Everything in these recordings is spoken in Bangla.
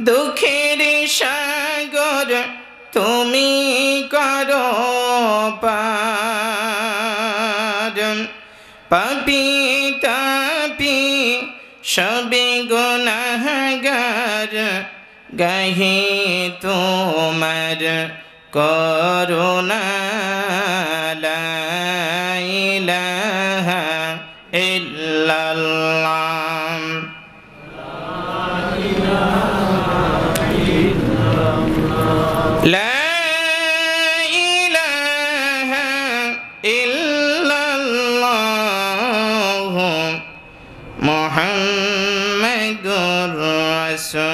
দুঃখের সাগর তুমি করো পার, পাপী তাপী সবে গুনাহগার গাহে তোমার করুণা। লা ইলাহা ইল্লাল্লাহ। লা ইলাহা ইল্লাল্লাহ মুহাম্মাদুর রাসূলুল্লাহ।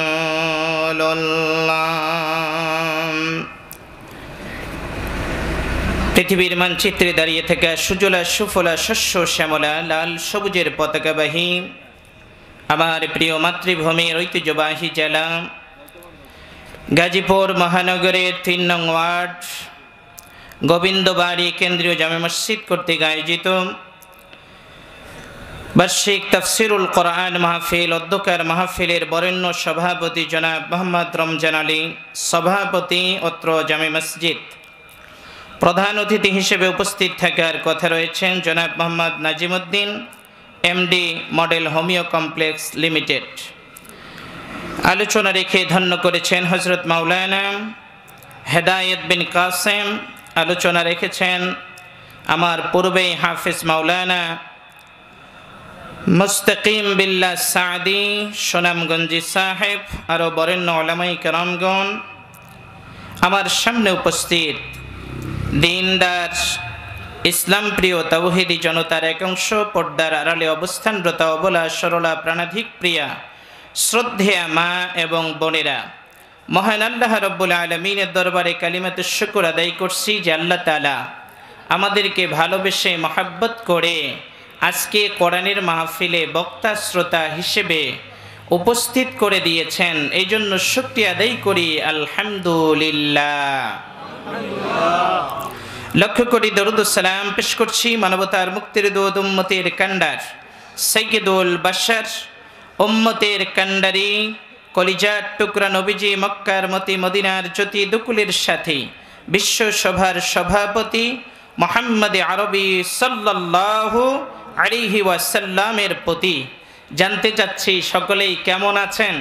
পৃথিবীর মানচিত্রে দাঁড়িয়ে থাকা সুজলা সুফলা শস্য শ্যামলা লাল সবুজের পতাকাবাহী আমার প্রিয় মাতৃভূমির ঐতিহ্যবাহী জেলা গাজীপুর মহানগরের ৩ নং ওয়ার্ড গোবিন্দবাড়ি কেন্দ্রীয় জামে মসজিদ কর্তৃক আয়োজিত বার্ষিক তাফসিরুল কোরআন মাহফিল অধ্যক্ষের মাহফিলের বরেণ্য সভাপতি জনাব মোহাম্মদ রমজান আলী সভাপতি অত্র জামে মসজিদ। প্রধান অতিথি হিসেবে উপস্থিত থাকার কথা রয়েছেন জনাব Mohammad Nazimuddin MD model homeo complex limited. আলোচনা রেখে ধন্য করেছেন হযরত মাওলানা হেদায়েত বিন কাসেম। আলোচনা রেখেছেন আমার পূর্বেই হাফিজ মাওলানা মুস্তাকিম বিল্লাহ সাদি সুনামগঞ্জি সাহেব, আরও বরেণ্য উলামায়ে কেরামগণ। আমার সামনে উপস্থিত দিনদার ইসলাম প্রিয় তাওহীদি জনতার এক অংশ, পর্দার আড়ালে অবস্থানরত অবলা সরলা প্রাণাধিক প্রিয়া শ্রদ্ধেয়া মা এবং বোনেরা, মহান আল্লাহ রব্বুল আলামিনের দরবারে কালিমাতে শুকর আদায় করছি যে আল্লাহ তাআলা আমাদেরকে ভালোবেসে মহাব্বত করে আজকে কোরআনের মাহফিলে বক্তা শ্রোতা হিসেবে উপস্থিত করে দিয়েছেন। এই জন্য শুকরিয়া আদায় করি আলহামদুলিল্লাহ। লক্ষ কোটি দরুদ ও সালাম পেশ করছি মানবতার মুক্তির দূত উম্মতের কান্ডার সাইয়্যিদুল বাশার উম্মতের কান্ডারি কলিজার টুকরা নবীজি মক্কার মতি মদিনার জ্যোতি দুকুলের সাথে বিশ্ব সভার সভাপতি মুহাম্মদ আরবি সাল্লাল্লাহু আলাইহি ওয়াসাল্লামের প্রতি জানতে চাচ্ছি সকলেই কেমন আছেন।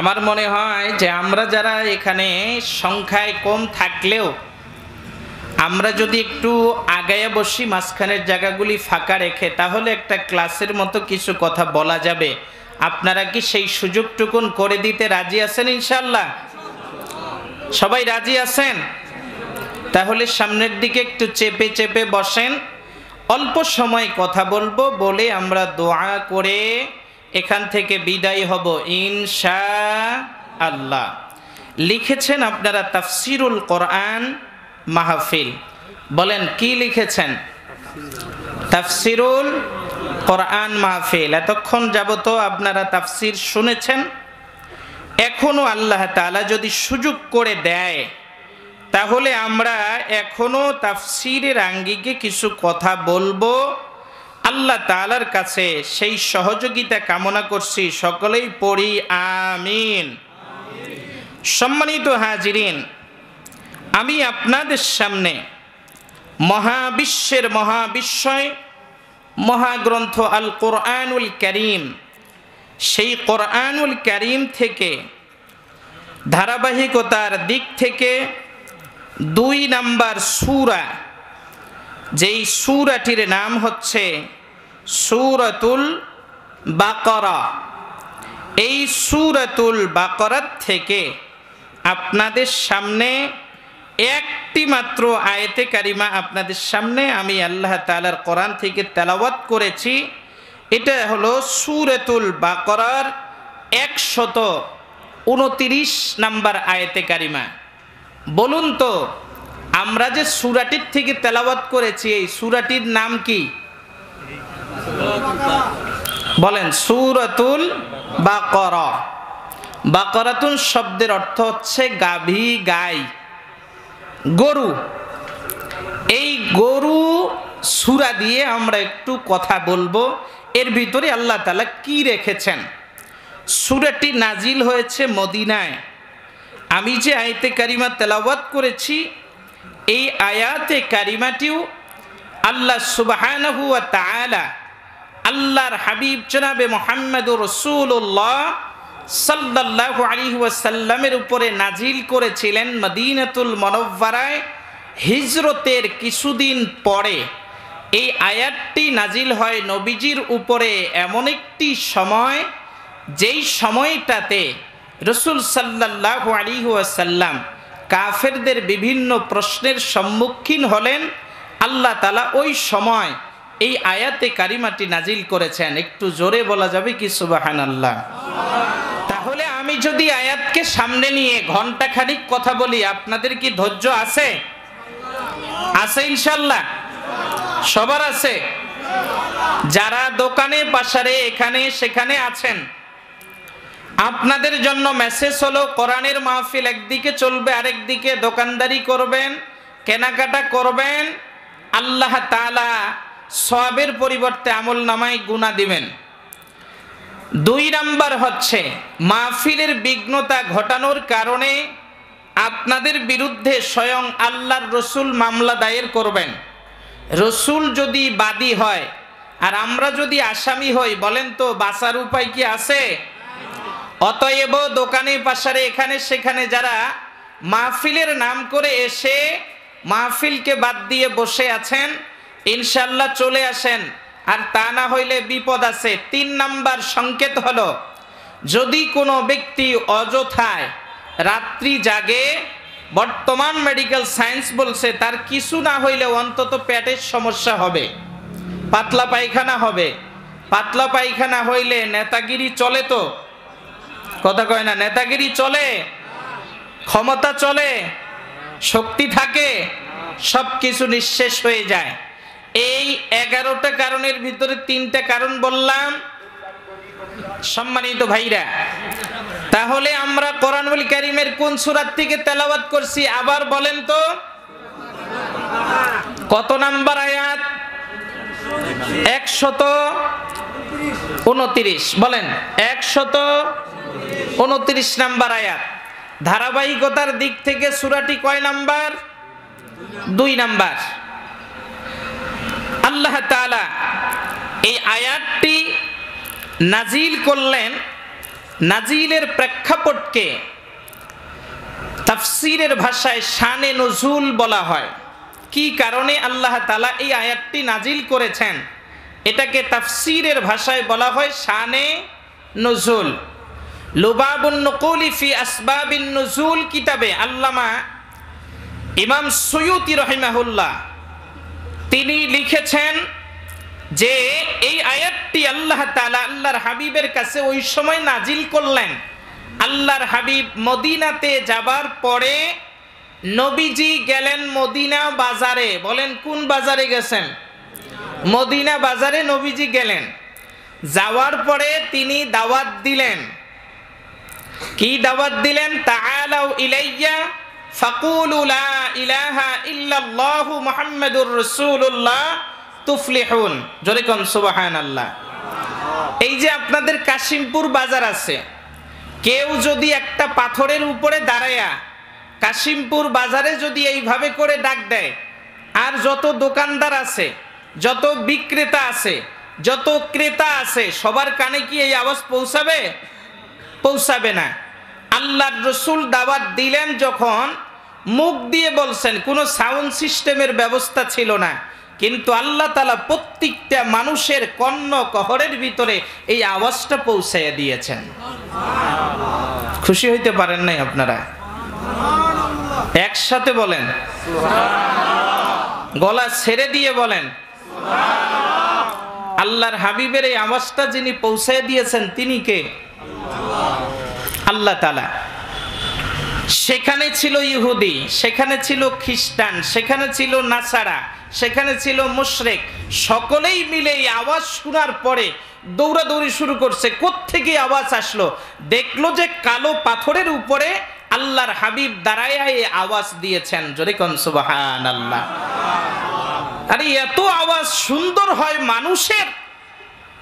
আমার মনে হয় যে আমরা যারা এখানে সংখ্যায় কম থাকলেও আমরা যদি একটু আগায়া বসি, মাঝখানের জায়গাগুলি ফাঁকা রেখে, তাহলে একটা ক্লাসের মতো কিছু কথা বলা যাবে। আপনারা কি সেই সুযোগটুকুন করে দিতে রাজি আছেন? ইনশাআল্লাহ সবাই রাজি আছেন? তাহলে সামনের দিকে একটু চেপে চেপে বসেন, অল্প সময় কথা বলবো, বলে আমরা দোয়া করে এখান থেকে বিদায় হব ইনশাআল্লাহ। লিখেছেন আপনারা তাফসিরুল কোরআন মাহফিল। বলেন কি লিখেছেন? তাফসিরুল কোরআন মাহফিল। এতক্ষণ যাবত আপনারা তাফসির শুনেছেন, এখনো আল্লাহ তাআলা যদি সুযোগ করে দেয় তাহলে আমরা এখনো তাফসিরের আঙ্গিকে কিছু কথা বলবো। আল্লাহ তাআলার কাছে সেই সহযোগিতা কামনা করছি। সকলেই পড়ি আমিন। সম্মানিত হাজিরিন, আমি আপনাদের সামনে মহাবিশ্বের মহাবিস্ময় মহাগ্রন্থ আল কোরআনুল কারীম, সেই কোরআনুল কারীম থেকে ধারাবাহিকতার দিক থেকে 2 নাম্বার সূরা, যেই সূরাটির নাম হচ্ছে সূরাতুল বাকারা, এই সূরাতুল বাকারা থেকে আপনাদের সামনে একটি মাত্র আয়াতে কারিমা আপনাদের সামনে আমি আল্লাহ তাআলার কোরআন থেকে তেলাওয়াত করেছি। এটা হলো সূরাতুল বাকারার 129 নাম্বার আয়াতে কারিমা। বলুন তো, আমরা যে সূরাটির থেকে তেলাওয়াত করেছি এই সূরাটির নাম কি? বলেন সূরাতুল বাকারা। বাকারাতুন শব্দের অর্থ হচ্ছে গাভী, গাই, গরু। এই গরু সূরা দিয়ে আমরা একটু কথা বলবো। এর ভিতরে আল্লাহ তাআলা কি রেখেছেন? সূরাটি নাজিল হয়েছে মদিনায়। আমি যে আয়াতে কারিমা তেলাওয়াত করেছি এই আয়াতে কারিমাটিও আল্লাহ সুবহানাহু ওয়া তাআলা আল্লাহর হাবিব জনাবে মুহাম্মদুর রাসূলুল্লাহ সাল্লাল্লাহু আলাইহি ওয়াসাল্লামের উপরে নাজিল করেছিলেন মদিনাতুল মুনাওয়ারায় হিজরতের কিছুদিন পরে। এই আয়াতটি নাজিল হয় নবীজির উপরে এমন একটি সময়, যেই সময়টাতে রাসূল সাল্লাল্লাহু আলাইহি ওয়াসাল্লাম কাফেরদের বিভিন্ন প্রশ্নের সম্মুখীন হলেন। আল্লাহ তাআলা ওই সময় এই আয়াতে কারিমাটি নাজিল করেছেন। একটু জোরে বলা যাবে কি সুবহানাল্লাহ? তাহলে আমি যদি আয়াতকে সামনে নিয়ে ঘন্টা খানিক কথা বলি, আপনাদের কি ধৈর্য আছে? আছে ইনশাআল্লাহ? সবার আছে? যারা দোকানে বাসারে এখানে সেখানে আছেন, আপনাদের জন্য মেসেজ হলো কোরআনের মাহফিল একদিকে চলবে, আরেকদিকে দোকানদারি করবেন, কেনাকাটা করবেন, আল্লাহ তাআলা সওয়াবের পরিবর্তে আমলনামায় গুনাহ দিবেন। 2 নাম্বার হচ্ছে মাহফিলের বিঘ্নতা ঘটানোর কারণে আপনাদের বিরুদ্ধে স্বয়ং আল্লাহর রসুল মামলা দায়ের করবেন। রসুল যদি বাদী হয় আর আমরা যদি আসামি হই, বলেন তো বাঁচার উপায় কি আছে? অতএব দোকানে পাশারে এখানে সেখানে যারা মাহফিলের নাম করে এসে মাহফিলকে বাদ দিয়ে বসে আছেন, ইনশাআল্লাহ চলে আসেন, আর তা না হইলে বিপদ আছে। 3 নাম্বার সংকেত হলো, যদি কোনো ব্যক্তি অযথায় রাত্রি জাগে, বর্তমান মেডিকেল সায়েন্স বলছে তার কিছু না হইলে অন্তত পেটের সমস্যা হবে, পাতলা পায়খানা হবে। পাতলা পায়খানা হইলে নেতাগিরি চলে, তো কথা কয় না? নেতাগিরি চলে, ক্ষমতা চলে, শক্তি থাকে, সব কিছু নিঃশেষ হয়ে যায়। এই 11টা কারণের ভিতরে 3টা কারণ বললাম সম্মানিত ভাইরা। তাহলে আমরা কোরআনুল কারীমের কোন সূরা থেকে তেলাওয়াত করছি আবার বলেন তো? কত নাম্বার আয়াত? 129 বলেন। 129 নাম্বার আয়াত। ধারাবাহিকতার দিক থেকে সূরাটি কয় নাম্বার? 2 নাম্বার। আল্লাহ তাআলা এই আয়াতটি নাজিল করলেন। নাজিলের প্রেক্ষাপটকে তাফসীরের ভাষায় শানে নুজুল বলা হয়। কি কারণে আল্লাহ তাআলা এই আয়াতটি নাজিল করেছেন, এটাকে তাফসীরের ভাষায় বলা হয় শানে নুজুল। লুবাবুন নুকুলি ফি আসবাবিন নুজুল কিতাবে আল্লামা ইমাম সুয়ুতি রাহিমাহুল্লাহ তিনি লিখেছেন যে এই আয়াতটি আল্লাহ তাআলা আল্লাহর হাবিবের কাছে ওই সময় নাজিল করলেন। আল্লাহর হাবিব মদিনাতে যাবার পরে নবীজি গেলেন মদিনা বাজারে। বলেন কোন বাজারে গেছেন? মদিনা বাজারে নবীজি গেলেন। যাওয়ার পরে তিনি দাওয়াত দিলেন। কি দাওয়াত দিলেন? তাআলাউ ইলাইয়া ফাকুলু লা ইলাহা ইল্লাল্লাহু মুহাম্মাদুর রাসূলুল্লাহ তুফলিহুন। জোরে কোন সুবহানাল্লাহ। এই যে আপনাদের কাশিমপুর বাজার আছে, কেউ যদি একটা পাথরের উপরে দাঁড়ায়া কাশিমপুর বাজারে যদি এইভাবে করে ডাক দেয়, আর যত দোকানদার আছে, যত বিক্রেতা আছে, যত ক্রেতা আছে, সবার কানে কি এই আওয়াজ পৌঁছাবে? পৌঁছাবে না। আল্লাহর রাসূল দাওয়াত দিলেন যখন, মুখ দিয়ে বলছেন, কোনো সাউন্ড সিস্টেমের ব্যবস্থা ছিল না, কিন্তু আল্লাহ তাআলা প্রত্যেকটা মানুষের কর্ণ কহরের ভিতরে এই আওয়াজটা পৌঁছাইয়া দিয়েছেন। খুশি হইতে পারেন নাই আপনারা? একসাথে বলেন সুবহানাল্লাহ। গলা ছেড়ে দিয়ে বলেন সুবহানাল্লাহ। আল্লাহর হাবিবের এই আওয়াজটা যিনি পৌঁছাইয়া দিয়েছেন তিনি কে? আল্লাহ তাআলা। সেখানে ছিল ইহুদি, সেখানে ছিল খ্রিস্টান, সেখানে ছিল নাসারা, সেখানে ছিল মুশরিক। সকলেই মিলে এই আওয়াজ শোনার পরে দৌড়াদৌড়ি শুরু করছে। কোত্থেকে আওয়াজ আসলো? দেখলো যে কালো পাথরের উপরে আল্লাহর হাবিব দাঁড়ায় এই আওয়াজ দিয়েছেন। জোরে কোন সুবহানাল্লাহ। আরে এত আওয়াজ সুন্দর হয় মানুষের,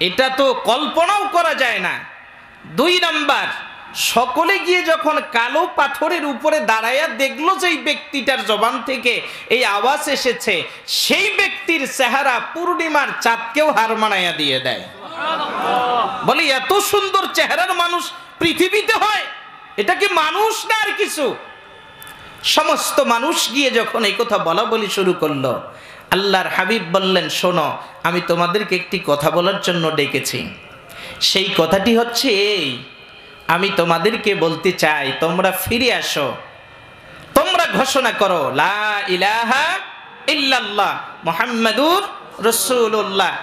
এটা তো কল্পনাও করা যায় না। দুই নাম্বার, সকলে গিয়ে যখন কালো পাথরের উপরে দাঁড়াইয়া দেখলো যে এই ব্যক্তিটার জবান থেকে এই আওয়াজ এসেছে, সেই ব্যক্তির চেহারা পূর্ণিমার চাঁদকেও হার মানাইয়া দিয়ে দেয়। বলে এত সুন্দর চেহারার মানুষ পৃথিবীতে হয়, এটা কি মানুষ না আর কিছু? সমস্ত মানুষ গিয়ে যখন এই কথা বলা বলি শুরু করলো, আল্লাহর হাবিব বললেন, শোনো, আমি তোমাদেরকে একটি কথা বলার জন্য ডেকেছি। সেই কথাটি হচ্ছে এই, আমি তোমাদেরকে বলতে চাই, তোমরা ফিরে আসো, তোমরা ঘোষণা করো লা ইলাহা ইল্লাল্লাহ মুহাম্মাদুর রাসূলুল্লাহ।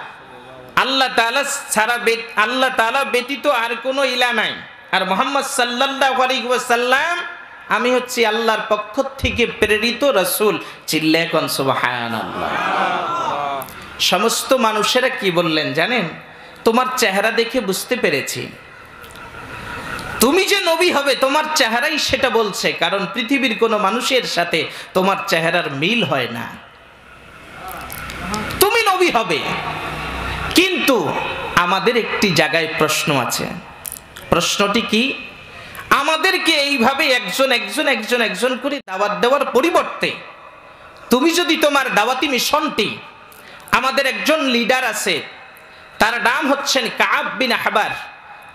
আল্লাহ তাআলা ব্যতীত আর কোনো ইলাহ নাই, আর মুহাম্মদ সাল্লাল্লাহু আলাইহি ওয়াসাল্লাম আমি হচ্ছি আল্লাহর পক্ষ থেকে প্রেরিত রাসূল। চিল্লায়ে কোন সুবহানাল্লাহ। সমস্ত মানুষেরা কি বললেন জানেন? তোমার চেহারা দেখে বুঝতে পেরেছি তুমি যে নবী হবে, তোমার চেহারাই সেটা বলছে, কারণ পৃথিবীর কোনো মানুষের সাথে তোমার চেহারার মিল হয় না। তুমি নবী হবে, কিন্তু আমাদের একটি জায়গায় প্রশ্ন আছে। প্রশ্নটি কি? আমাদেরকে এইভাবে একজন করে দাওয়াত দেওয়ার পরিবর্তে তুমি যদি তোমার দাওয়াতি মিশনটি, আমাদের একজন লিডার আছে, তার নাম হচ্ছেন কাব বিন আহবার,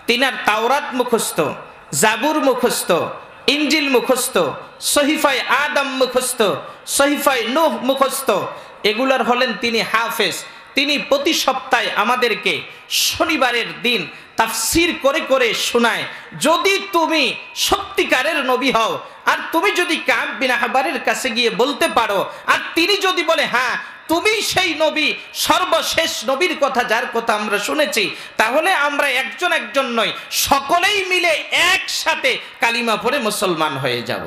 তিনার তাওরাত মুখস্থ, জাবুর মুখস্থ, ইনজিল মুখস্থ, সহিফায়ে আদম মুখস্থ, সহিফায়ে নূহ মুখস্থ, এগুলার হলেন তিনি হাফেজ। তিনি প্রতি সপ্তাহে আমাদেরকে শনিবারের দিন তাফসীর করে করে শোনায়। যদি তুমি সত্যিকারের নবী হও, আর তুমি যদি কাব বিন আহবারের কাছে গিয়ে বলতে পারো, আর তিনি যদি বলে হ্যাঁ তুমি সেই নবী, সর্বশেষ নবীর কথা যার কথা আমরা শুনেছি, তাহলে আমরা একজন নয়, সকলেই মিলে একসাথে কালিমা পড়ে মুসলমান হয়ে যাব।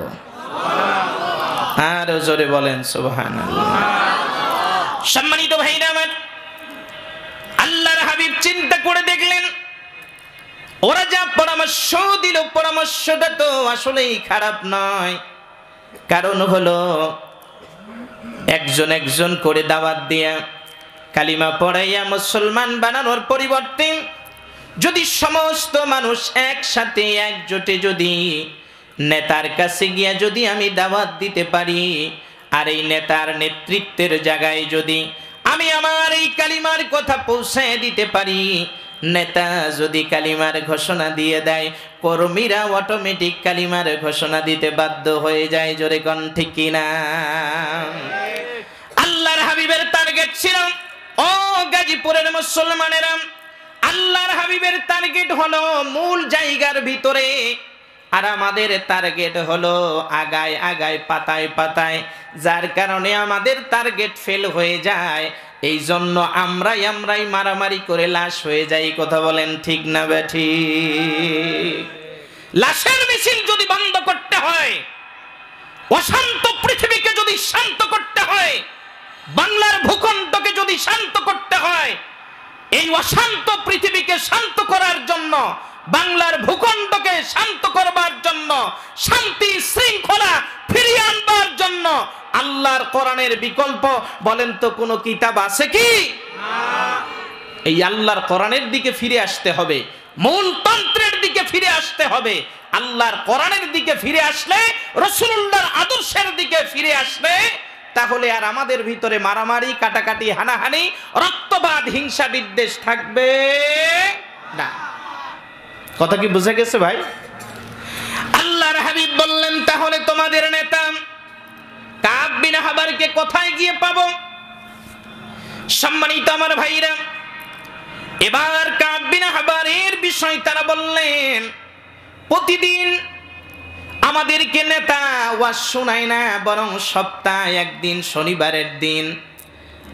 আর জোরে বলেন সুবহানাল্লাহ। সম্মানিত ভাইরা আমার, আল্লাহর হাবিব চিন্তা করে দেখলেন, ওরা যা পরামর্শ দিল, পরামর্শটা তো আসলেই খারাপ নয়। কারণ হলো একজন করে দাওয়াত দিয়া কালিমা পড়াইয়া মুসলমান বানানোর পরিবর্তে যদি সমস্ত মানুষ একসাথে একজোটে যদি নেতার কাছে গিয়া যদি আমি দাওয়াত দিতে পারি, আর এই নেতার নেতৃত্বের জায়গায় যদি আমি আমার এই কালিমার কথা পৌঁছে দিতে পারি, নেতা যদি কালিমার ঘোষণা দিয়ে দেয়, কর্মীরা অটোমেটিক কালিমার ঘোষণা দিতে বাধ্য হয়ে যায়। জোরে কোন ঠিক কিনা? আল্লাহর হাবিবের টার্গেট ছিল, ও গাজীপুরের মুসলমানেরা, আল্লাহর হাবিবের টার্গেট হলো মূল জায়গার ভিতরে, আর আমাদের টার্গেট হলো আগায় আগায় পাতায় পাতায়, যার কারণে আমাদের টার্গেট ফেল হয়ে যায়। এই জন্য আমরাই মারামারি করে লাশ হয়ে যাই। কথা বলেন ঠিক না বেঠিক? লাশের মিছিল যদি বন্ধ করতে হয়, অশান্ত পৃথিবীকে যদি শান্ত করতে হয়, বাংলার ভূখণ্ডকে যদি শান্ত করতে হয়, এই অশান্ত পৃথিবীকে শান্ত করার জন্য, বাংলার ভূখণ্ডকে শান্ত করবার জন্য, শান্তি শৃঙ্খলা ফিরিয়ে আনবার জন্য আল্লাহর কোরআনের বিকল্প বলেন তো কোনো কিতাব আছে কি? এই আল্লাহর কোরআনের দিকে ফিরে আসতে হবে, মূল তন্ত্রের দিকে ফিরে আসতে হবে। আল্লাহর কোরআনের দিকে ফিরে আসলে, রাসূলুল্লাহর আদর্শের দিকে ফিরে আসলে, তাহলে আর আমাদের ভিতরে মারামারি, কাটাকাটি, হানাহানি, রক্তপাত, হিংসা বিদ্বেষ থাকবে না। কথা কি বুঝে গেছে ভাই? আল্লাহর হাবিব বললেন, তাহলে তোমাদের নেতা কাব বিন আহবারকে কোথায় গিয়ে পাবো? সম্মানিত আমার ভাইরা, এবার কাব বিন আহবারের বিষয় তারা বললেন, প্রতিদিন আমাদেরকে নেতা ওয়াজ শোনায় না, বরং সপ্তাহে একদিন শনিবারের দিন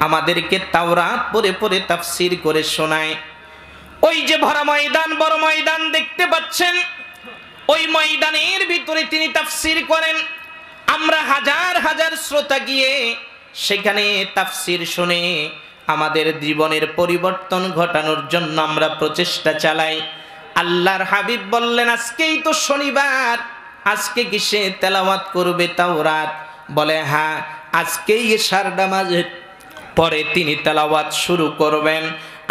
আমাদেরকে তাওরাত পড়ে পড়ে তাফসীর করে শোনায়। ওই যে ভরা ময়দান, বড় ময়দান দেখতে পাচ্ছেন, ওই ময়দানের ভিতরে তিনি তাফসীর করেন। আমরা হাজার হাজার শ্রোতা গিয়ে সেখানে তাফসীর শুনে আমাদের জীবনের পরিবর্তন ঘটানোর জন্য আমরা প্রচেষ্টা চালাই। আল্লাহর হাবিব বললেন, আজকেই তো শনিবার, আজকে কিসে তেলাওয়াত করবে তাওরাত? বলে হ্যাঁ, আজকেই এশার নামাজের পরে তিনি তেলাওয়াত শুরু করবেন।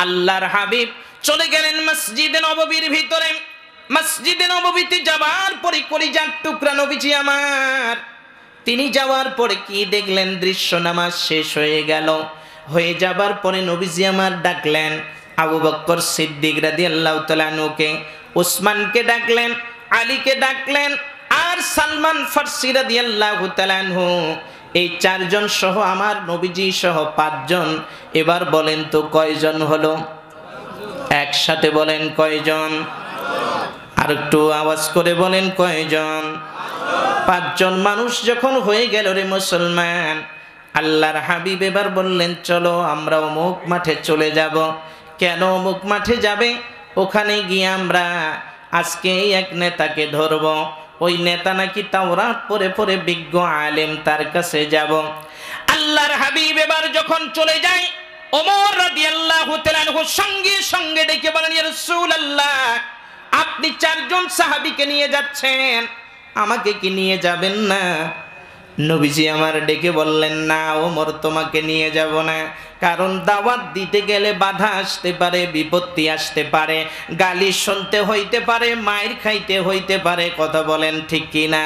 আল্লাহর হাবিব চলে গেলেন মসজিদে নববীর ভিতরে। মসজিদে নববীতে যাওয়ার পরে কলিজার টুকরা নবীজি আমার তিনি যাওয়ার পরে কি দেখলেন দৃশ্য, নামাজ শেষ হয়ে গেল, হয়ে যাবার পরে নবীজি আমার ডাকলেন আবু বকর সিদ্দিক রাদিয়াল্লাহু তাআলা আনহুকে, উসমানকে ডাকলেন, আলীকে ডাকলেন, আর সালমান ফারসি রাদিয়াল্লাহু তাআলা আনহু, এই চারজন সহ আমার নবীজি সহ পাঁচজন। এবার বলেন তো কয়জন হলো? একসাথে বলেন কয়জন? আর একটু আওয়াজ করে বলেন কয়জন? পাঁচজন মানুষ যখন হয়ে গেল রে মুসলমান, আল্লাহর হাবিব এবার বললেন চলো আমরা অমুক মাঠে চলে যাব। কেন অমুক মাঠে যাবে? ওখানে গিয়ে আমরা আজকে এক নেতাকে ধরব, ওই নেতা নাকি তাওরাত পড়ে পড়ে বিজ্ঞ আলেম, তার কাছে যাব। আল্লাহর হাবিব এবার যখন চলে যায়, ওমর রাদিয়াল্লাহু তাআলা আনহু সঙ্গে সঙ্গে ডেকে বলেন ইয়া রাসূলুল্লাহ, আপনি চারজন সাহাবীকে নিয়ে যাচ্ছেন, আমাকে কি নিয়ে যাবেন না? নবীজি আমার ডেকে বললেন না ওমর, তোমাকে নিয়ে যাব না, কারণ দাওয়াত দিতে গেলে বাধা আসতে পারে, বিপত্তি আসতে পারে, গালি শুনতে হইতে পারে, মাইর খাইতে হইতে পারে। কথা বলেন ঠিক কি না?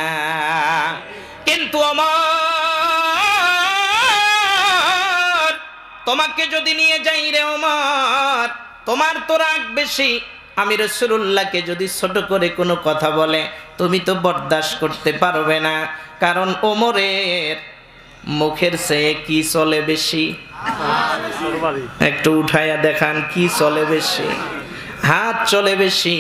কিন্তু ওমর, তোমাকে যদি নিয়ে যাই রে ওমর, তোমার তো রাগ বেশি, আমি রাসূলুল্লাহকে যদি ছোট করে কোনো কথা বলে তুমি তো বরদাস্ত করতে পারবে না, কারণ ওমরের মুখের চেয়ে কি চলে বেশি? একটু উঠাইয়া দেখান কি চলে বেশি? হাত চলে বেশি।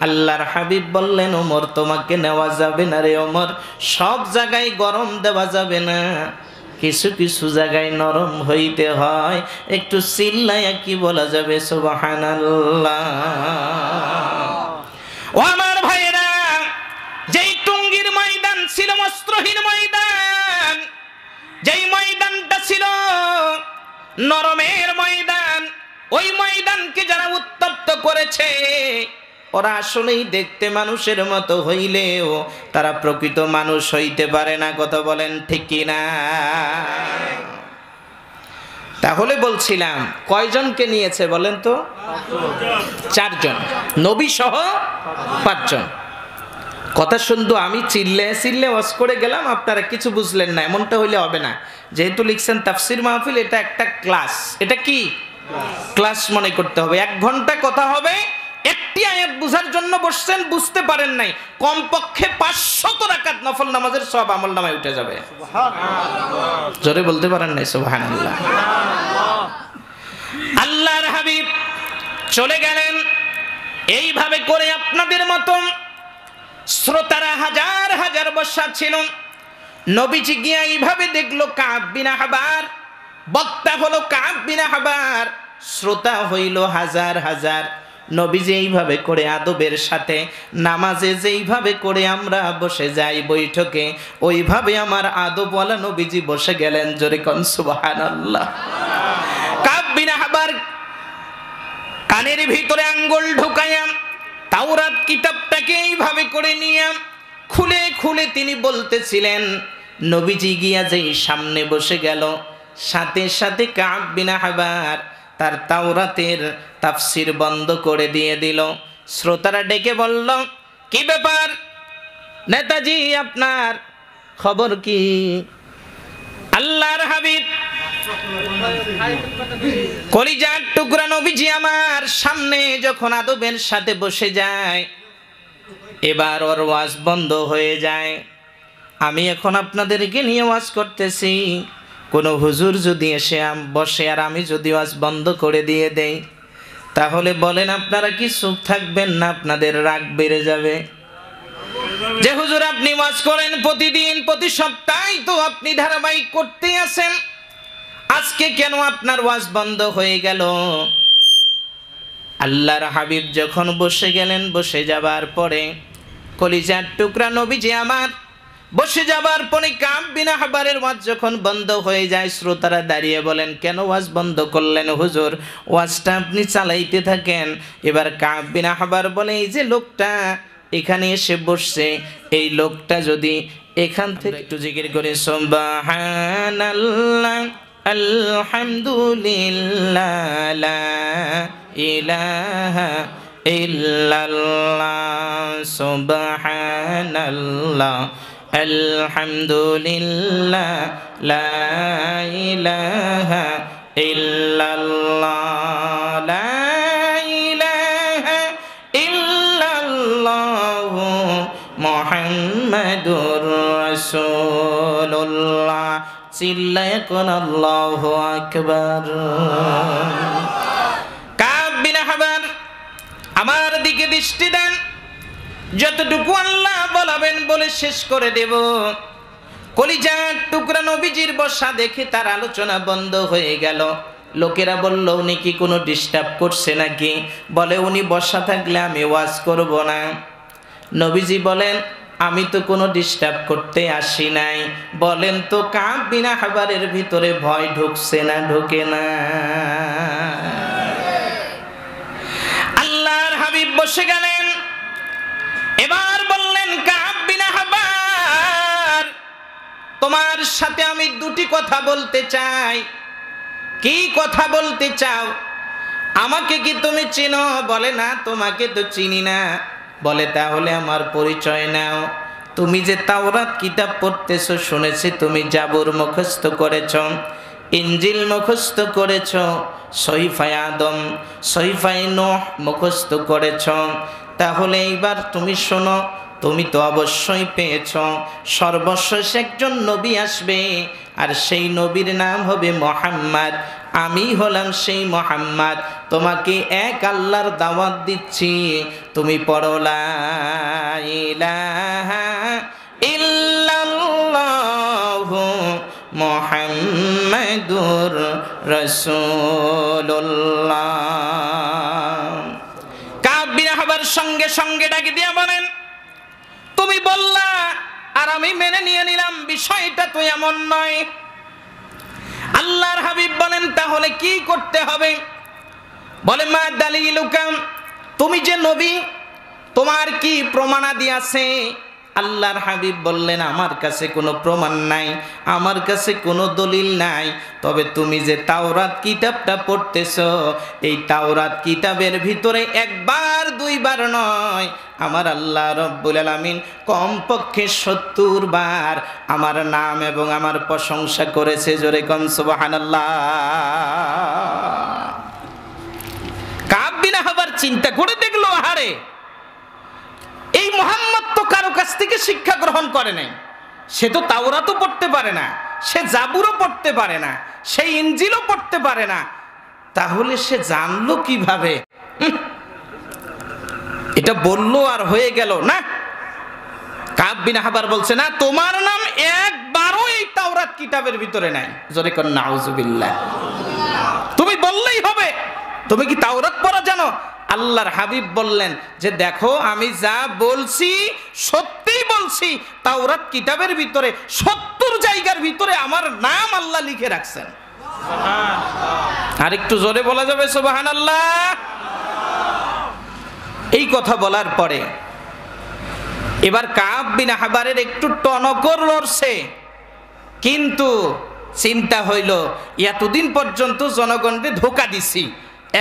আল্লাহর হাবিব বললেন ওমর, তোমাকে নেওয়া যাবে না রে ওমর, সব জায়গায় গরম দেওয়া যাবে না, কিছু কিছু জায়গায় নরম হইতে হয়। একটু চিল্লায়া কি বলা যাবে? সুবহানাল্লাহ। ও আমার ভাইরা, যেই টুঙ্গির ময়দান ছিল অস্ত্রহীন ময়দান, যেই ময়দানটা ছিল নরমের ময়দান, ওই ময়দানকে যারা উত্তপ্ত করেছে ওরা আসলেই দেখতে মানুষের মতো হইলেও তারা প্রকৃত মানুষ হইতে পারে না। কথা বলেন ঠিক কি না? তাহলে বলছিলাম কয়জনকে নিয়েছে বলেন তো? চারজন, নবী সহ পাঁচজন। কথা শুনতো আমি চিল্লে চিল্লে ওয়াজ করে গেলাম, আপনারা কিছু বুঝলেন না, এমনটা হইলে হবে না। যেহেতু লিখছেন তাফসির মাহফিল, এটা একটা ক্লাস। এটা কি ক্লাস মনে করতে হবে। 1 ঘন্টা কথা হবে, একটি আয়াত বুঝার জন্য বসছেন, বুঝতে পারেন নাই, কমপক্ষে 500 রাকাত নফল নামাজের সব আমল নামায় উঠে যাবে। জোরে বলতে পারেন নাই সুবহানাল্লাহ। আল্লাহর হাবিব চলে গেলেন। এইভাবে করে আপনাদের মতো শ্রোতারা হাজার হাজার বসা ছিল। নবীজি গিয়া এইভাবে দেখলো কাব বিন আহবার, বক্তা হলো কাব বিন আহবার, শ্রোতা হইল হাজার হাজার। নবীজি এইভাবে করে আদবের সাথে নামাজে যেইভাবে করে আমরা বসে যাই বৈঠকে, ওইভাবে আমার আদবওয়ালা নবীজি বসে গেলেন। জোরে কোন সুবহানাল্লাহ। কাব বিন আহবার কানের ভিতরে আঙ্গুল ঢুকাইয়া তাওরাত কিতাবটাকে এইভাবে করে নিয়ে খুলে খুলে তিনি বলতেছিলেন। নবীজি গিয়া যেই সামনে বসে গেল, সাথে সাথে কাব বিন আহবার তার তাওরাতের তাফসির বন্ধ করে দিয়ে দিল। শ্রোতারা ডেকে বলল, কি ব্যাপার নেতাজি, আপনার খবর কি? আল্লাহর হাবিব কলিজার টুকরা নবীজি আমার সামনে যখন আদবের সাথে বসে যায়, এবার ওর ওয়াজ বন্ধ হয়ে যায়। আমি এখন আপনাদেরকে নিয়ে ওয়াজ করতেছি, কোনো হুজুর যদি এসে বসে আর আমি যদি ওয়াজ বন্ধ করে দিয়ে দেই, তাহলে বলেন আপনারা কি চুপ থাকবেন না আপনাদের রাগ বেড়ে যাবে? যে হুজুর আপনি ওয়াজ করেন প্রতিদিন, প্রতি সপ্তাহে তো আপনি ধারাবাহিক করতে আছেন, আজকে কেন আপনার ওয়াজ বন্ধ হয়ে গেল? আল্লাহর হাবিব যখন বসে গেলেন, বসে যাবার পরে কলিজার টুকরা নবীজি আমার বসে যাবার পরে কাব বিন আহবারের ওয়াজ যখন বন্ধ হয়ে যায়, শ্রোতারা দাঁড়িয়ে বলেন, কেন ওয়াজ বন্ধ করলেন হুজুর? ওয়াজটা আপনি চালাইতে থাকেন। এবার কাব বিন আহবার বলে, এই যে লোকটা এখানে এসে বসছে, এই লোকটা যদি এখান থেকে একটু জিকির করে সুবহানাল্লাহ আলহামদুলিল্লাহ লা ইলাহা ইল্লাল্লাহ সুবহানাল্লাহ আলহামদুলিল্লাহ লা ইলাহা ইল্লাল্লাহ লা ইলাহা ইল্লাল্লাহ মুহাম্মাদুর রাসূলুল্লাহ। চিল্লায়ে কোন আল্লাহু আকবার। কাব বিন আহবার আমার দিকে দৃষ্টি দেন, যতটুকু আল্লাহ বলাবেন বলে শেষ করে দেব। কলিজার টুকরা নবীজির বসা দেখে তার আলোচনা বন্ধ হয়ে গেল। লোকেরা বলল, উনি কি কোনো ডিস্টার্ব করছে নাকি? বলে, উনি বসা থাকলে আমি ওয়াজ করব না। নবীজি বলেন, আমি তো কোনো ডিস্টার্ব করতে আসি নাই। বলেন তো কাব বিন আহবারের ভিতরে ভয় ঢুকছে না ঢোকে না? আল্লাহর হাবিব বসে গেলেন। এবার বললেন, কাব বিন আহবার, তোমার সাথে আমি দুটি কথা বলতে চাই। কি কথা বলতে চাও? আমাকে কি তুমি চিনো? বলে, না, তোমাকে তো চিনি না। বলে, তাহলে আমার পরিচয় নাও। তুমি যে তাওরাত কিতাব পড়তেছো, শুনেছি তুমি জাবুর মুখস্থ করেছ, ইনজিল মুখস্থ করেছ, সহিফায়ে আদম, সহিফায়ে নূহ মুখস্থ করেছ। তাহলে এইবার তুমি শোনো, তুমি তো অবশ্যই পেয়েছ সর্বশেষ একজন নবী আসবে, আর সেই নবীর নাম হবে মুহাম্মদ। আমি হলাম সেই মুহাম্মদ। তোমাকে এক আল্লাহর দাওয়াত দিচ্ছি, তুমি পড়ো লা ইলাহা ইল্লাল্লাহু মুহাম্মাদুর রাসূলুল্লাহ। কাব বিন আহবার সঙ্গে সঙ্গে ডাকি দিয়ে বলেন, তুমি বললা আর আমি মেনে নিয়ে নিলাম, বিষয়টা তো এমন নয়। আল্লাহর হাবিব বলেন, তাহলে কি করতে হবে? বলে, মা দালিলুকা, তুমি যে নবী, তোমার কি প্রমাণাদি আছে? আল্লাহর হাবিব বললেন, আমার কাছে কোনো প্রমাণ নাই, আমার কাছে কোনো দলিল নাই। তবে তুমি যে তাওরাত কিতাবটা পড়তেছো, এই তাওরাত কিতাবের ভিতরে একবার দুইবার নয়, আমার আল্লাহ রব্বুল আলামিন কমপক্ষে ৭০ বার আমার নাম এবং আমার প্রশংসা করেছে। জোরে কোন সুবহানাল্লাহ। কাব বিন আহবার চিন্তা করে দেখলো, আহারে, এই মুহাম্মদ তো কারো কাছ থেকে শিক্ষা গ্রহণ করে নাই। সে তো তাওরাতও পড়তে পারে না, সে জাবুরও পড়তে পারে না, সে ইনজিলও পড়তে পারে না। তাহলে সে জানলো কিভাবে? এটা বললো আর হয়ে গেল না। কাব বিন আহবার বলছে, না, তোমার নাম একবারও এই তাওরাত কিতাবের ভিতরে নাই। জোরে কোন নাউজুবিল্লাহ। তুমি বললেই হবে। তুমি কি তাওরাত পড়া জানো? আল্লাহর হাবিব বললেন যে, দেখো, আমি যা বলছি সত্যিই বলছি। তাওরাত কিতাবের ভিতরে ৭০ জায়গার ভিতরে আমার নাম আল্লাহ লিখে রাখছেন। আর একটু জোরে বলা যাবে সুবহানাল্লাহ? এই কথা বলার পরে এবার কাব বিন আহবারের একটু টনকর লড়ছে, কিন্তু চিন্তা হইল, এতদিন পর্যন্ত জনগণকে ধোঁকা দিছি,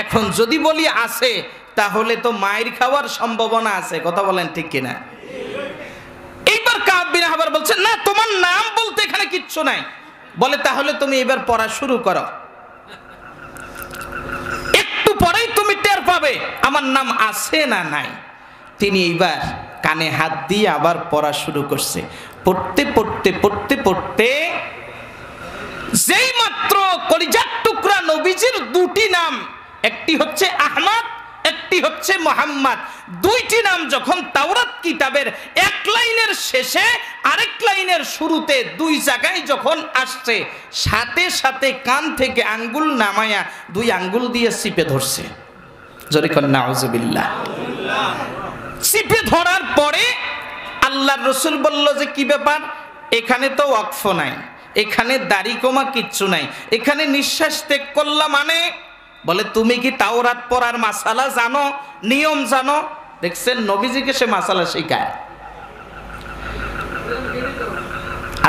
এখন যদি বলি আছে, তাহলে তো মায়ের খাওয়ার সম্ভাবনা আছে। কথা বলেন ঠিক কিনা? এইবার কাব বিন আহবার বলছে, না, তোমার নাম বলতে এখানে কিচ্ছু নাই। বলে, তাহলে তুমি এবার পড়া শুরু করো, একটু পরেই তুমি টের পাবে আমার নাম আছে না নাই। তিনি এইবার কানে হাত দিয়ে আবার পড়া শুরু করছে। পড়তে পড়তে পড়তে পড়তে যেই মাত্র কলিজার টুকরা নবীজির দুটি নাম, একটি হচ্ছে আহমদ, একটি হচ্ছে মুহাম্মদ, দুইটি নাম যখন তাওরাত কিতাবের এক লাইনের শেষে আরেক লাইনের শুরুতে দুই জায়গায় যখন আসছে, সাথে সাথে কান থেকে আঙ্গুল নামায়া 2 আঙ্গুল দিয়ে চিপে ধরছে। জোরে কোন নাউজুবিল্লাহ। চিপে ধরার পরে আল্লাহর রাসূল বলল যে, কি ব্যাপার? এখানে তো ওয়াকফ নাই, এখানে দাড়ি কমা কিচ্ছু নাই, এখানে নিঃশ্বাস ত্যাগ করলাম মানে? বলে, তুমি কি তাওরাত পড়ার মাসালা জানো, নিয়ম জানো? দেখছেন, নবীজিকে সে মাসালা শেখায়।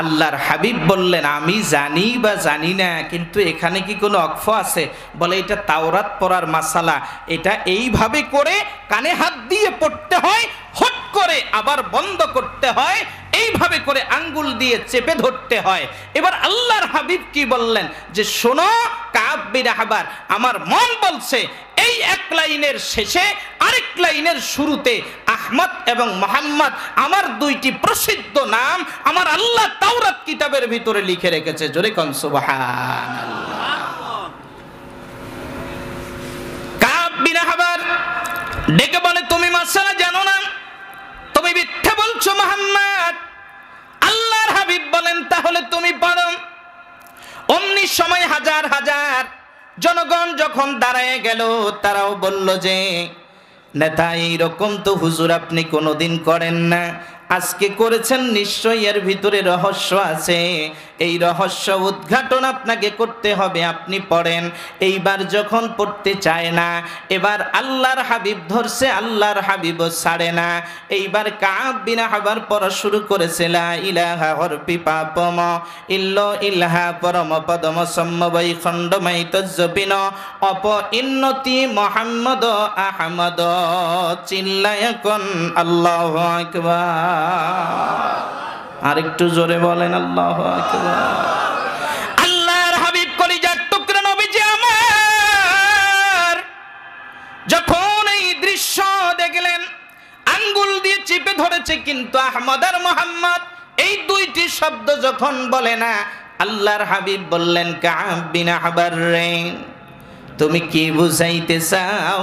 আল্লাহর হাবিব বললেন, আমি জানি বা জানি না, কিন্তু এখানে কি কোনো অক্ষ আছে? বলে এটা তাওরাত পড়ার মাসালা, এটা এইভাবে করে কানে হাত দিয়ে পড়তে হয়, হট করে আবার বন্ধ করতে হয়, এইভাবে করে আঙ্গুল দিয়ে চেপে ধরতে হয়। এবার আল্লাহর হাবিব কি বললেন যে শোনো কাব বিন আহবার, আমার মন বলছে এই এক লাইনের শেষে আরেক লাইনের শুরুতে আহমদ এবং মুহাম্মদ আমার দুইটি প্রসিদ্ধ নাম আমার আল্লাহ তাওরাত কিতাবের ভিতরে লিখে রেখেছে। জোরে কোন সুবহানাল্লাহ। কাব বিন আহবার ডেকে বলে, তুমি মাসালা জানো না, তুমি মিথ্যা বলছো মুহাম্মদ। আল্লাহর হাবিব বলেন, তাহলে তুমি পড়ো। অমনি সময় হাজার হাজার জনগণ যখন দাঁড়ায় গেল, তারাও বলল যে নেতা এইরকম তো হুজুর আপনি কোনোদিন করেন না, আজকে করেছেন, নিশ্চয়ই এর ভিতরে রহস্য আছে, এই রহস্য উদ্ঘাটন আপনাকে করতে হবে, আপনি পড়েন। এইবার যখন পড়তে চায় না, এবার আল্লাহর হাবিব ধরছে, আল্লাহর হাবিবও ছাড়ে না। এইবার কাব বিন আহবার পড়া শুরু করেছে, লা ইলাহা হরপি পাপম ইল্ল ইলাহা পরম পদম সম্মবৈ খণ্ডমৈ তজ্জবিন অপ ইন্নতি মুহাম্মদ আহমদ চিল্লায় কোন আল্লাহু আকবার। আরেকটু জোরে বলেন আল্লাহু আকবার। আল্লাহর হাবিব কলিজার টুকরা নবীজি আমার যখন এই দৃশ্য দেখলেন, আঙ্গুল দিয়ে চিপে ধরেছে, কিন্তু আহমদ আর মুহাম্মদ এই দুইটি শব্দ যখন বলে না, আল্লাহর হাবিব বললেন, কাব বিন আহবার রে, তুমি কি বুঝাইতে চাও?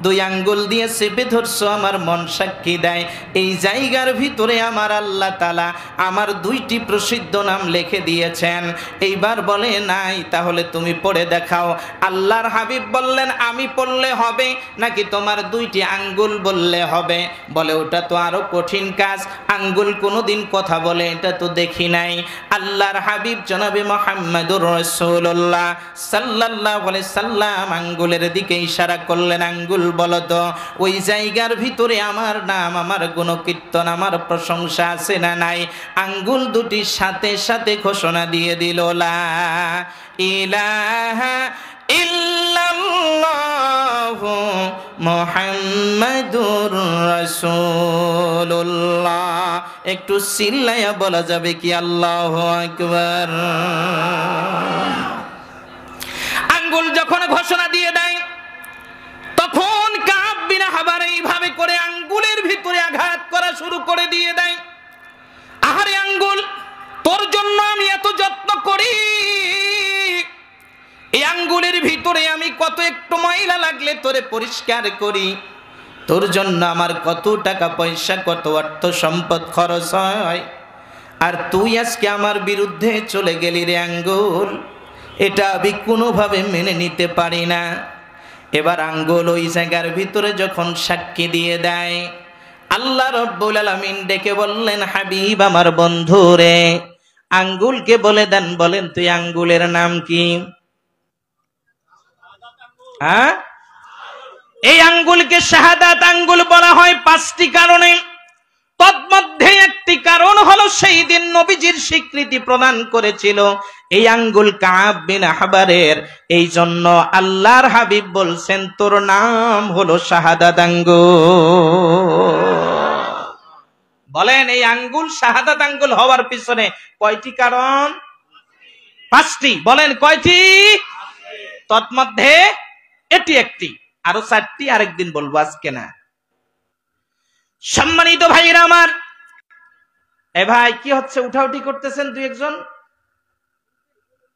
দুই আঙ্গুল দিয়ে চেপে ধরছো, আমার মন সাক্ষী দেয় এই জায়গার ভিতরে আমার আল্লাহ তাআলা আমার দুইটি প্রসিদ্ধ নাম লিখে দিয়েছেন। এইবার বলে নাই, তাহলে তুমি পড়ে দেখাও। আল্লাহর হাবিব বললেন, আমি পড়লে হবে নাকি তোমার দুইটি আঙ্গুল বললে হবে? বলে ওটা তো আরো কঠিন কাজ, আঙ্গুল কোনোদিন কথা বলে এটা তো দেখি নাই। আল্লাহর হাবিব জনাবে মুহাম্মদুর রাসূলুল্লাহ সাল্লাল্লাহু আলাইহি সাল্লাম আঙ্গুলের দিকে ইশারা করলেন, আঙ্গুল বলো তো ওই জায়গার ভিতরে আমার নাম, আমার গুণকীর্তন, আমার প্রশংসা আছে না নাই? আঙ্গুল দুটি সাথে সাথে ঘোষণা দিয়ে দিল, লা ইলাহা ইল্লাল্লাহু মুহাম্মাদুর রাসূলুল্লাহ। একটু চিল্লায়া বলা যাবে কি আল্লাহু আকবার? আঙ্গুল যখন ঘোষণা দিয়ে দেয়, তখন কাব বিন আহবার এইভাবে করে আঙ্গুলের ভিতরে আঘাত করা শুরু করে দিয়ে দেয়। আহারে আঙ্গুল, তোর জন্য আমি এত যত্ন করি, এই আঙ্গুলের ভিতরে আমি কত একটু ময়লা লাগলে তোরে পরিষ্কার করি, তোর জন্য আমার কত টাকা পয়সা, কত অর্থ সম্পদ খরচ হয়, আর তুই আজকে আমার বিরুদ্ধে চলে গেলি রে আঙ্গুল, এটা আমি কোনোভাবে মেনে নিতে পারি না। এবার আঙ্গুল ওই জায়গার ভিতরে যখন সাক্ষী দিয়ে দেয়, আল্লাহ রব্বুল আলামিন ডেকে বললেন, হাবিব আমার বন্ধু রে, আঙ্গুলকে বলে দেন, বলেন তুই আঙ্গুলের নাম কি? হ্যাঁ, এই আঙ্গুলকে শাহাদাত আঙ্গুল বলা হয় 5টি কারণে। তন্মধ্যে একটি কারণ হলো সেই দিন নবীজির স্বীকৃতি প্রদান করেছিল এই আঙ্গুল কাব বিন আহবারের, এই জন্য আল্লাহর হাবিব বলছেন তোর নাম হলো শাহাদাত আঙ্গুল। বলেন এই আঙ্গুল শাহাদাত আঙ্গুল হওয়ার পিছনে কয়টি কারণ? 5টি। বলেন কয়টি? তন্মধ্যে এটি একটি, আরো 4টি আরেকদিন বলবো, আজকে না। সম্মানিত ভাইরা আমার, এ ভাই কি হচ্ছে, উঠাউঠি করতেছেন দুই একজন?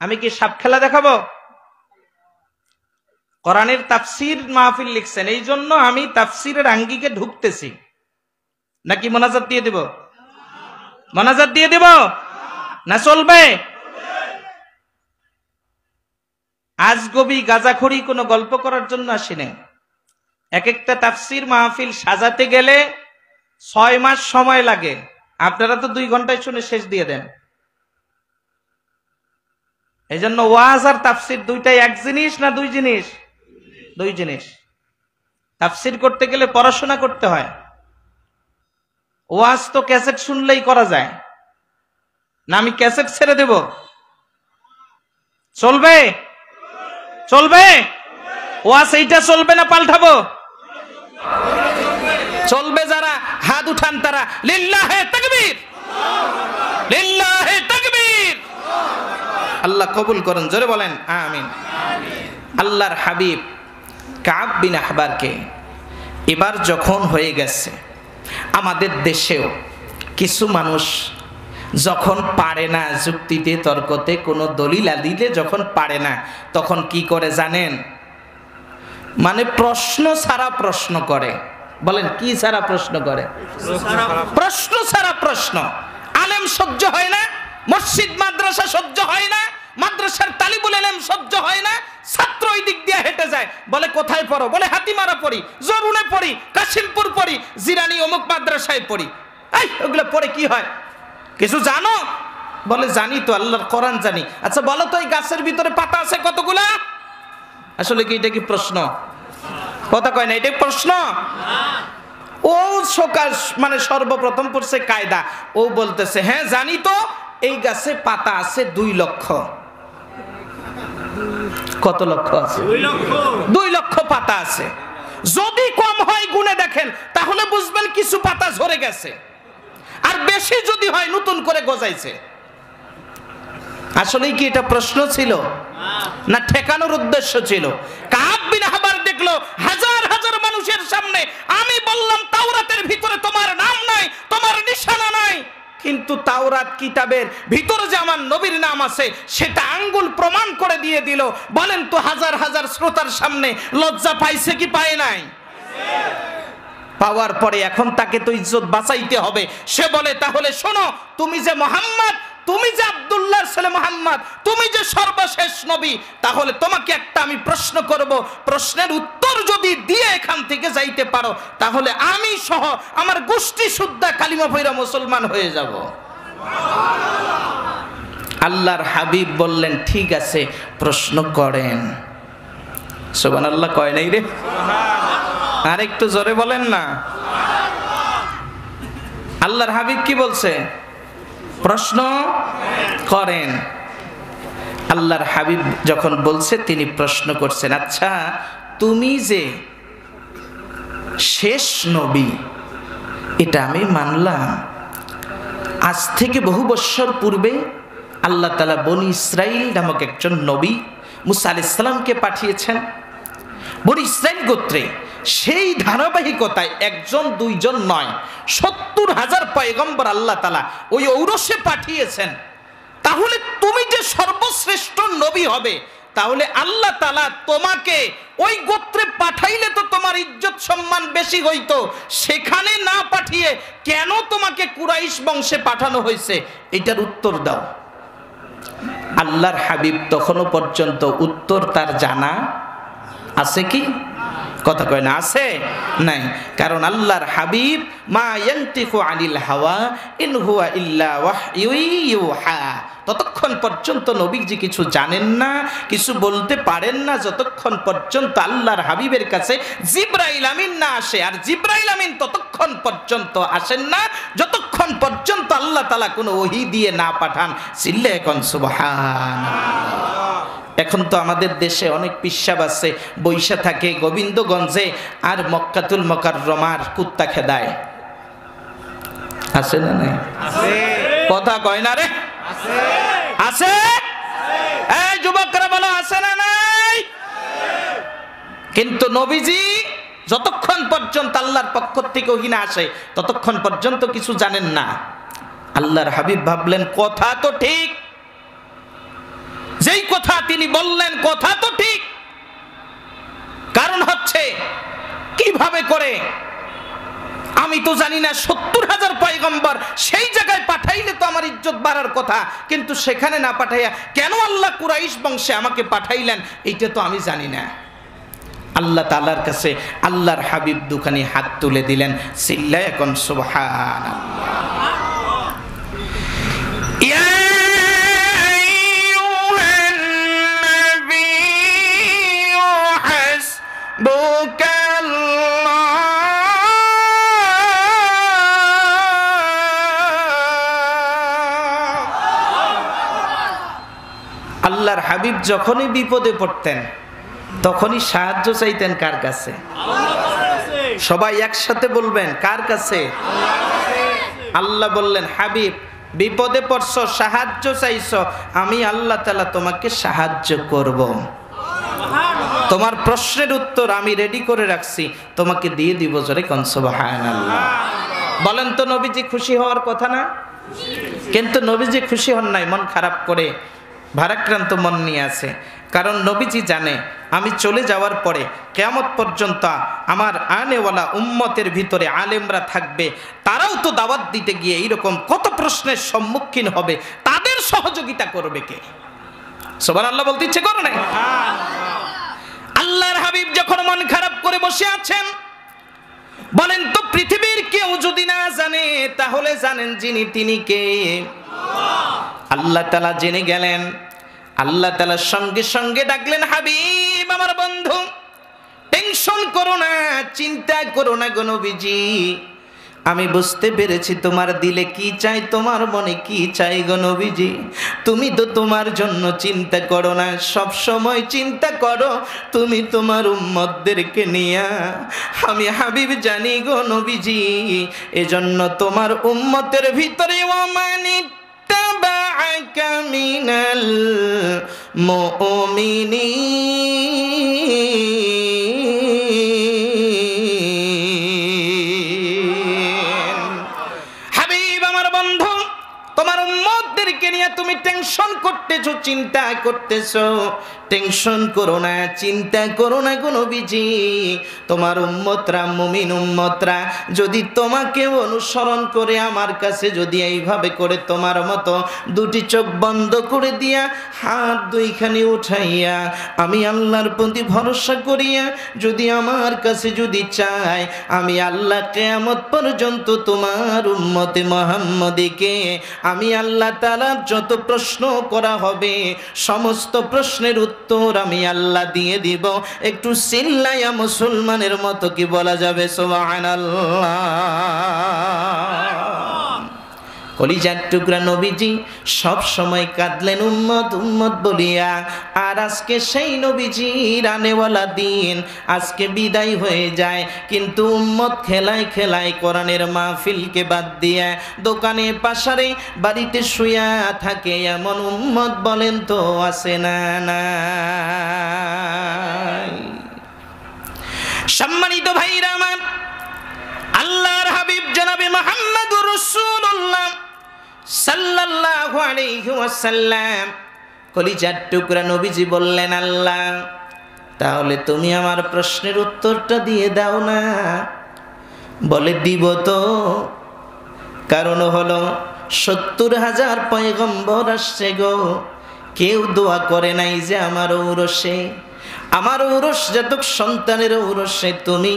আমি কি সাপ খেলা দেখাবো? কোরআনের তাফসীর মাহফিল লিখছেন, এই জন্য আমি তাফসীরের আঙ্গিকে ঢুকতেছি, নাকি মোনাজাত দিয়ে দিব? মোনাজাত দিয়ে দিব না চলবে? আজগবি গাজাখড়ি কোনো গল্প করার জন্য আসিনি। এক একটা তাফসীর মাহফিল সাজাতে গেলে 6 মাস সময় লাগে, আপনারা তো 2 ঘন্টায় শুনে শেষ দিয়ে দেন। এই জন্য ওয়াজ আর তাফসীর দুইটাই এক জিনিস না দুই জিনিস? দুই জিনিস। তাফসীর করতে গেলে পড়াশোনা করতে হয়, ওয়াজ তো ক্যাসেট শুনলেই করা যায়। না আমি ক্যাসেট ছেড়ে দেব? চলবে? চলবে? ওয়াজ এইটা চলবে না পাল্টাবো? চলবে। যারা হাত উঠান তারা লিল্লাহে তাকবীর, লিল্লাহে তাকবীর। আল্লাহ কবুল করুন, জোরে বলেন আমিন। আল্লাহর হাবিব কাব বিন আহবারকে এবার যখন হয়ে গেছে, আমাদের দেশেও কিছু মানুষ যখন পারে না যুক্তিতে তর্কতে কোনো দলিল দিলে যখন পারে না, তখন কি করে জানেন? মানে প্রশ্ন ছাড়া প্রশ্ন করে। বলেন কি ছাড়া প্রশ্ন করে? প্রশ্ন ছাড়া প্রশ্ন। আলেম সহ্য হয় না, মসজিদ মাদ্রাসা সহ্য হয় না, মাদ্রাসার তালিবুল ইলম সহ্য হয় না, ছাত্র ওই দিক দিয়ে হেঁটে যায়, বলে কোথায় পড়ো? বলে হাতিমারা পড়ি, জরুনে পড়ি, কাশিমপুর পড়ি, জিরানি অমুক মাদ্রাসায় পড়ি। এই ওগুলো পড়ে কি হয়? কিছু জানো? বলে জানি তো, আল্লাহর কোরআন জানি। আচ্ছা বলো তো এই গাছের ভিতরে পাতা আছে কতগুলা? আসলে কি এটা কি প্রশ্ন? কথা কয় না, এটা প্রশ্ন? ও সকাল মানে সর্বপ্রথম পড়ছে কায়দা, ও বলতেছে হ্যাঁ জানি তো, এই গাছে পাতা আছে 2 লক্ষ। কত লক্ষ আছে? 2 লক্ষ পাতা আছে। যদি কম হয় গুনে দেখেন, তাহলে বুঝবেন কিছু পাতা ঝরে গেছে, আর বেশি যদি হয় নতুন করে গজাইছে। আসলে কি এটা প্রশ্ন ছিল না ঠেকানোর উদ্দেশ্য ছিল? কাব বিন আহবার দেখলো হাজার হাজার মানুষের সামনে আমি বললাম তাওরাতের ভিতরে তোমার নাম নাই, তোমার নিশানা নাই, কিন্তু তাওরাত কিতাবের ভিতরে যে আমার নবীর নাম আছে সেটা আঙ্গুল প্রমাণ করে দিয়ে দিল। বলেন তো হাজার হাজার শ্রোতার সামনে লজ্জা পাইছে কি পায় নাই? পাওয়ার পরে এখন তাকে তো ইজ্জত বাঁচাইতে হবে। সে বলে তাহলে শোনো, তুমি যে মুহাম্মদ, তুমি যে আব্দুল্লাহর ছেলে মুহাম্মদ, তুমি যে সর্বশেষ নবী, তাহলে তোমাকে একটা আমি প্রশ্ন করব, প্রশ্নের উত্তর যদি দিয়ে এখান থেকে যাইতে পারো, তাহলে আমি সহ আমার গোষ্ঠী শুদ্ধা কালিমা পড়া মুসলমান হয়ে যাব। আল্লাহর হাবিব বললেন ঠিক আছে প্রশ্ন করেন। সুবহানাল্লাহ কয় নাই রে? আর একটু জোরে বলেন না। আল্লাহর হাবিব কি বলছে? প্রশ্ন করেন। আল্লাহর হাবিব যখন বলছে তিনি প্রশ্ন করছেন, আচ্ছা তুমি যে শেষ নবী এটা আমি মানলাম, আজ থেকে বহু বছর পূর্বে আল্লাহ তাআলা বনি ইসরাইল নামক একজন নবী মুসা আলাইহিস সালামকে পাঠিয়েছেন বনি ইসরাইল গোত্রে। সেই ধারাবাহিকতায় একজন দুইজন নয়, 70,000 পয়গম্বর আল্লাহ তাআলা ওই ঔরসে পাঠিয়েছেন। তাহলে তুমি যে সর্বশ্রেষ্ঠ নবী হবে, তাহলে আল্লাহ তাআলা তোমাকে ওই গোত্রে পাঠাইলে তো তোমার ইজ্জত সম্মান বেশি হইতো, সেখানে না পাঠিয়ে কেন তোমাকে কুরাইশ বংশে পাঠানো হয়েছে? এটার উত্তর দাও। আল্লাহর হাবিব তখনও পর্যন্ত উত্তর তার জানা আছে কি? কথা কয় না আছে নাই, কারণ আল্লাহর হাবিব মা ইয়ানতিকু আনিল হাওয়া ইন হুয়া ইল্লা ওয়াহয়ু ইউহা, ততক্ষণ পর্যন্ত নবীজি কিছু জানেন না, কিছু বলতে পারেন না, যতক্ষণ পর্যন্ত আল্লাহর হাবিবের কাছে জিবরাইল আমিন না আসে। আর জিবরাইল আমিন ততক্ষণ পর্যন্ত আসেন না যতক্ষণ পর্যন্ত আল্লাহ তাআলা কোনো ওহী দিয়ে না পাঠান। চিল্লে এখন সুবহানাল্লাহ। এখন তো আমাদের দেশে অনেক পিশাব আছে, বৈশা থাকে গোবিন্দগঞ্জে আর মক্কাতুল মুকাররমার কুত্তা খেদায়। আছে না নাই? কথা কয় না রে? আছে। এই যুবকরা বলো আছে না নাই? কিন্তু নবীজি যতক্ষণ পর্যন্ত আল্লাহর পক্ষ থেকে ওহী না আসে ততক্ষণ পর্যন্ত কিছু জানেন না। আল্লাহর হাবিব ভাবলেন কথা তো ঠিক, যেই কথা তিনি বললেন কথা তো ঠিক, কারণ হচ্ছে কিভাবে করে আমি তো জানি না 70,000 পয়গম্বর সেই জায়গায় পাঠাইলে তো আমার ইজ্জত বাড়ার কথা, কিন্তু সেখানে না পাঠাইয়া কেন আল্লাহ কুরাইশ বংশে আমাকে পাঠাইলেন এইটা তো আমি জানি না। আল্লাহ তাআলার কাছে আল্লাহর হাবিব দুখানি হাত তুলে দিলেন। চিল্লায় এখন সুবহানাল্লাহ। আল্লাহর হাবিব যখনই বিপদে পড়তেন তখনই সাহায্য চাইতেন কার কাছে? সবাই একসাথে বলবেন, কার কাছে? আল্লাহ বললেন, হাবিব বিপদে পড়ছো, সাহায্য চাইছো, আমি আল্লাহ তাআলা তোমাকে সাহায্য করব। তোমার প্রশ্নের উত্তর আমি রেডি করে রাখছি, তোমাকে দিয়ে দিব। জোরে কোন সুবহানাল্লাহ। বলেন তো, নবীজি খুশি হওয়ার কথা না? কিন্তু নবীজি খুশি হন নাই, মন খারাপ করে ভারাক্রান্ত মন নিয়ে আছে। কারণ নবীজি জানে আমি চলে যাওয়ার পরে কিয়ামত পর্যন্ত আমার আনেওয়ালা উম্মতের ভিতরে আলেমরা থাকবে, তারাও তো দাওয়াত দিতে গিয়ে এইরকম কত প্রশ্নের সম্মুখীন হবে, তাদের সহযোগিতা করবে কে? সুবহানাল্লাহ বলতে ইচ্ছে করে নাই? আল্লাহর হাবিব যখন মন খারাপ করে বসে আছেন, বলেন তো পৃথিবীর কেউ যদি না জানে তাহলে জানেন যিনি, তিনি কে? আল্লাহ তাআলা জেনে গেলেন। আল্লাহ তাআলা সঙ্গে সঙ্গে ডাকলেন, হাবিব আমার বন্ধু, টেনশন করো না, চিন্তা করো না গো নবীজি, আমি বুঝতে পেরেছি তোমার দিলে কি চাই, তোমার মনে কি চাই গো নবীজি। তুমি তো তোমার জন্য চিন্তা করো না, সব সময় চিন্তা করো তুমি তোমার উম্মতদেরকে নিয়া। আমি হাবিব জানি গো নবীজি, এজন্য তোমার উম্মতের ভিতরে ওয়ামানিত তাবাআকা মিনাল মুমিনিন। হাবিব আমার বন্ধু, তোমার উম্মতদেরকে নিয়ে তুমি টেনশন করতেছো, চিন্তা করতেছো, টেনশন করো না, চিন্তা করো না গো নবীজি। তোমার উম্মতরা, মুমিন উম্মতরা যদি তোমাকে অনুসরণ করে আমার কাছে যদি এইভাবে করে তোমার মতো দুটি চোখ বন্ধ করে দিয়া হাত দুইখানি উঠাইয়া আমি আল্লাহর প্রতি ভরসা করিয়া যদি আমার কাছে যদি চায়, আমি আল্লাহ কিয়ামত পর্যন্ত তোমার উম্মতে মুহাম্মদীকে আমি আল্লাহ তাআলার যত প্রশ্ন করা হবে সমস্ত প্রশ্নের উত্তর আমি আল্লাহ দিয়ে দিব। একটু চিল্লায়া মুসলমানের মতো কি বলা যাবে সুবহানাল্লাহ? কলিজার টুকরা নবীজি সব সময় কাঁদলেন উম্মত উম্মত বলিয়া। আর আজকে সেই নবীজির আনেওয়ালা দিন আজকে বিদায় হয়ে যায়, কিন্তু উম্মত খেলায় খেলায় কোরআনের মাহফিলকে বাদ দিয়ে দোকানে পাশারে বাড়িতে শুয়া থাকে, এমন উম্মত বলেন তো আছে না নাই? সম্মানিত ভাইরা আমার, আল্লাহর হাবিব জনাবে মুহাম্মদুর রাসূলুল্লাহ সাল্লাল্লাহু আলাইহি ওয়াসাল্লাম কলিজার টুকরা নবীজি বললেন, আল্লাহ তাহলে তুমি আমার প্রশ্নের উত্তরটা দিয়ে দাও না। বলে দিব তো, কারণ হলো ৭০,০০০ পয়গম্বর আসছে গো, কেউ দোয়া করে নাই যে আমার ঔরসে, আমার ঔরস জাতক সন্তানের ঔরসে তুমি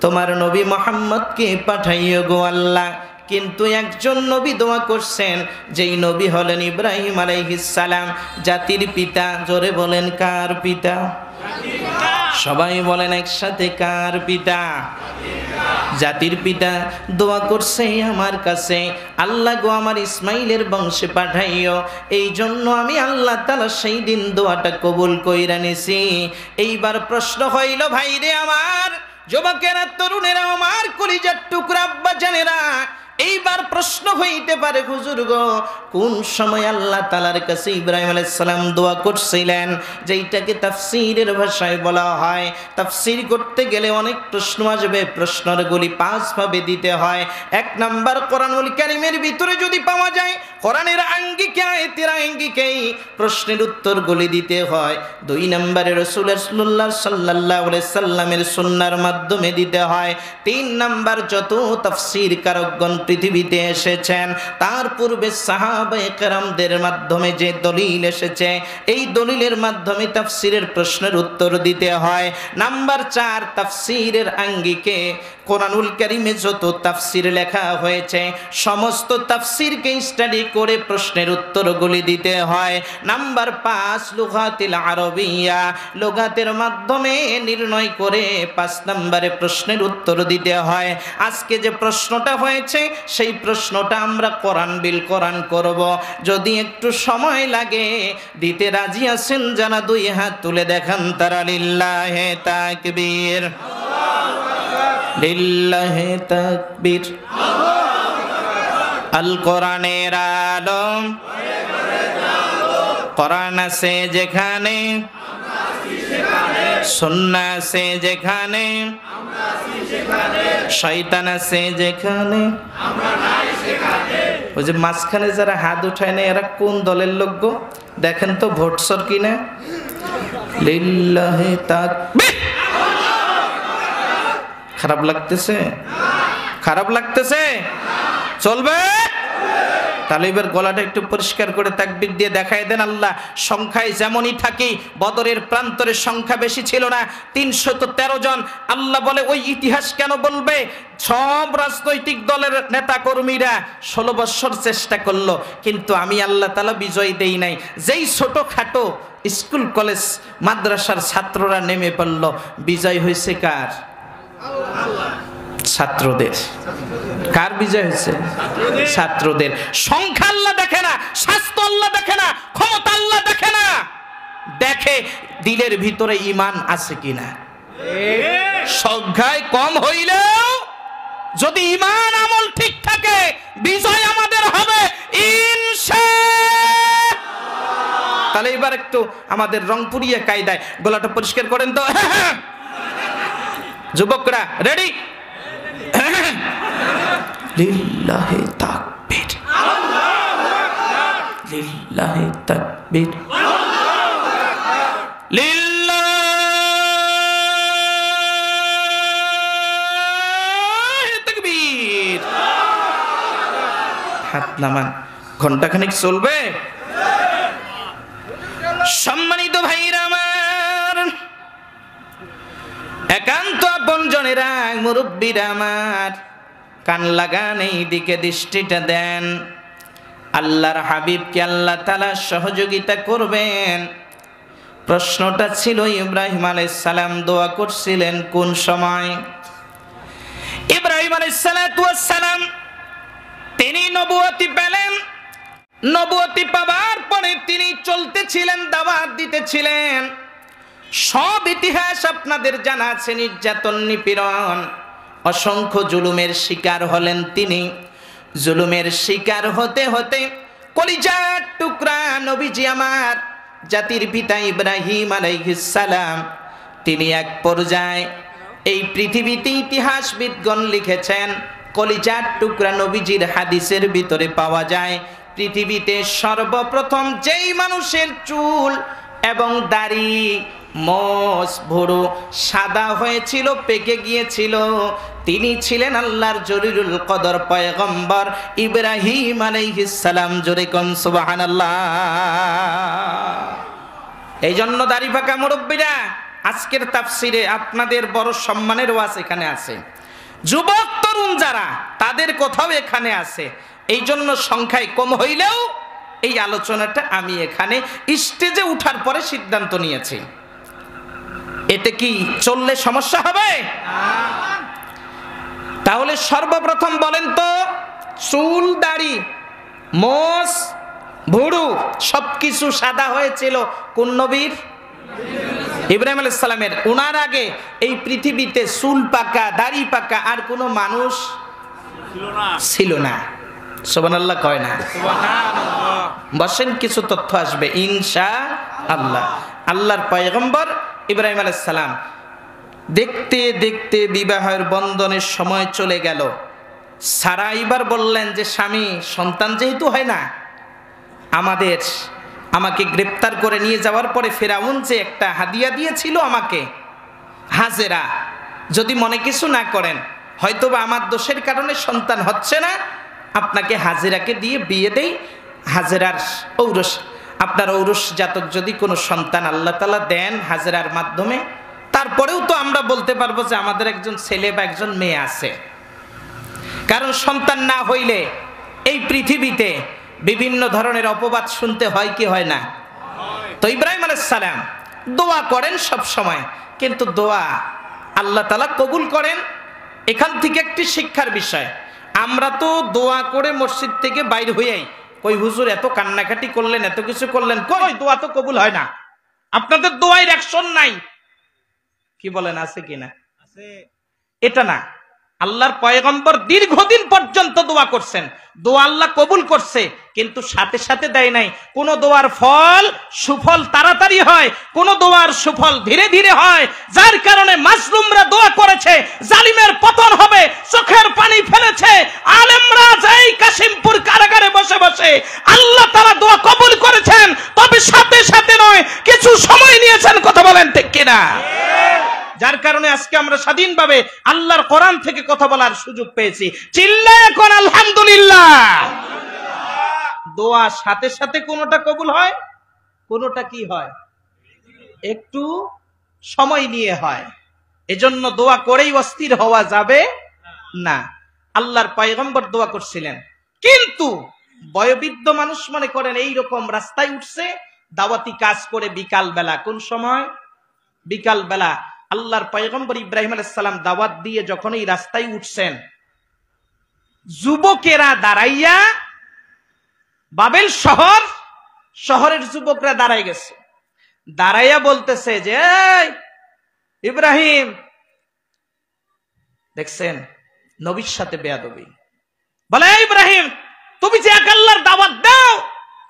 তোমার নবী মুহাম্মদকে পাঠাইও গো আল্লাহ। কিন্তু একজন নবী দোয়া করছেন, যেই নবী হলেন ইব্রাহিম আলাইহিস সালাম, জাতির পিতা। জোরে বলেন, কার পিতা? সবাই বলেন একসাথে, কার পিতা? জাতির পিতা দোয়া করছে আমার কাছে, আল্লাহ গো আমার ইসমাইলের বংশে পাঠাইও। এই জন্য আমি আল্লাহ তাআলা সেই দিন দোয়াটা কবুল কইরা নিছি। এইবার প্রশ্ন হইল, ভাইরে আমার, যুবকেরা, তরুণেরা, আমার কলিজার টুকরা আব্বা জানেরা, এইবার প্রশ্ন হইতে পারে, হুজুর গো কোন সময় আল্লাহ তাআলার কাছে ইব্রাহিম আলাইহিস সালাম দোয়া করছিলেন, যেইটাকে তাফসীরের ভাষায় বলা হয়। তাফসীর করতে গেলে অনেক প্রশ্ন আসবে, প্রশ্নগুলি 5 ভাবে দিতে হয়। 1 নাম্বার, কোরআনুল কারীমের ভিতরে যদি পাওয়া যায়, কোরআনের আঙ্গিকে আয়াতের আঙ্গিকেই প্রশ্নের উত্তরগুলি দিতে হয়। 2 নম্বরে রাসূলুল্লাহ সাল্লাল্লাহু আলাইহি সাল্লামের সুন্নাহর মাধ্যমে দিতে হয়। 3 নাম্বার, যত তাফসীর কারকগণ পৃথিবীতে এসেছেন তার পূর্বে সাহাবায়ে কেরামদের মাধ্যমে যে দলিল এসেছে, এই দলিলের মাধ্যমে তাফসীরের প্রশ্নের উত্তর দিতে হয়। নাম্বার 4, তাফসীরের আঙ্গিকে কোরআনুল কারীমে যত তাফসীর লেখা হয়েছে সমস্ত তাফসীরকে স্টাডি করে প্রশ্নের উত্তরগুলি দিতে হয়। নাম্বার 5, লুগাতিল আরবিয়া, লুগাতের মাধ্যমে নির্ণয় করে 5 নম্বরে প্রশ্নের উত্তর দিতে হয়। আজকে যে প্রশ্নটা হয়েছে সেই প্রশ্নটা আমরা কোরআন বিল কোরআন করব। যদি একটু সময় লাগে দিতে রাজি আছেন যারা দুই হাত তুলে দেখান তারা লিল্লাহে তাকবীর, লিল্লাহে তাকবীর। আল কোরআনের আলো, কোরআন আছে যেখানে, সুন্নাহ আছে যেখানে, শয়তান আছে যেখানে, ওই যে মাঝখানে যারা হাত উঠায় না এরা কোন দলের লোক গো? দেখেন তো ভোটসর কিনা। লিল্লাহে তাকবীর। খারাপ লাগতেছে? খারাপ লাগতেছে? চলবে? তালিবের গলাটা একটু পরিষ্কার করে তাকবীর দিয়ে দেখায় দেন। আল্লাহ সংখ্যায় যেমনই থাকি, বদরের প্রান্তরের সংখ্যা বেশি ছিল না, ৩১৩ জন। আল্লাহ বলে ওই ইতিহাস কেন বলবে? সব রাজনৈতিক দলের নেতা কর্মীরা ১৬ বছর চেষ্টা করলো, কিন্তু আমি আল্লাহ তাআলা বিজয় দেই নাই। যেই ছোটখাটো স্কুল কলেজ মাদ্রাসার ছাত্ররা নেমে পড়ল, বিজয় হয়েছে কার? ছাত্রদের। কার বিজয় হয়েছে? ছাত্রদের। সংখ্যা আল্লাহ দেখে না, স্বাস্থ্য আল্লাহ দেখে না, ক্ষমতা আল্লাহ দেখে না, দেখে দিলের ভিতরে ঈমান আছে কিনা। সংখ্যায় কম হইলেও যদি ঈমান আমল ঠিক থাকে বিজয় আমাদের হবে ইনশাআল্লাহ। তাহলে এবার একটু আমাদের রংপুরিয়া কায়দায় গলাটা পরিষ্কার করেন তো। যুবকরা রেডি? লিল্লাহে তাকবীর, লিল্লাহে তাকবীর, লিল্লাহে তাকবীর। হাত নামান। ঘন্টাখানেক চলবে? সম্মানিত ভাইরা আমার, একান্ত আপনজনেরা, মুরব্বীরা আমার, কান লাগান, এই দিকে দৃষ্টিটা দেন। আল্লাহর হাবিবকে আল্লাহ তাআলা সহযোগিতা করবেন। প্রশ্নটা ছিল ইব্রাহিম আলাইহিস সালাম দোয়া করছিলেন কোন সময়? ইব্রাহিম আলাইহিস সালাম তিনি নবুয়তি পেলেন। নবুয়তি পাওয়ার পরে তিনি চলতেছিলেন, দাওয়াত দিতেছিলেন। সব ইতিহাস আপনাদের জানা আছে, নির্যাতন, নিপীড়ন, অসংখ্য জুলুমের শিকার হলেন তিনি। জুলুমের শিকার হতে হতে কলিজার টুকরা নবীজি আমার জাতির পিতা ইব্রাহিম আলাইহিস সালাম, তিনি এক পর্যায়ে এই পৃথিবীতে ইতিহাসবিদগণ লিখেছেন, কলিজার টুকরা নবীজির হাদিসের ভিতরে পাওয়া যায় পৃথিবীতে সর্বপ্রথম যেই মানুষের চুল এবং দাড়ি, মোষ, ভুরু সাদা হয়েছিল, পেকে গিয়েছিল, তিনি ছিলেন আল্লাহর জলিলুল কদর পয়গম্বর ইব্রাহিম আলাইহিস সালাম। জোরে কোন সুবহানাল্লাহ। এই জন্য দাড়ি পাকা মুরব্বীরা, আজকের তাফসিরে আপনাদের বড় সম্মানের ওয়াজ এখানে আছে। যুবক তরুণ যারা, তাদের কথাও এখানে আছে। এই জন্য সংখ্যায় কম হইলেও এই আলোচনাটা আমি এখানে স্টেজে উঠার পরে সিদ্ধান্ত নিয়েছি। এতে কি চললে সমস্যা হবে? তাহলে সর্বপ্রথম বলেন তো, চুল, দাড়ি, মোষ, ভুরু সবকিছু সাদা হয়েছিল কোন নবীর? ইব্রাহিম আলাইহিস সালামের। ওনার আগে এই পৃথিবীতে চুল পাকা, দাড়ি পাকা আর কোনো মানুষ ছিল না। সুবহানাল্লাহ কয় না? বসেন, কিছু তথ্য আসবে ইনশাআল্লাহ। আল্লাহর পয়গম্বর ইব্রাহিম আলাইহিস সালাম দেখতে দেখতে বিবাহের বন্ধনের সময় চলে গেল। সারা এবার বললেন যে স্বামী, সন্তান যেহেতু হয় না, আমাকে গ্রেপ্তার করে নিয়ে যাওয়ার পরে ফেরাউন যে একটা হাদিয়া দিয়েছিল আমাকে, হাজেরা, যদি মনে কিছু না করেন, হয়তোবা আমার দোষের কারণে সন্তান হচ্ছে না, আপনাকে হাজেরাকে দিয়ে বিয়ে দেই। হাজেরার ঔরস, আপনার ঔরস জাতক যদি কোনো সন্তান আল্লাহ তাআলা দেন হাজেরার মাধ্যমে, তারপরেও তো আমরা বলতে পারবো যে আমাদের একজন ছেলে বা একজন মেয়ে আছে। কারণ সন্তান না হইলে এই পৃথিবীতে বিভিন্ন ধরনের অপবাদ শুনতে হয় কি হয় না? তো ইব্রাহিম আলাইহিস সালাম দোয়া করেন সব সময়, কিন্তু দোয়া আল্লাহ তাআলা কবুল করেন। এখান থেকে একটি শিক্ষার বিষয়, আমরা তো দোয়া করে মসজিদ থেকে বাইর হইয়াই কই হুজুর এত কান্নাকাটি করলেন, এত কিছু করলেন, কই দোয়া তো কবুল হয় না, আপনাদের দোয়ার অ্যাকশন নাই। কি বলেন, আছে কিনা? এটা না, আল্লাহর পয়গম্বর দীর্ঘদিন পর্যন্ত দোয়া করছেন, দোয়া আল্লাহ কবুল করছে, কিন্তু সাথে সাথে দেয় নাই। কোন দোয়ার ফল সুফল তাড়াতাড়ি হয়, কোন দোয়ার সুফল ধীরে ধীরে হয়, যার কারণে মাজলুমরা দোয়া করেছে জালিমের পতন হবে, চোখের পানি ফেলেছে আলেমরা, যাই কাশিমপুর কারাগারে বসে বসে আল্লাহ তাআলা দোয়া কবুল করেছেন, তবে সাথে সাথে নয়, কিছু সময় নিয়েছেন। কথা বলেন ঠিক কিনা? যার কারণে আজকে আমরা স্বাধীনভাবে আল্লাহর কোরআন থেকে কথা বলার সুযোগ পেয়েছি। চিল্লায়ে কোন আলহামদুলিল্লাহ। দোয়া সাথে সাথে কোনটা কবুল হয়, কোনটা কি হয় একটু সময় নিয়ে হয়। এজন্য দোয়া করেই অস্থির হওয়া যাবে না। আল্লাহর পয়গম্বর দোয়া করছিলেন, কিন্তু বয়োবৃদ্ধ মানুষ মনে করেন এই রকম রাস্তায় উঠছে দাওয়াতি কাজ করে বিকাল বেলা, কোন সময়? বিকাল বেলা। আল্লাহর পয়গম্বর ইব্রাহিম আলাইহিস সালাম দাওয়াত দিয়ে যখন এই রাস্তায় উঠছেন, যুবকেরা দাঁড়াইয়া, বাবেল শহরের যুবকরা দাঁড়াই গেছে, দাঁড়াইয়া বলতেছে যে ইব্রাহিম, দেখছেন নবীর সাথে বেয়াদবি, বলে ইব্রাহিম তুমি যে এক আল্লাহর দাওয়াত দাও,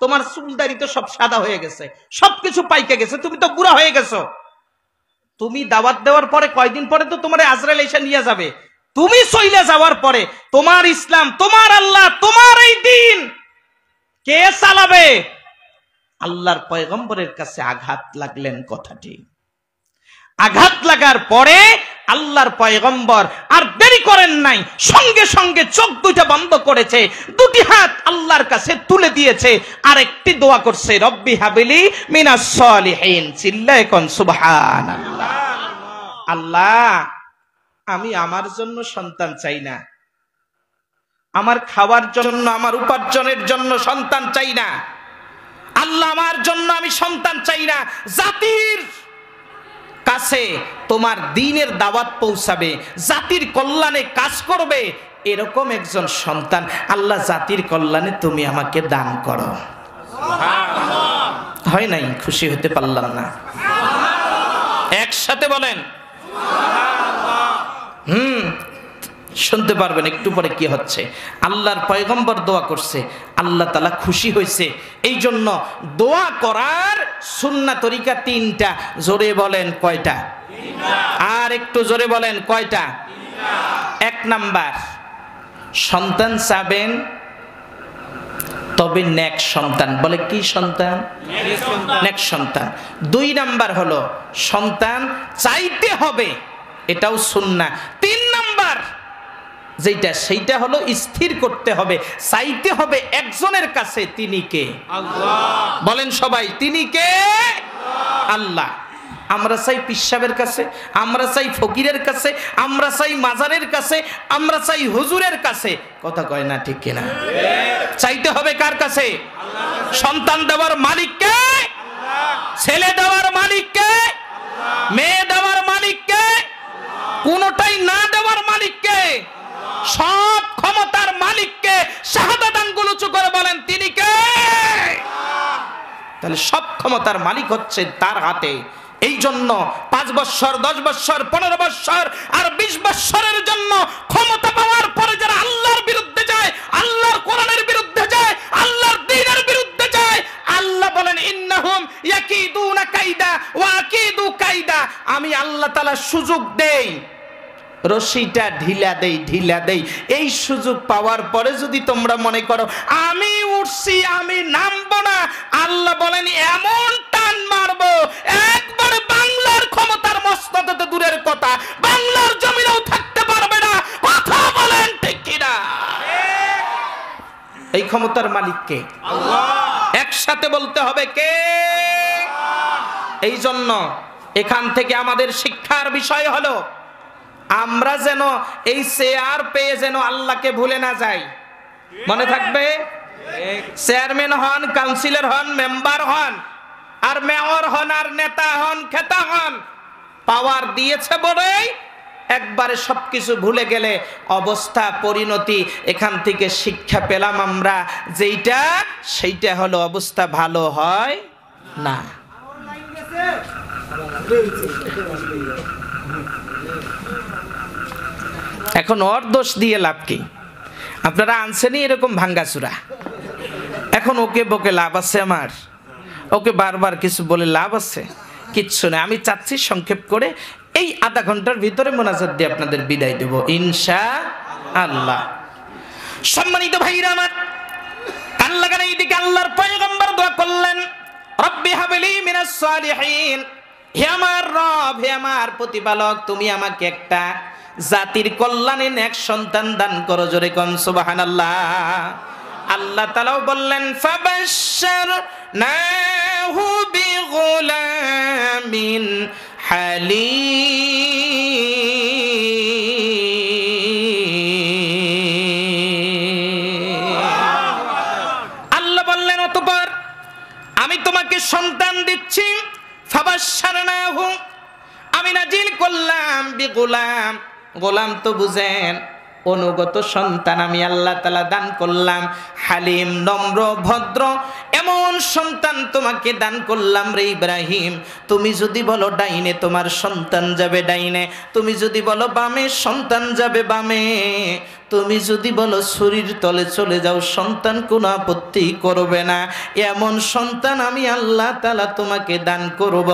তোমার চুলদারি তো সব সাদা হয়ে গেছে, সবকিছু পাইকে গেছে, তুমি তো বুড়া হয়ে গেছো, তুমি দাওয়াত দেওয়ার পরে কয়দিন পরে তো তোমার আজরাইল এসে নিয়ে যাবে, তুমি চলে যাওয়ার পরে তোমার ইসলাম, তোমার আল্লাহ, তোমার এই দ্বীন কে চালাবে? আল্লাহর পয়গম্বরের কাছে আঘাত লাগলেন কথাটি। আঘাত লাগার পরে আল্লাহর পয়গম্বর আর দেরি করেন নাই, সঙ্গে সঙ্গে চোখ দুইটা বন্ধ করেছে, দুটি হাত আল্লাহর কাছে তুলে দিয়েছে, আর একটি দোয়া করছে, রব্বি হাবিলি মিনাস সলিহিন। চিল্লায়ে কোন সুবহানাল্লাহ। আল্লাহ, আমি আমার জন্য সন্তান চাই না, আমার খাওয়ার জন্য, আমার উপার্জনের জন্য সন্তান চাই না। আল্লাহ, আমার জন্য আমি সন্তান চাই না, জাতির কাছে তোমার দ্বীনের দাওয়াত পৌঁছাবে, জাতির কল্যাণে কাজ করবে, এরকম একজন সন্তান আল্লাহ জাতির কল্যাণে তুমি আমাকে দান করো। হয় নাই? খুশি হতে পারলাম না? একসাথে বলেন শুনতে পারবেন একটু পরে কি হচ্ছে। আল্লাহর পয়গম্বর দোয়া করছে, আল্লাহ তাআলা খুশি হয়েছে। এই জন্য দোয়া করার সুন্নাহ তরিকা তিনটা। জোরে বলেন কয়টা? আর একটু জোরে বলেন কয়টা? এক নাম্বার, সন্তান চাবেন, তবে নেক সন্তান। বলে কি সন্তান? নেক সন্তান। দুই নাম্বার হলো সন্তান চাইতে হবে, এটাও সুন্নাহ। তিন নাম্বার যেটা, সেইটা হলো স্থির করতে হবে, চাইতে হবে একজনের কাছে, তিনি কে? আল্লাহ। বলেন সবাই, তিনি কে? আল্লাহ। আমরা চাই পিসাবের কাছে, আমরা চাই ফকিরের কাছে, আমরা চাই মাজারের কাছে, আমরা চাই হুজুরের কাছে। কথা কয় না ঠিক কিনা? চাইতে হবে কার কাছে? সন্তান দেওয়ার মালিক কে? ছেলে দেওয়ার মালিক কে? মেয়ে দেওয়ার মালিক কে? কোনটাই না দেওয়ার মালিক কে? সব ক্ষমতার মালিককে শাহাদাত আঙ্গুল উঁচু করে বলেন তিনি কে? তাহলে সব ক্ষমতার মালিক হচ্ছে তার হাতে। এই জন্য 5 বছর, 10 বছর, 15 বছর আর 20 বছরের জন্য ক্ষমতা পাওয়ার পরে যারা আল্লাহর বিরুদ্ধে যায়, আল্লাহর কোরআনের বিরুদ্ধে যায়, আল্লাহর দ্বীনের বিরুদ্ধে যায়, আল্লাহ বলেন ইন্নাহুম ইয়াকিদুনা কাইদা ওয়া আকিদু কাইদা। আমি আল্লাহ তাআলা সুযোগ দেই, রশিটা ঢিলা দেই। এই সুযোগ পাওয়ার পরে যদি তোমরা মনে করো আমি উঠছি, আমি নামবো না, আল্লাহ বলেন এমন টান মারবো, একবার বাংলার ক্ষমতার মস্ততে দূরের কথা, বাংলার জমিনেও থাকতে পারবে না। কথা বলেন ঠিক কিনা? এই ক্ষমতার মালিক কে? আল্লাহ। একসাথে বলতে হবে কে? এই জন্য এখান থেকে আমাদের শিক্ষার বিষয় হলো আমরা যেন এই চেয়ার পেয়ে যেন আল্লাহকে ভুলে না যাই। মনে থাকবে, চেয়ারম্যান হন, কাউন্সিলর হন, মেম্বার হন, আর মেয়র হন, আর নেতা হন, খেতা হন, পাওয়ার দিয়েছে বলেই একবারে সবকিছু ভুলে গেলে অবস্থা পরিণতি এখান থেকে শিক্ষা পেলাম আমরা যেইটা সেইটা হলো অবস্থা ভালো হয় না। এখন ওর দোষ দিয়ে লাভ কি? আপনারা আনছেনই এরকম ভাঙ্গাচুরা, এখন ওকে বকে লাভ আছে? আমার ওকে বারবার কিছু বলে লাভ আছে? কিচ্ছু না। আমি চাচ্ছি সংক্ষেপ করে এই আধা ঘন্টার ভিতরে মোনাজাত দিয়ে আপনাদের বিদায় দেব ইনশাআল্লাহ। সম্মানিত ভাইরা আমার, কান লাগান এইদিকে। আল্লাহর পয়গম্বর দোয়া করলেন, রব্বি হাবলি মিনাস সালিহিন, হে আমার রব, হে আমার প্রতিপালক, তুমি আমাকে একটা জাতির কল্যাণে নেক সন্তান দান করো। জোরে কোন সুবহানাল্লাহ। আল্লাহ তাআলাও বললেন, ফাবাশশারনাহু বিগুলামিন হালিম। আল্লাহ বললেন, অতঃপর আমি তোমাকে সন্তান দিচ্ছি। ফাবাশশারনাহু, আমি নাজিল করলাম, বিগুলাম, গোলাম তো বুঝেন, অনুগত সন্তান আমি আল্লাহ তাআলা দান করলাম। হালিম, নম্র ভদ্র, এমন সন্তান তোমাকে দান করলাম রে ইব্রাহিম। তুমি যদি বলো ডাইনে, তোমার সন্তান যাবে ডাইনে। তুমি যদি বলো বামে, সন্তান যাবে বামে। তুমি যদি বলো শরীর তলে চলে যাও, সন্তান কোনো আপত্তি করবে না। এমন সন্তান আমি আল্লাহ তাআলা তোমাকে দান করব।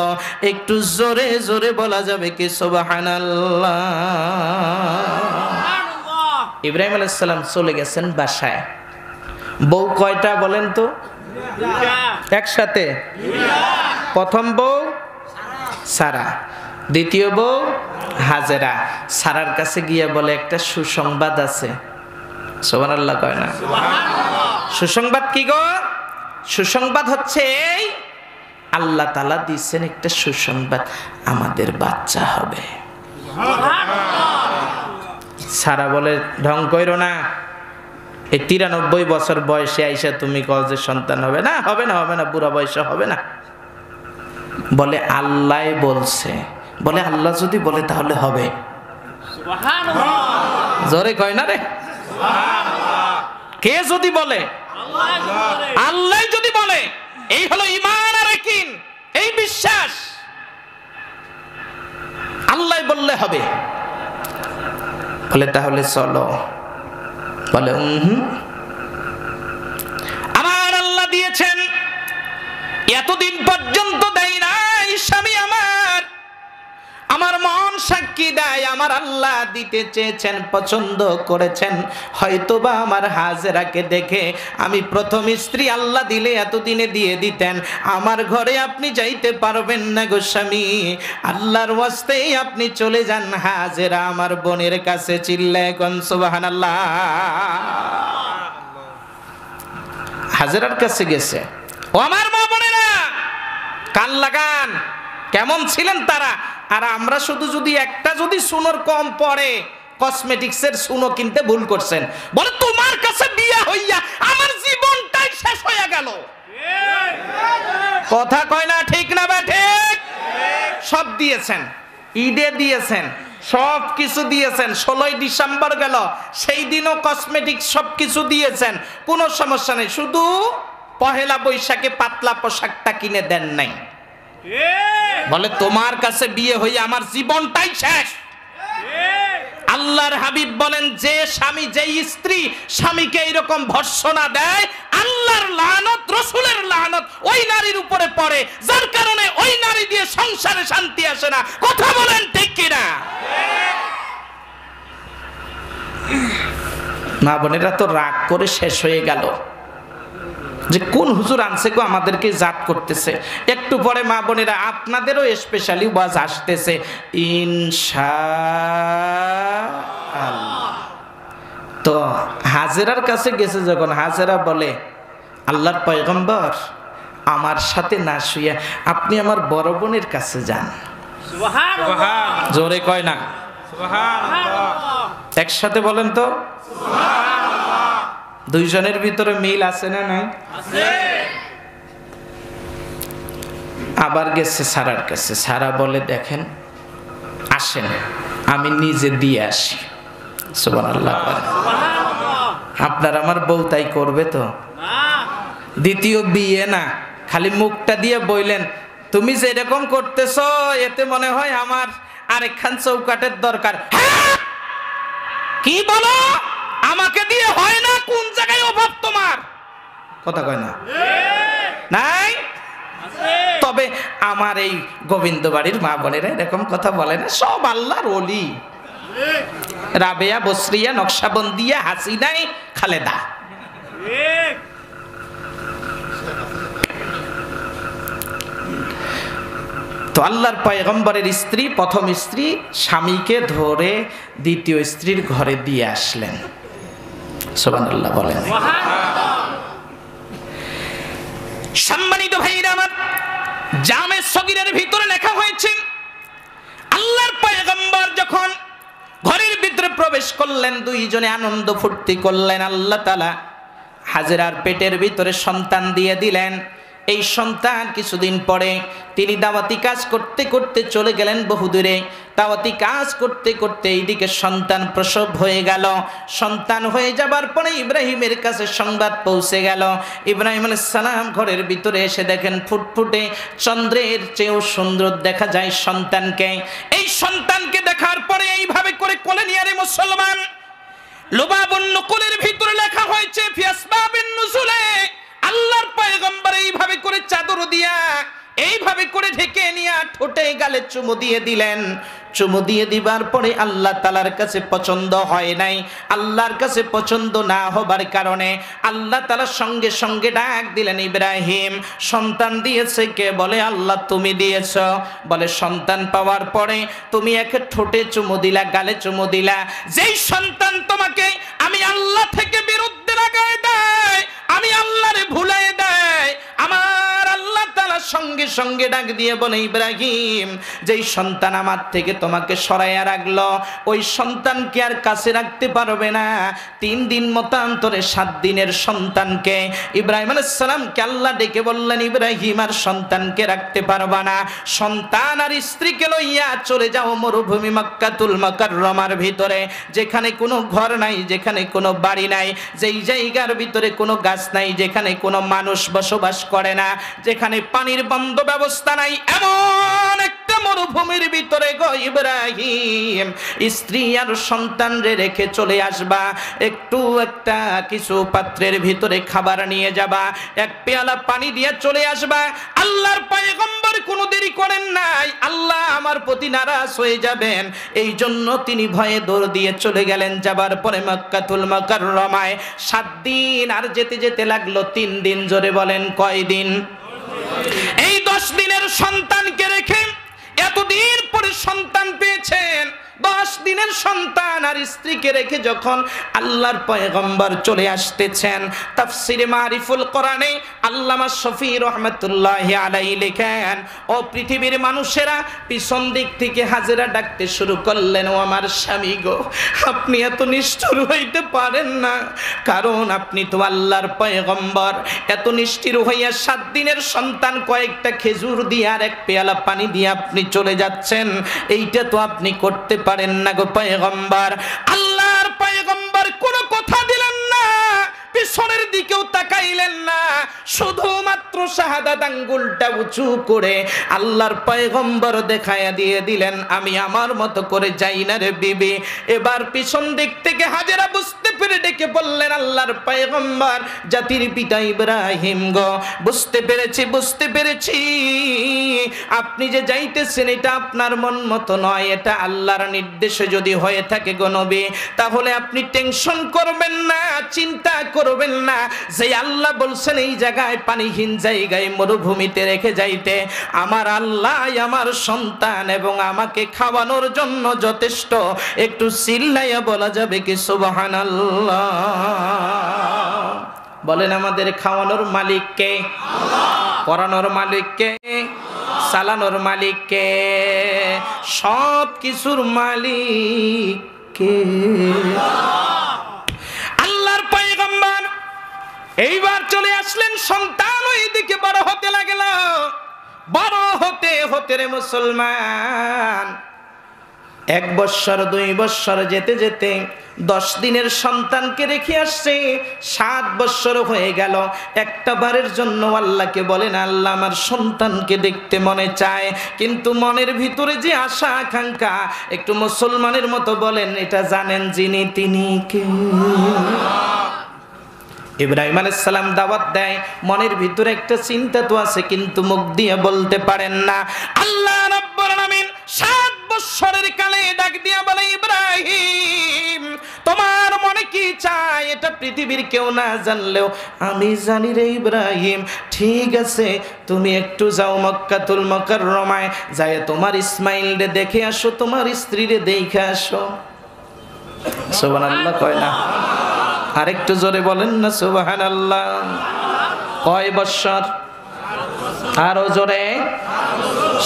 একটু জোরে জোরে বলা যাবে কি সুবহানাল্লাহ। ইব্রাহিম আলাইহিস সালাম চলে গেছেন বাসায়। বউ কয়টা বলেন তো? একসাথে। প্রথম বউ সারা, দ্বিতীয় বউ হাজেরা। সারার কাছে গিয়ে বলে, একটা সুসংবাদ আছে। সুবহানাল্লাহ কয় না? সুসংবাদ কি গো? সুসংবাদ হচ্ছে এই, আল্লাহ তাআলা দিয়েছেন একটা সুসংবাদ, আমাদের বাচ্চা হবে। সারা বলে, ঢং কইরো না, এই 93 বছর বয়সে আইসা তুমি কও যে সন্তান হবে না, হবে না, হবে না, বুড়া বয়সে হবে না। বলে আল্লাহ বলছে। বলে আল্লাহ যদি বলে তাহলে হবে। জোরে কয় না রে? কে যদি বলে? আল্লাহ যদি বলে। এই হলো ঈমান আর ইয়াকিন, এই বিশ্বাস। আল্লাহ বললে হবে। বলে তাহলে চলো। বলে আমার আল্লাহ দিয়েছেন, এতদিন পর্যন্ত দেয় নাই স্বামী আমার। আমার মন সাক্ষী দেয়, আমার আল্লাহ দিতে চেয়েছেন, পছন্দ করেছেন। হয়তোবা আমার হাজেরাকে দেখে আমি প্রথম স্ত্রী, আল্লাহ দিলে এতদিনে দিয়ে দিতেন। আমার ঘরে আপনি যাইতে পারবেন না গো স্বামী, আল্লাহর ওয়াস্তেই আপনি চলে যান হাজেরা আমার বোনের কাছে। চিল্লায় কোন সুবহানাল্লাহ। হাজেরার কাছে গেছে। ও আমার মা বোনেরা, কান লাগান। কেমন ছিলেন তারা? আর আমরা শুধু যদি একটা যদি সুনোর কম পড়ে, কসমেটিক্সের সুনো কিনতে ভুল করছেন। বলে তোমার কাছে বিয়ে হইয়া আমার জীবনটাই শেষ হয়ে গেল। কথা কয় না, ঠিক না বা ঠিক? সব দিয়েছেন, ঈদে দিয়েছেন, সব কিছু দিয়েছেন। 16ই ডিসেম্বর গেল, সেই দিনও কসমেটিক্স সব কিছু দিয়েছেন, কোনো সমস্যা নেই। শুধু পহেলা বৈশাখে পাতলা পোশাকটা কিনে দেন নাই। বলে তোমার কাছে বিয়ে হয়ে আমার জীবনটাই শেষ। আল্লাহর হাবিব বলেন, যে স্বামী, যে স্ত্রী স্বামীকে এইরকম ভর্ৎসনা দেয়, আল্লাহর লানত, রাসূলের লানত ওই নারীর উপরে পড়ে, যার কারণে ওই নারী দিয়ে সংসারে শান্তি আসে না। কথা বলেন ঠিক কিনা? মা বোনেরা তো রাগ করে শেষ হয়ে গেল যে কোন হুজুর আনছে গো আমাদেরকে জাত করতেছে। একটু পরে মা বোনেরা আপনাদেরও স্পেশালি ওয়াজ আসতেছে ইনশাআল্লাহ। তো হাজেরার কাছে গেছে যখন, হাজেরা বলে, আল্লাহর পয়গম্বর, আমার সাথে না শুয়ে আপনি আমার বড় বোনের কাছে যান। সুবহানাল্লাহ। জোরে কয় না সুবহানাল্লাহ? একসাথে বলেন তো সুবহানাল্লাহ। দুইজনের ভিতরে মিল আছে না নাই? আছে। আবার গেছে সারার কাছে। সারা বলে, দেখেন, আসেন, আমি নিজে দিয়ে আসি। সুবহানাল্লাহ। আপনার আমার বউ তাই করবে তো? দ্বিতীয় বিয়ে না, খালি মুখটা দিয়ে বললেন তুমি যেরকম করতেছো এতে মনে হয় আমার আরেকখান চৌকাটের দরকার। কি বলো? আমাকে দিয়ে হয় না? কোন জায়গায় অভাব তোমার? কথা কয় না? নাই? তবে আমার এই গোবিন্দ বাড়ির মা বোনেরা এরকম কথা বলে না, সব আল্লাহর ওলি। রাবেয়া, বসরিয়া, নকশাবন্দিয়া, হাসিনাই, খালেদা। তো আল্লাহর পয়গম্বরের স্ত্রী, প্রথম স্ত্রী স্বামীকে ধরে দ্বিতীয় স্ত্রীর ঘরে দিয়ে আসলেন। সুবহানাল্লাহ বলেন। সম্মানিত ভাইরা আমার, জামে সগীরের ভিতরে লেখা হয়েছে আল্লাহর পয়গম্বর যখন ঘরের ভিতরে প্রবেশ করলেন, দুইজনে আনন্দ ফুর্তি করলেন। আল্লাহ তাআলা হাজেরার পেটের ভিতরে সন্তান দিয়ে দিলেন। এই সন্তান কিছুদিন পরে তিনি দাওয়াতি কাজ করতে করতে চলে গেলেন বহুদূরে। দাওয়াতি কাজ করতে করতে এইদিকে সন্তান প্রসব হয়ে গেল। সন্তান হয়ে যাবার পরে ইব্রাহিমের কাছে সংবাদ পৌঁছে গেল। ইব্রাহিম আলাইহিস সালাম ঘরের ভিতরে এসে দেখেন ফুটফুটে চন্দ্রের চেয়েও সুন্দর দেখা যায় সন্তানকে। এই সন্তানকে দেখার পরে এইভাবে করে কোলে নিয়ে আরে মুসলমান, লুবাবুন নুকুলের ভিতরে লেখা হয়েছে ফি আসবাবিন নুজুলে, আল্লাহর পয়গম্বর এইভাবে করে চাদর দিয়া এইভাবে করে ঢেকে নিয়ে ঠোঁটে গালে চুমু দিয়ে দিলেন। চুমু দিয়ে দিবার পরে আল্লাহ তাআলার কাছে পছন্দ হয় নাই। আল্লাহর কাছে পছন্দ না হবার কারণে আল্লাহ তাআলা সঙ্গে সঙ্গে ডাক দিলেন, ইব্রাহিম সন্তান দিয়েছে কে? বলে আল্লাহ তুমি দিয়েছ। বলে সন্তান পাওয়ার পরে তুমি একে ঠোঁটে চুমু দিলা, গালে চুমু দিলা, যেই সন্তান তোমাকে আমি আল্লাহ থেকে বিরুদ্ধে লাগায় দেয়, আমি আল্লাহরে ভুলাই দেয়, আমার আল্লাহ তাআলা সঙ্গে সঙ্গে ডাক দিয়ে বলে, ইব্রাহিম যেই সন্তান আমার থেকে তোমাকে সরাইয়া রাখলো ওই সন্তানকে আর কাছে রাখতে পারবে না। 3 দিন মতান্তরে 7 দিনের সন্তানকে ইব্রাহিম আলাইহিস সালামকে আল্লাহ ডেকে বললেন, ইব্রাহিম আর সন্তানকে রাখতে পারবা না, সন্তান আর স্ত্রীকে লইয়া চলে যাও মরুভূমি মক্কাতুল মুকাররমার ভিতরে, যেখানে কোনো ঘর নাই, যেখানে কোনো বাড়ি নাই, যেই জায়গার ভিতরে কোনো গাছ নাই, যেখানে কোনো মানুষ বসবাস করে না, যেখানে পানির বন্ধ ব্যবস্থা নাই, এমন একটা মরুভূমির ভিতরে গো ইব্রাহিম স্ত্রী আর সন্তান রেখে চলে আসবা। একটা কিছু পাত্রের ভিতরে খাবার নিয়ে যাবা, এক পেয়ালা পানি দিয়ে চলে আসবা। আল্লাহর পয়গম্বর কোনো দেরি করেন নাই, আল্লাহ আমার প্রতি নারাজ হয়ে যাবেন, এই জন্য তিনি ভয়ে দৌড় দিয়ে চলে গেলেন। যাবার পরে মক্কাতুল মুকাররমায় 7 দিন, আর যেতে যেতে লাগলো 3 দিন। জোরে বলেন কয় দিন? এই 10 দিনের সন্তানকে রেখে এতদিন পরে সন্তান পেয়েছেন। 10 দিনের সন্তান আর স্ত্রীকে রেখে যখন আল্লাহর পয়গম্বর চলে আসতেছেন, তাফসিরে মারিফুল কোরআনে আল্লামা শফি রহমাতুল্লাহি আলাইহি লেখেন, ও পৃথিবীর মানুষেরা, পিছন দিক থেকে হাজেরা ডাকতে শুরু করলেন, ও আমার স্বামী গো, আপনি এত নিষ্ঠুর হইতে পারেন না, কারণ আপনি তো আল্লাহর পয়গম্বর। এত নিষ্ঠুর হইয়া 7 দিনের সন্তান কয়েকটা খেজুর দিয়ে আর এক পেয়ালা পানি দিয়ে আপনি চলে যাচ্ছেন, এইটা তো আপনি করতে পারেন না গো পয়গম্বর। আল্লাহর পয়গম্বর কোনো কথা দিলেন না, পিছনের দিকেও তাকাইলেন না, শুধুমাত্র শাহাদাত আঙ্গুলটা উঁচু করে আল্লাহর পয়গম্বর দেখায়া দিয়ে দিলেন, আমি আমার মতো করে যাই না রে বিবি। এবার পিছন দিক থেকে হাজেরা বুঝতে পেরে ডেকে বললেন, আল্লাহর পয়গম্বর জাতির পিতা ইব্রাহিম গো, বুঝতে পেরেছি আপনি যে যাইতেছেন এটা আপনার মন মতো নয়, এটা আল্লাহর নির্দেশে যদি হয়ে থাকে গো নবী, তাহলে আপনি টেনশন করবেন না, চিন্তা করবেন না, যে আল্লাহ বলছেন এই জায়গায় পানিহীন জায়গায় মরুভূমিতে রেখে যাইতে, আমার আল্লাহ আমার সন্তান এবং আমাকে খাওয়ানোর জন্য যথেষ্ট। একটু চিল্লাইয়া বলা যাবে কি সুবহানাল্লাহ? বলেন আমাদের খাওয়ানোর মালিক কে? আল্লাহ। পরানোর মালিক কে? চালানোর মালিক কে? সব কিছুর মালিক কে? আল্লাহর পয়গম্বর এইবার চলে আসলেন, সন্তান ওইদিকে বড় হতে লাগলো। বড় হতে হতে রে মুসলমান 1 বৎসর 2 বৎসর যেতে যেতে 10 দিনের সন্তানকে রেখে আসছে, 7 বৎসর হয়ে গেল। একটা বারের জন্য আল্লাহকে বলেন, আল্লাহ আমার সন্তানকে দেখতে মনে চায়, কিন্তু মনের ভিতরে যে আশা আকাঙ্ক্ষা, একটু মুসলমানের মতো বলেন, এটা জানেন যিনি তিনি কে? ইব্রাহিম আলাইহিস সালাম দাওয়াত দেয়, মনের ভিতরে একটা চিন্তা তো আছে, কিন্তু মুখ দিয়ে বলতে পারেন না। আল্লাহ রাব্বুল আলামিন 7 বৎসরের কালে ডাক দিয়া বলে, ইব্রাহিম তোমার মনে কি চায় এটা পৃথিবীর কেউ না জানলেও আমি জানি রে ইব্রাহিম। ঠিক আছে, তুমি একটু যাও মক্কাতুল মুকাররমায়, যায় তোমার ইসমাইল রে দেখে আসো, তোমার স্ত্রী রে দেখে আসো। সুবহানাল্লাহ কয় না? আরেকটু জোরে বলেন না সুবহানাল্লাহ। কয় বৎসর? আরো জোরে।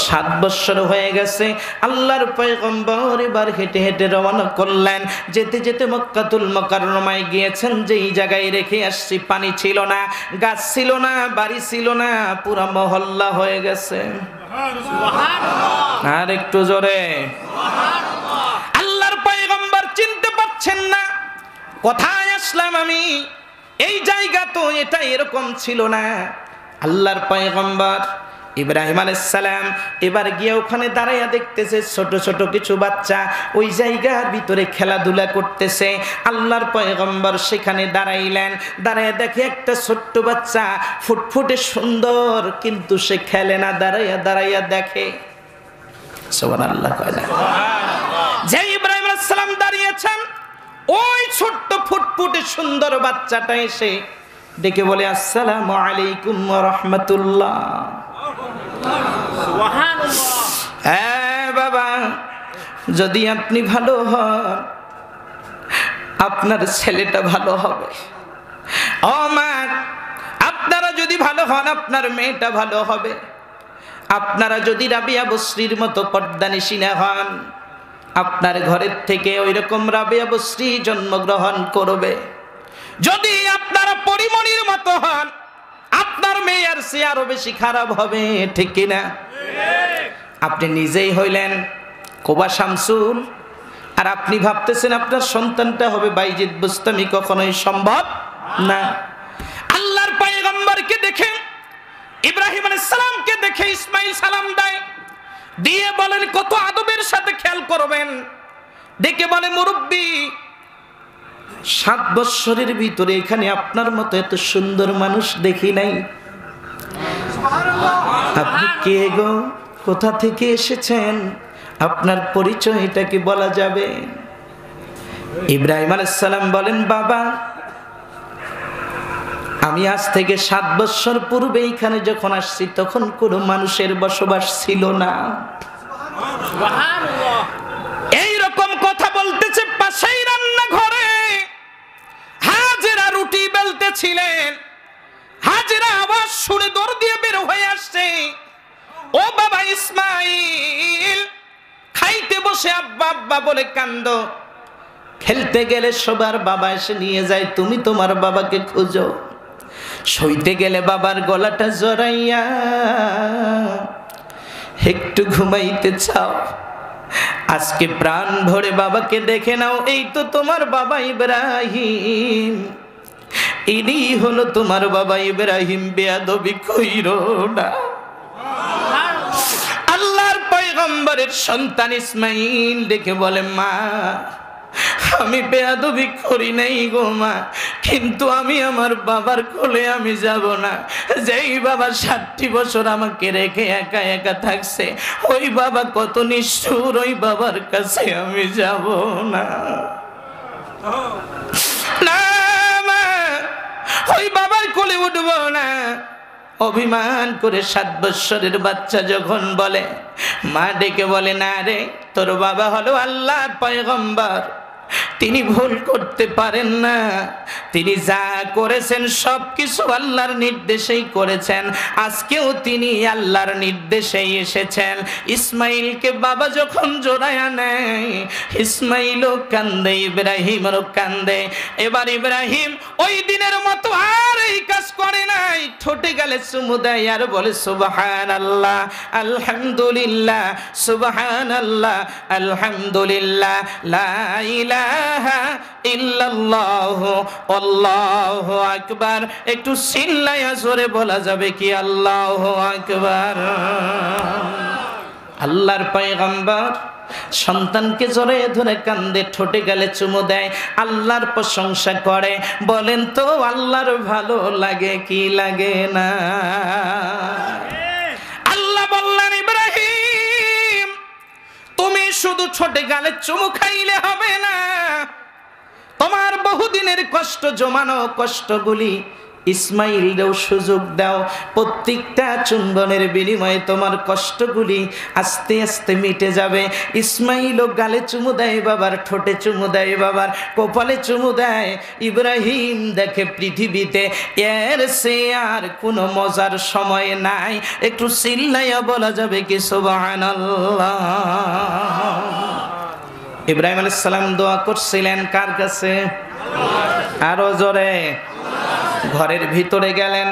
7 বৎসর হয়ে গেছে। আল্লাহর পয়গম্বর এবার হেঁটে হেঁটে রওনা করলেন। যেতে যেতে মক্কাতুল মুকাররমায় গিয়েছেন, যেই জায়গায় রেখে আসছি পানি ছিল না, গাছ ছিল না, বাড়ি ছিল না, পুরা মহল্লা হয়ে গেছে। আর একটু জোরে। আল্লাহর পয়গম্বর চিনতে পারছেন না, কোথায় আসলাম আমি? এই জায়গা তো এটা এরকম ছিল না। আল্লাহর পয়গম্বর ইব্রাহিম আলাইহিস সালাম এবার গিয়ে ওখানে দাঁড়াইয়া দেখতেছে ছোট ছোট কিছু বাচ্চা ওই জায়গার ভিতরে খেলাধুলা করতেছে। আল্লাহর পয়গম্বর সেখানে দাঁড়াইলেন, দাঁড়াইয়া দেখে একটা ছোট্ট বাচ্চা ফুটফুটে সুন্দর, কিন্তু সে খেলে না, দাঁড়াইয়া দাঁড়াইয়া দেখে। সুবহানাল্লাহ কয় না? যে ইব্রাহিম আলাইহিস সালাম দাঁড়িয়েছেন, ওই ছোট্ট ফুটফুটে সুন্দর বাচ্চাটা এসে ডেকে বলে, আসসালামু আলাইকুম ওয়া রাহমাতুল্লাহ। সুবহানাল্লাহ। হ্যাঁ বাবা, যদি আপনি ভালো হন আপনার ছেলেটা ভালো হবে। ও মা, আপনারা যদি ভালো হন আপনার মেয়েটা ভালো হবে। আপনারা যদি রাবিয়া বসরির মতো পর্দানিশী না হন, আপনার ঘরের থেকে ওই রকম রাবিয়া বসরি জন্মগ্রহণ করবে। যদি আপনারা পরিমণির মতো হন, আপনার মেয়ের সে আরো বেশি খারাপ হবে, ঠিক কিনা? আপনি নিজেই হইলেন কোবা শামসুল, আর আপনি ভাবতেছেন আপনার সন্তানটা হবে বাইজিদ বুস্তামি, কখনোই সম্ভব না। আল্লাহর পয়গম্বরকে দেখে, ইব্রাহিম আলাইহিস সালামকে দেখে ইসমাইল সালাম দেয়, দিয়ে বলেন, কত আদবের সাথে খেয়াল করবেন। ডেকে বলে, মুরব্বী 7 বৎসরের ভিতরে এখানে আপনার মতো এত সুন্দর মানুষ দেখি নাই। আপনি কে গো? কোথা থেকে এসেছেন? আপনার পরিচয়টা কি বলা যাবে? ইব্রাহিম আলাইহিস সালাম বলেন, বাবা আমি আজ থেকে 7 বৎসর পূর্বে এখানে যখন আসছি তখন কোনো মানুষের বসবাস ছিল না। এইরকম কথা বলতেছে, পাশেই রান্নাঘরে হাজেরা রুটি বেলতেছিলেন। হাজেরা আওয়াজ শুনে দৌড় দিয়ে বের হয়ে আসছে, ও বাবা ইসমাইল, খাইতে বসে আব্বা আব্বা বলে কান্দো। খেলতে গেলে সবার বাবা এসে নিয়ে যায়, তুমি তোমার বাবাকে খুঁজো। শুইতে গেলে বাবার গলাটা জড়াইয়া একটু ঘুমাইতে চাও। আজকে প্রাণ ভরে বাবাকে দেখে নাও, এই তো তোমার বাবা ইব্রাহিম, ইনি হলো তোমার বাবা ইব্রাহিম, বেয়াদবি কইরো না। আল্লাহর পয়গম্বরের সন্তান ইসমাইল দেখে বলে, মা আমি বেয়াদবি করি নাই গো মা, কিন্তু আমি আমার বাবার কোলে আমি যাব না। যেই বাবা 60 বছর আমাকে রেখে একা একা থাকছে, ওই বাবা কত নিষ্ঠুর, ওই বাবার কাছে আমি যাব না। না মা, ওই বাবার কোলে উঠব না। অভিমান করে 7 বৎসরের বাচ্চা যখন বলে, মা ডেকে বলে, না রে, তোর বাবা হলো আল্লাহর পয়গম্বর, তিনি ভুল করতে পারেন না। তিনি যা করেছেন সবকিছু আল্লাহর নির্দেশেই করেছেন। আজকেও তিনি আল্লাহর নির্দেশেই এসেছেন। ইসমাইলকে বাবা যখন জোড়ায়া নেয়, ইসমাইলও কান্দে, ইব্রাহিমও কান্দে। এবার ইব্রাহিম ওই দিনের মতো আর এই কাজ করে নাই, ঠোঁটে গালে চুমু দেয় আর বলে সুবহানাল্লাহ আলহামদুলিল্লাহ সুবহানাল্লাহ আলহামদুলিল্লাহ লা ইলাহা ইল্লাল্লাহু আল্লাহু আকবার। একটু চিল্লায়া জোরে বলা যাবে কি আল্লাহু আকবার। আল্লাহর পয়গম্বর সন্তানকে জড়ে ধরে কান্দে, ঠোঁটে গালে চুমু দেয়, আল্লাহর প্রশংসা করে। বলেন তো আল্লাহর ভালো লাগে কি লাগে না? আল্লাহ বললেন ইব্রাহিম তুমি শুধু ঠোঁটে গালে চুমু খাইলে হবে না, তোমার বহুদিনের কষ্ট জমানো কষ্টগুলি ইসমাইলকেও সুযোগ দাও। প্রত্যেকটা চুম্বনের বিনিময়ে তোমার কষ্টগুলি আস্তে আস্তে মিটে যাবে। ইসমাইলও গালে চুমু দেয় বাবার, ঠোঁটে চুমু দেয় বাবার, কপালে চুমু দেয়। ইব্রাহিম দেখে পৃথিবীতে এর সে আর কোনো মজার সময় নাই। একটু চিল্লাইয়া বলা যাবে কি সুবহানাল্লাহ। ইব্রাহিম আলাইহিস সালাম দোয়া করছিলেন কার কাছে? আরো জোরে। ঘরের ভিতরে গেলেন,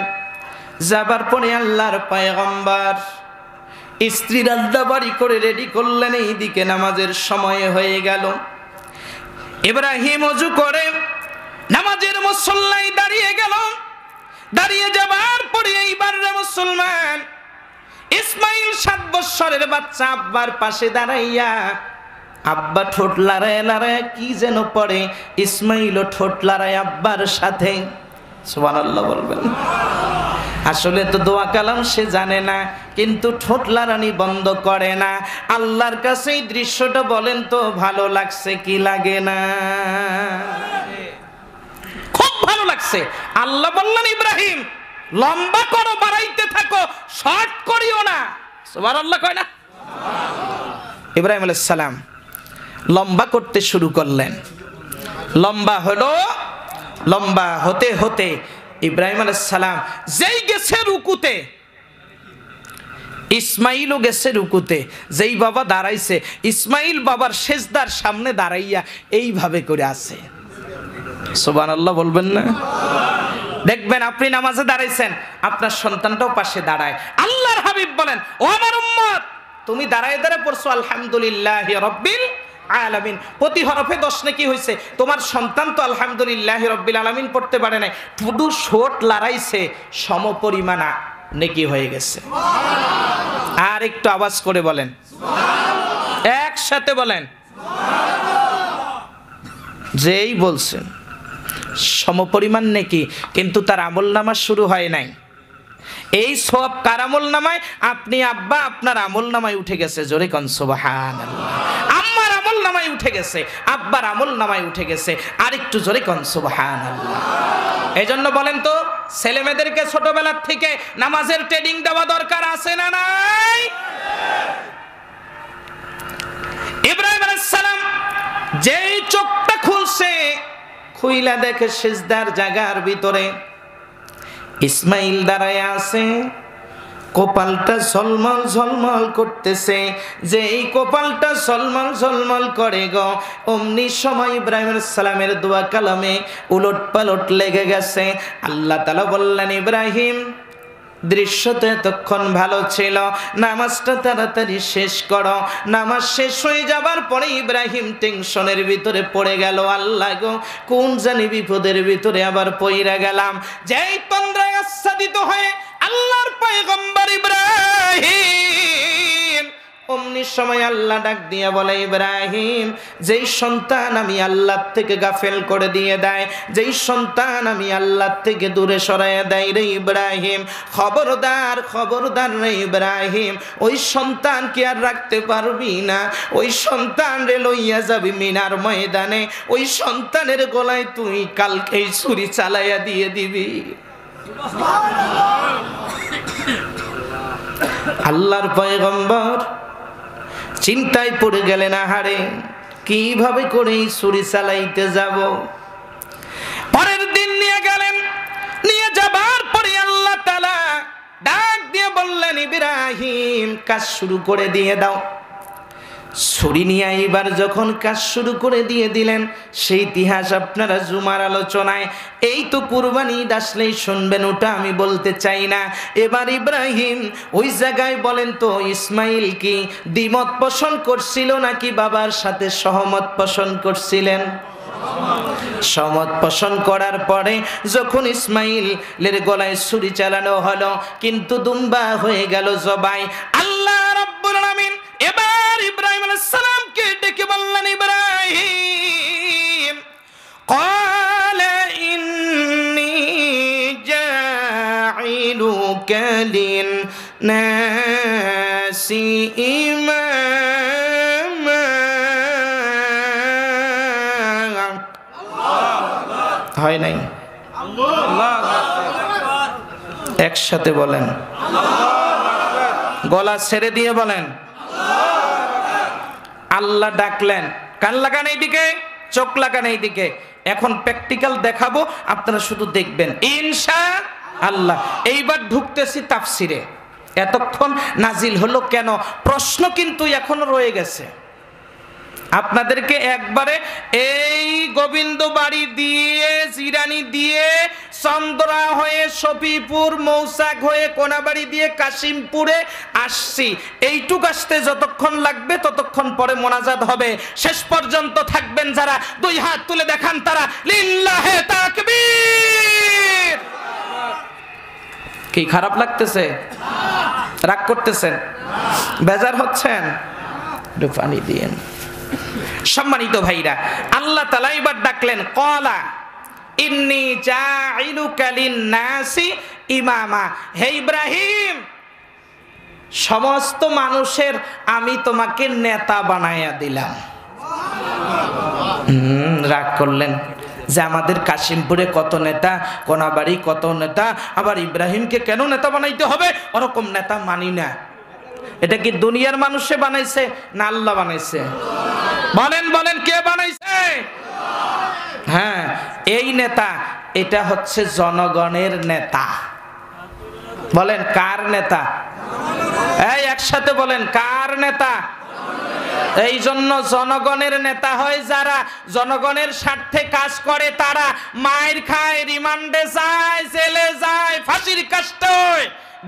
যাবার পরে আল্লাহর পয়গম্বর স্ত্রী রান্না বাড়ি করে রেডি করলেন। এইদিকে নামাজের সময় হয়ে গেল। ইব্রাহিম ওযু করে নামাজের মুসল্লায় দাঁড়িয়ে গেল। দাঁড়িয়ে যাবার পরে এইবার মুসলমান ইসমাইল 7 বছরের বাচ্চা আব্বার পাশে দাঁড়াইয়া, আব্বা ঠোঁট লড়ায় লড়ায় কি যেন পড়ে, ইসমাইলও ঠোঁট লড়ায় আব্বার সাথে। সুবহানাল্লাহ বলবেন। আসলে তো দোয়া কালাম সে জানে না, কিন্তু ঠোঁট লড়ানি বন্ধ করে না। আল্লাহর কাছে এই দৃশ্যটা বলেন তো ভালো লাগছে কি লাগে না? খুব ভালো লাগছে। আল্লাহ বললেন ইব্রাহিম লম্বা করো, বাড়াইতে থাকো, শর্ট করিও না। সুবহানাল্লাহ কয় না? ইব্রাহিম আলাইহিস সালাম লম্বা করতে শুরু করলেন। লম্বা হলো, লম্বা হতে হতে ইব্রাহিম আলাইহিস সালাম যেই গেছে রুকুতে, ইসমাইলও গেছে রুকুতে। যেই বাবা দাঁড়াইছে, ইসমাইল বাবার সেজদার সামনে দাঁড়াইয়া এইভাবে করে আছে। সুবহানাল্লাহ বলবেন না? দেখবেন আপনি নামাজে দাঁড়াইছেন, আপনার সন্তানটাও পাশে দাঁড়ায়। আল্লাহর হাবিব বলেন ও আমার উম্মত তুমি দাঁড়ায় দাঁড়ায় পড়ছো আলহামদুলিল্লাহি রাব্বিল আলামিন, প্রতি হরফে 10 নেকি হয়েছে। তোমার সন্তান তো আলহামদুলিল্লাহি রাব্বিল আলামিন পড়তে পারে নাই, শুধু ঠোঁট লড়াইছে, সমপরিমাণ নেকি হয়ে গেছে। আর একটু আওয়াজ করে বলেন, একসাথে বলেন। যেই বলছেন সমপরিমাণ নেকি, কিন্তু তার আমলনামা শুরু হয় নাই। এই সব কার আমলনামায়? আপনি আব্বা আপনার আমলনামায় উঠে গেছে। জোরে কোন সুবহানাল্লাহ। আম্মার আমলনামায় উঠে গেছে, আব্বার আমলনামায় উঠে গেছে। আরেকটু জোরে কোন সুবহানাল্লাহ। এজন্য বলেন তো ছেলে মেয়েদেরকে ছোটবেলার থেকে নামাজের ট্রেনিং দেওয়া দরকার আছে না নাই? ইব্রাহিম আলাইহিস সালাম যেই চোখটা খুলছে, খুইলা দেখে সিজদার জায়গার ভিতরে ইসমাইল দাঁড়ায় আছে, কপালটা ঝলমল ঝলমল করতেছে। যে এই কপালটা ঝলমল ঝলমল করে গো, অমনি সময় ইব্রাহিম আলাইহিস সালামের দোয়া কালামে উলট পালট লেগে গেছে। আল্লাহ তাআলা বললেন ইব্রাহিম দৃশ্যটা এতক্ষণ ভালো ছিল, নামাজটা তাড়াতাড়ি শেষ করো। নামাজ শেষ হয়ে যাবার পরে ইব্রাহিম টেনশনের ভিতরে পড়ে গেল। আল্লাহ গো কোন জানি বিপদের ভিতরে আবার পইরা গেলাম। যেই তন্দ্রায় আচ্ছাদিত হয়ে আল্লাহর পয়গম্বর ইব্রাহিম, অমনি সময় আল্লাহ ডাক দিয়ে বলে ইব্রাহিম যেই সন্তান আমি আল্লাহর থেকে গাফেল করে দিয়ে দেয়, যেই সন্তান আমি আল্লাহর থেকে দূরে সরাইয়া দেয় রে ইব্রাহিম, খবরদার খবরদার রে ইব্রাহিম, ওই সন্তান কি আর রাখতে পারবি না। ওই সন্তান রে লইয়া যাবি মিনার ময়দানে, ওই সন্তানের গলায় তুই কালকেই ছুরি চালাইয়া দিয়ে দিবি। আল্লাহর পয়গম্বর চিন্তায় পড়ে গেলেন, আহারে কিভাবে করে ছুরি চালাইতে যাব। পরের দিন নিয়ে গেলেন, নিয়ে যাবার পরে আল্লাহ তাআলা ডাক দিয়ে বললেন ইব্রাহিম কাজ শুরু করে দিয়ে দাও। ছুরি নিয়ে এবার যখন কাজ শুরু করে দিলেন, সেই ইতিহাস আপনারা জুমার আলোচনায় এই তো কুরবানি ঈদ আসলেই শুনবেন, ওটা আমি বলতে চাই না। এবার ইব্রাহিম ওই জায়গায় বলেন তো ইসমাইল কি দ্বিমত পোষণ করছিল নাকি বাবার সাথে সহমত পোষণ করছিলেন? সহমত পোষণ করার পরে যখন ইসমাইলের গলায় ছুরি চালানো হলো, কিন্তু দুম্বা হয়ে গেল জবাই। আল্লাহ রাব্বুল আলামিন এবার ইব্রাহিম আলাইহিস সালামকে ডেকে বললেন, ইব্রাহিম ক্বালা ইন্নী জাঈলুকা লিন-নাসি ইমামা। হয় নাই? একসাথে বলেন, গলা ছেড়ে দিয়ে বলেন। আল্লাহ ডাকলেন, কান লাগান এইদিকে, চোখ লাগান এইদিকে। এখন প্র্যাকটিক্যাল দেখাবো, আপনারা শুধু দেখবেন ইনশাআল্লাহ। এইবার ঢুকতেছি তাফসিরে। এতক্ষণ নাজিল হলো কেন, প্রশ্ন কিন্তু এখনো রয়ে গেছে। আপনাদেরকে একবারে এই গোবিন্দ বাড়ি দিয়ে, জিরানি দিয়ে, চন্দ্রা হয়ে শফিপুর, মৌসাক হয়ে কোনাবাড়ি দিয়ে কাশিমপুরে আসছি। এইটুক আসতে যতক্ষণ লাগবে ততক্ষণ পরে মোনাজাত হবে। শেষ পর্যন্ত থাকবেন যারা, দুই হাত তুলে দেখান তারা লিল্লাহে তাকবীর। কি খারাপ লাগতেছে? রাগ করতেছেন? বেজার হচ্ছেন? একটু পানি দিয়েন। সম্মানিত ভাইরা, আল্লাহ তাআলা এবার ডাকলেন, ক্বালা ইন্নী জাঈলুকা লিন-নাসি ইমামা। হে ইব্রাহিম, সমস্ত মানুষের আমি তোমাকে নেতা বানাইয়া দিলাম। রাগ করলেন যে আমাদের কাশিমপুরে কত নেতা, কোনাবাড়ি কত নেতা, আবার ইব্রাহিমকে কেন নেতা বানাইতে হবে? ওরকম নেতা মানি না। এটা কি দুনিয়ার মানুষে বানাইছে না আল্লাহ বানাইছে? বলেন বলেন, কে বানাইছে? হ্যাঁ, এই নেতা, এটা হচ্ছে জনগণের নেতা। বলেন কার নেতা? এই একসাথে বলেন, কার নেতা? এই জন্য জনগণের নেতা হয় যারা জনগণের স্বার্থে কাজ করে, তারা মাইর খায়, রিমান্ডে যায়, জেলে যায়, ফাঁসির কাস্টে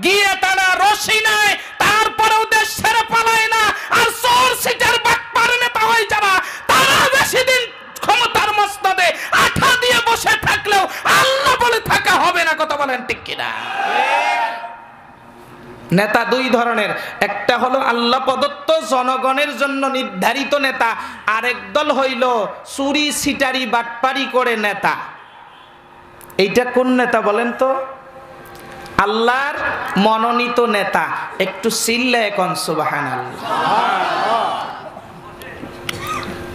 গিয়ে তারা রশি নেয়, তারপরেও দেশ ছেড়ে পালায় না। আর চোর সিটার বাটপার নেতা হয় যারা, তারা বেশি দিন ক্ষমতার মসনদে আঠা দিয়ে বসে থাকলেও আল্লাহ বলে থাকা হবে না। কথা বলেন ঠিক কিনা? নেতা দুই ধরনের, একটা হলো আল্লাহ প্রদত্ত জনগণের জন্য নির্ধারিত নেতা, আরেক দল হইল চুরি সিটারি বাটপারি করে নেতা। এইটা কোন নেতা বলেন তো? আল্লাহর মনোনীত নেতা। একটু চিল্লায়ে কোন সুবহানাল্লাহ।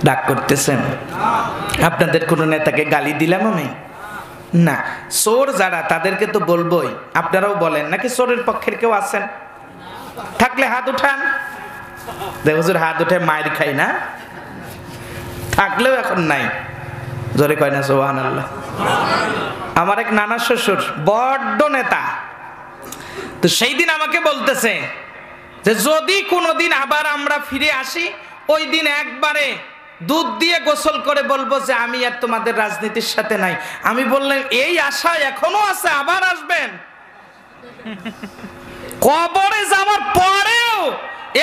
রাগ করতেছেন? আপনাদের কোন নেতাকে গালি দিলাম আমি? না। চোর যারা, তাদেরকে তো বলবোই। আপনারাও বলেন নাকি? চোরের পক্ষের কেউ আছেন? থাকলে হাত উঠান। হুজুর হাত উঠে মায়ের খাই না, থাকলেও এখন নাই। জোরে কয় না সুবহানাল্লাহ। আমার এক নানা শ্বশুর বড্ড নেতা, তো সেই দিন আমাকে বলতেছে যে যদি কোনোদিন আবার আমরা ফিরে আসি, ওই দিন একবারে দুধ দিয়ে গোসল করে বলবো যে আমি আর তোমাদের রাজনীতির সাথে নাই। আমি বললাম এই আশা এখনো আছে, আবার আসবেন? কবরে যাওয়ার পরেও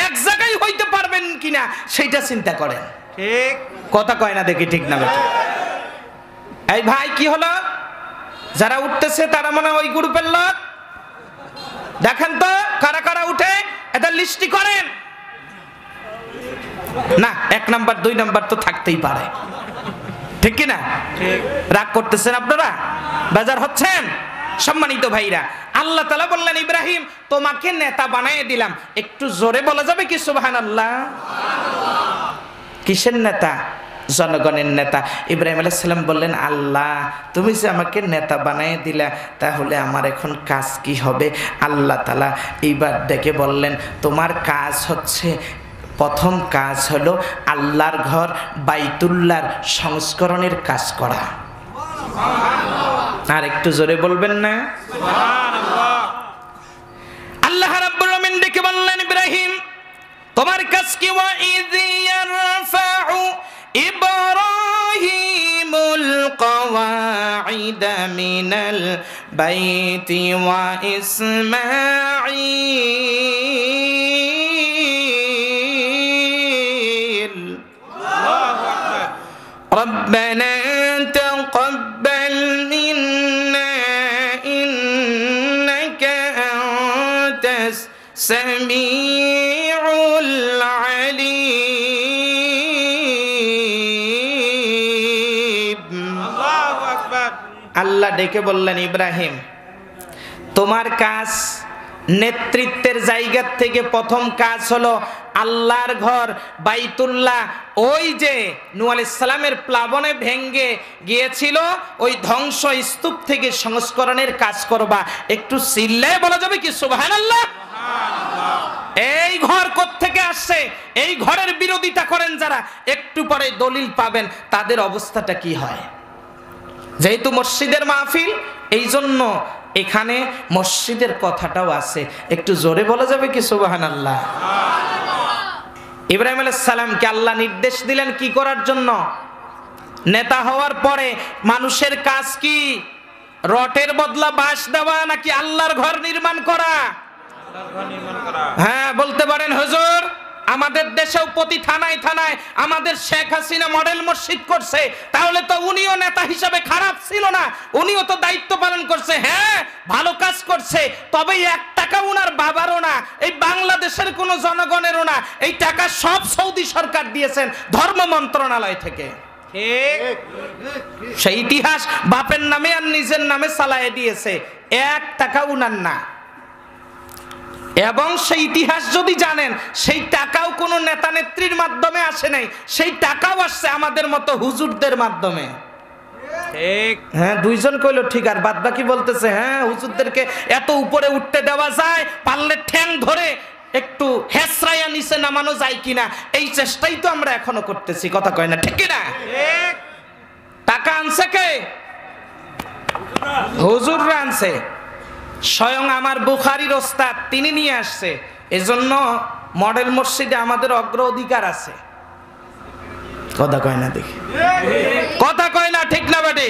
এক জায়গায় হইতে পারবেন কিনা সেইটা চিন্তা করেন। ঠিক কথা কয় না দেখি, ঠিক না বেটা? এই ভাই কি হলো? যারা উঠতেছে তারা মনে হয় ওই গ্রুপের লোক। দেখেন তো কারা কারা উঠে, এটা লিস্টি করেন না। 1 নাম্বার 2 নাম্বার তো থাকতেই পারে, ঠিক কিনা? রাগ করতেছেন আপনারা? বেজার হচ্ছেন? সম্মানিত ভাইরা, আল্লাহ তাআলা বললেন ইব্রাহিম তোমাকে নেতা বানিয়ে দিলাম। একটু জোরে বলা যাবে কি সুবহানাল্লাহ? কিসের নেতা? জনগণের নেতা। ইব্রাহিম আলাইহিস সালাম বললেন, আল্লাহ তুমি যে আমাকে নেতা বানিয়ে দিলা, তাহলে আমার এখন কাজ কি হবে? আল্লাহ তাআলা এইবার ডেকে বললেন, তোমার কাজ হচ্ছে, প্রথম কাজ হলো আল্লাহর ঘর বাইতুল্লাহর সংস্করণের কাজ করা। আর একটু জোরে বলবেন না? সুবহানাল্লাহ। আল্লাহ রাব্বুল আলামিন ডেকে বললেন, ইব্রাহিম তোমার কাজ কি? ওয়া ইয ইয়ারফাউ ইব্রাহিমুল কওয়াইদা মিনাল বাইতি ওয়া ইসমাঈল রব্বানা তাকাব্বাল মিন্না ইন্নাকা আনতাস সামিউল আলীম। আল্লাহু আকবার। আল্লাহ ডেকে বললেন, ইব্রাহিম তোমার কাজ, নেতৃত্বের জায়গা থেকে প্রথম কাজ হলো আল্লাহর ঘর বাইতুল্লাহ, ওই যে নূহ আলাইহিস সালামের প্লাবনে ভেঙ্গে গিয়েছিল ওই ধ্বংস স্তূপ থেকে সংস্করণের কাজ করবা। একটু চিল্লায়ে বলা যাবে কি সুবহানাল্লাহ? এই ঘর কোত্থেকে আসছে? এই ঘরের বিরোধিতা করেন যারা, একটু পরে দলিল পাবেন তাদের অবস্থাটা কি হয়। যেহেতু মসজিদের মাহফিল, এই জন্য এখানে মসজিদের কথাটাও আছে, একটু জোরে বলা যাবে কি সুবহানাল্লাহ? ইব্রাহিম আলাইহিস সালামকে আল্লাহ নির্দেশ দিলেন কি করার জন্য? নেতা হওয়ার পরে মানুষের কাজ কি? রটের বদলা বাঁশ দেওয়া নাকি আল্লাহর ঘর নির্মাণ করা? হ্যাঁ, বলতে পারেন হুজুর আমাদের দেশেও প্রতি থানায় থানায় আমাদের শেখ হাসিনা মডেল মসজিদ করছে, তাহলে তো উনিও নেতা হিসাবে খারাপ ছিল না, উনিও তো দায়িত্ব পালন করছে। হ্যাঁ, ভালো কাজ করছে, তবে 1 টাকা উনার বাবারও না, এই বাংলাদেশের কোনো জনগণেরও না, এই টাকা সব সৌদি সরকার দিয়েছেন ধর্ম মন্ত্রণালয় থেকে। সেই ইতিহাস বাপের নামে আর নিজের নামে চালায়ে দিয়েছে, 1 টাকা উনার না। এবং সেই ইতিহাস যদি জানেন, সেই টাকাও কোনো নেতা নেত্রীর মাধ্যমে আসে নাই, সেই টাকাও আসছে আমাদের মতো হুজুরদের মাধ্যমে। ঠিক, হ্যাঁ, দুইজন কইলো ঠিক, আর বাদ বাকি বলতেছে হ্যাঁ হুজুরদেরকে এত উপরে উঠতে দেওয়া যায়, পারলে ঠ্যাং ধরে একটু হেসরাইয়া নিচে নামানো যায় কিনা, এই চেষ্টাই তো আমরা এখনো করতেছি। কথা কয় না, ঠিক কিনা? টাকা আনছে কে? হুজুররা আনছে। স্বয়ং আমার বুখারীর ওস্তাদ তিনি নিয়ে আসছে। এজন্য মডেল মসজিদে আমাদের অগ্র অধিকার আছে। কথা কয় না, দেখি কথা কয় না, ঠিক না বেটি?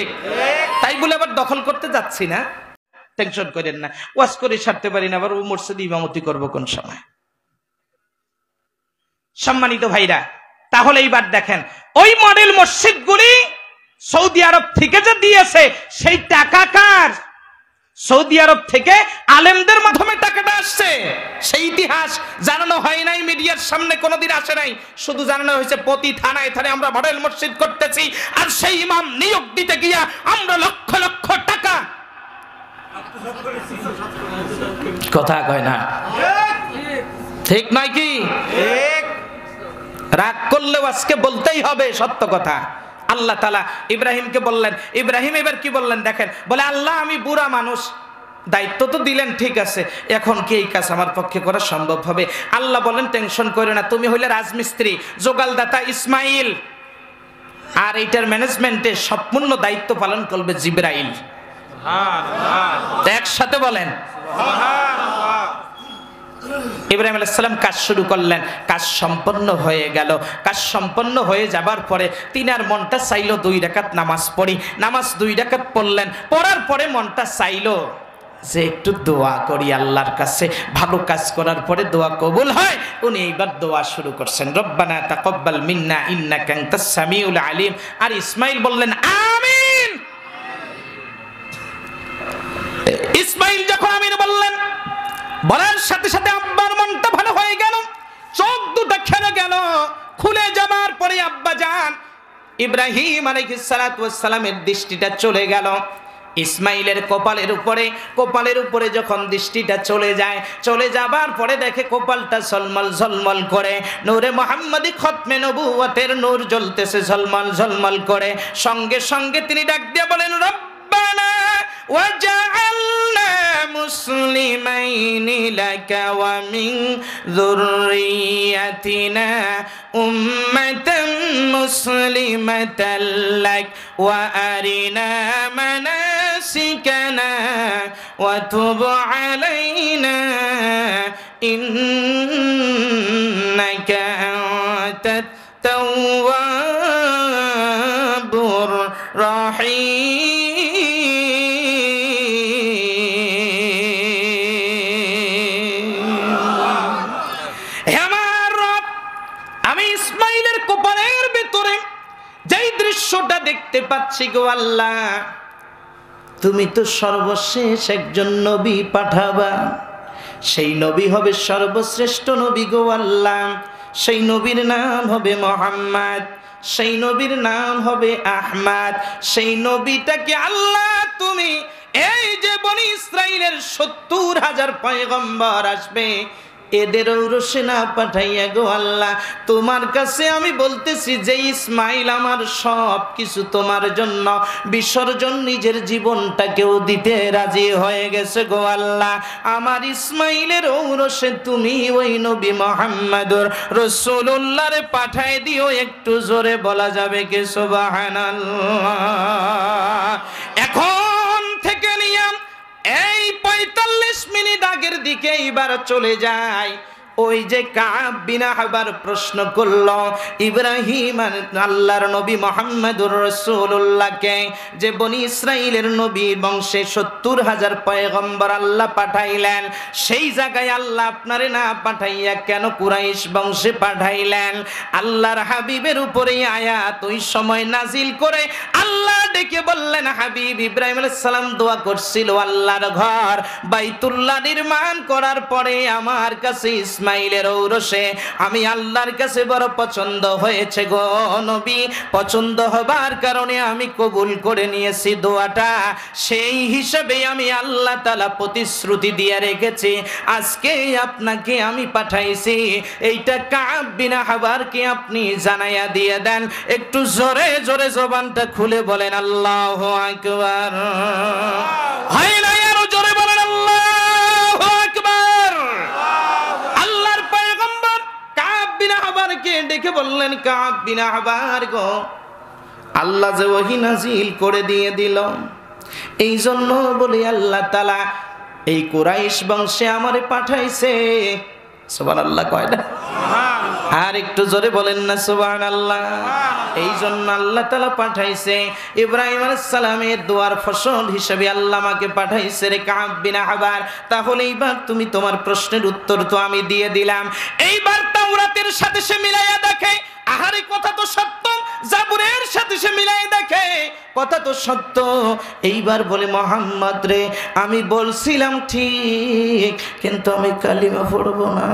তাই বলে আবার দখল করতে যাচ্ছি না, টেনশন করেন না। ওয়াজ করে ছাড়তে পারি না, আবার ও মসজিদে ইমামতি করব কোন সময়। সম্মানিত ভাইরা, তাহলে এইবার দেখেন ওই মডেল মসজিদগুলি সৌদি আরব থেকে যে দিয়েছে, সেই টাকা কার? সৌদি আরব থেকে আলেমদের মাধ্যমে টাকাটা আসছে। সেই ইতিহাস জানানো হয় নাই, মিডিয়ার সামনে কোনোদিন আসে নাই, শুধু জানানো হয়েছে প্রতি থানায় থানায় আমরা মডেল মসজিদ করতেছি, আর সেই ইমাম নিয়োগ দিতে গিয়া আমরা লক্ষ লক্ষ টাকা। কথা কয় না, ঠিক নয় কি? রাগ করলেও আজকে বলতেই হবে সত্য কথা। আল্লাহ তাআলা ইব্রাহিমকে বললেন, ইব্রাহিম এবার কি বললেন দেখেন, বলে আল্লাহ আমি বুড়া মানুষ, দায়িত্ব তো দিলেন ঠিক আছে, এখন কি এই কাজ আমার পক্ষে করা সম্ভব হবে? আল্লাহ বলেন টেনশন করো না, তুমি হইলে রাজমিস্ত্রি, জোগালদাতা ইসমাইল, আর এইটার ম্যানেজমেন্টের সম্পূর্ণ দায়িত্ব পালন করবে জিবরাইল। একসাথে বলেন ইব্রাহিম আলাইহিস সালাম কাজ শুরু করলেন, কাজ সম্পন্ন হয়ে গেল। কাজ সম্পন্ন হয়ে যাবার পরে তিনার মনটা চাইলো 2 রাকাত নামাজ পড়ি। নামাজ 2 রাকাত পড়লেন, পড়ার পরে মনটা চাইলো যে একটু দোয়া করি আল্লাহর কাছে। ভালো কাজ করার পরে দোয়া কবুল হয়, উনি এইবার দোয়া শুরু করছেন, রব্বানা তাকাব্বাল মিন্না ইন্নাকা আনতাস সামিউল আলিম। আর ইসমাইল বললেন আমিন। ইসমাইল যখন আমিন বললেন, বলার সাথে সাথে আব্বার মনটা ভালো হয়ে গেল, চোখ দুটো খেলে গেল। খুলে যাবার পরে আব্বা জান ইব্রাহিম আলাইহিস সালাতু ওয়াস সালামের দৃষ্টিটা চলে গেল ইসমাইলের কপালের উপরে যখন দৃষ্টিটা চলে যায়, চলে যাবার পরে দেখে কপালটা ঝলমল ঝলমল করে, নূরে মুহাম্মাদি খতমে নবুয়তের নূর জ্বলতেছে ঝলমল ঝলমল করে। সঙ্গে সঙ্গে তিনি ডাক দিয়ে বলেন, রব্বানা ওয়াজআলনা মুসলিমাইনি লাকা ওয়া মিন যুররিয়াতিনা উম্মাতাম মুসলিমাতাল লাক ওয়া আরিনা মানাসিকানা وتب علينا إنك أنت التواب الرحيم দৃশ্যটা দেখতে পাচ্ছি গো আল্লাহ, তুমি তো সর্বশেষ একজন নবী পাঠাবা, সেই নবী হবে সর্বশ্রেষ্ঠ নবী গো আল্লাহ। সেই নবীর নাম হবে মুহাম্মদ, সেই নবীর নাম হবে আহমদ। সেই নবীটাকে আল্লাহ তুমি এই যে বনি ইসরাইলের 70,000 পয়গম্বর আসবে, এদের ঔরসে না পাঠাইয়া গো আল্লাহ, তোমার কাছে আমি বলতেছি যে ইসমাইল আমার সব কিছু তোমার জন্য বিসর্জন, নিজের জীবনটাকেও দিতে রাজি হয়ে গেছে গো আল্লাহ। আমার ইসমাইলের ঔরসে তুমি ওই নবী মুহাম্মদুর রাসূলুল্লাহরে পাঠাই দিও। একটু জোরে বলা যাবে কি সুবহানাল্লাহ? এখন থেকে নিয়ম এই 45 মিনিট আগের দিকে এবার চলে যায়। ওই যে কাব বিন আহবার প্রশ্ন করল ইব্রাহিম আল্লাহর নবী মুহাম্মদুর রাসূলুল্লাহকে, যে বনি ইসরাইলের নবী বংশে 70,000 পয়গম্বর আল্লাহ পাঠাইলেন, সেই জায়গায় আল্লাহ আপনারে না পাঠাইয়া কেন কুরাইশ বংশে পাঠাইলেন? আল্লাহর হাবিবের উপরে আয়াত ওই সময় নাজিল করে আল্লাহ ডেকে বললেন, হাবিব ইব্রাহিম আলাইহিস সালাম দোয়া করছিল, আল্লাহর ঘর বাইতুল্লাহ নির্মাণ করার পরে আমার কাছে ইসমাইলের ঔরসে আমি আল্লাহর কাছে বড় পছন্দ হয়েছে গো নবী। পছন্দ হবার কারণে আমি কবুল করে নিয়েছি দোয়াটা, সেই হিসাবে আমি আল্লাহ তাআলা প্রতিশ্রুতি দিয়ে রেখেছি, আজকে আপনাকে আমি পাঠাইছি। এইটা কাব বিন আহবারকে আপনি জানাইয়া দিয়ে দেন। একটু জোরে জোরে জবানটা খুলে বলেন আল্লাহু আকবার। হয় না আরো জোরে বলেন আল্লাহু আকবার। আল্লাহর পয়গম্বর কাব বিন আহবারকে ডেকে বললেন, কাব বিন আহবার গো, আল্লাহ যে ওহী নাজিল করে দিয়ে দিল, এই জন্য বলি আল্লাহ তাআলা এই কুরাইশ বংশে আমারে পাঠাইছে। সুবহানাল্লাহ কয় না? আর একটু জোরে বলেন না সুবহানাল্লাহ। এই জন্য আল্লাহ তাআলা পাঠাইছে, ইব্রাহিম আলাইহিস সালামের দোয়ার ফসল হিসেবে আল্লাহ আমাকে পাঠাইছে রে কাব বিন আহবার। তাহলে এইবার তুমি তোমার প্রশ্নের উত্তর তো আমি দিয়ে দিলাম, এইবার তাওরাতের সাথে সে মিলাইয়া দেখে, আহারে কথা তো সত্য, জাবুরের সাথে সে মিলাইয়া দেখে, কথা তো সত্য। এইবার বলে, মুহাম্মদ রে আমি বলছিলাম ঠিক, কিন্তু আমি কালিমা পড়বো না।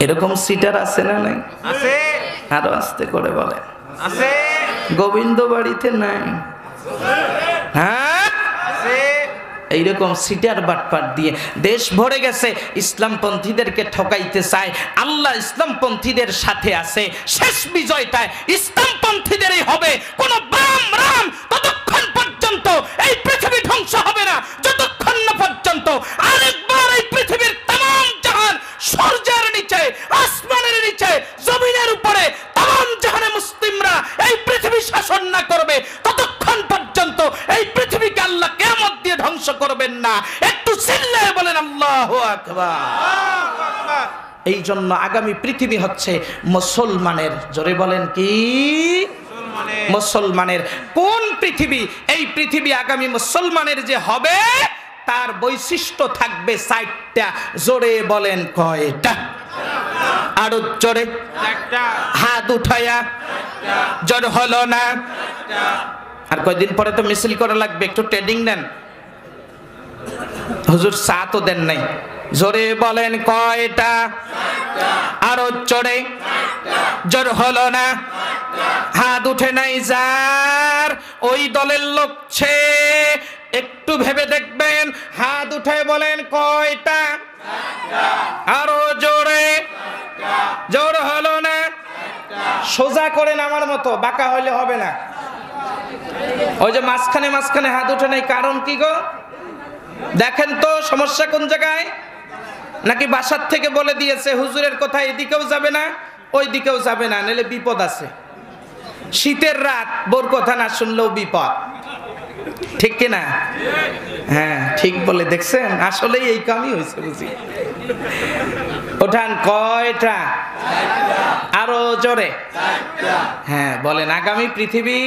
এরকম সিটার আছে না নাই? আছে। আরো আস্তে করে বলে আছে। গোবিন্দ বাড়িতে নাই? হ্যাঁ আছে। এইরকম সিটার বাটপাট দিয়ে দেশ ভরে গেছে, ইসলামপন্থীদেরকে ঠকাইতে চায়। আল্লাহ ইসলামপন্থীদের সাথে আছে, শেষ বিজয়টা ইসলামপন্থীদেরই হবে। কোন বাম রাম ততক্ষণ পর্যন্ত এই পৃথিবী ধ্বংস হবে না, যতক্ষণ না পর্যন্ত আরেকবার এই পৃথিবীর তাম জাহান সূর্যের নিচে, আসমানের নিচে, জমিনের উপরে তাম জাহানে মুসলিমরা এই পৃথিবী শাসন না করবে, ততক্ষণ পর্যন্ত এই পৃথিবীকে আল্লাহ কিয়ামত দিয়ে ধ্বংস করবেন না। একটু চিল্লায়ে বলেন আল্লাহু আকবার। এই জন্য আগামী পৃথিবী হচ্ছে মুসলমানের। জোরে বলেন কি? মুসলমানের। কোন পৃথিবী? এই পৃথিবী আগামী মুসলমানের যে হবে তার বৈশিষ্ট্য থাকবে 4টা। জোরে বলেন কয়টা? আরো জোরে। হাত উঠায়া। জোর হলো না? আর কয়দিন পরে তো মিছিল করা লাগবে, একটু ট্রেডিং দেন। হুজুর চা তো দেন নাই। জোরে বলেন কয়টা? আরো জোরে। জোর হলো না? হাত উঠে নাই যার, ওই দলের লোক ছে, একটু ভেবে দেখবেন। হাত উঠে বলেন কয়টা? আরো জোরে। জোর হলো না? সোজা করেন আমার মতো, বাঁকা হইলে হবে না। ওই যে মাঝখানে মাঝখানে হাত উঠে নাই, কারণ কি গো? দেখেন তো সমস্যা কোন জায়গায়? নাকি বাসার থেকে বলে দিয়েছে হুজুরের কথা এদিকেও যাবে না ওই দিকেও যাবে না, নাহলে বিপদ আছে। শীতের রাত বোর কথা না শুনলেও বিপদ, ঠিক কিনা? হ্যাঁ ঠিক বলে দেখছেন, আসলেই এই কামই হয়েছে বুঝি। ওঠান কয়টা? আরো জোরে হ্যাঁ বলেন। আগামী পৃথিবী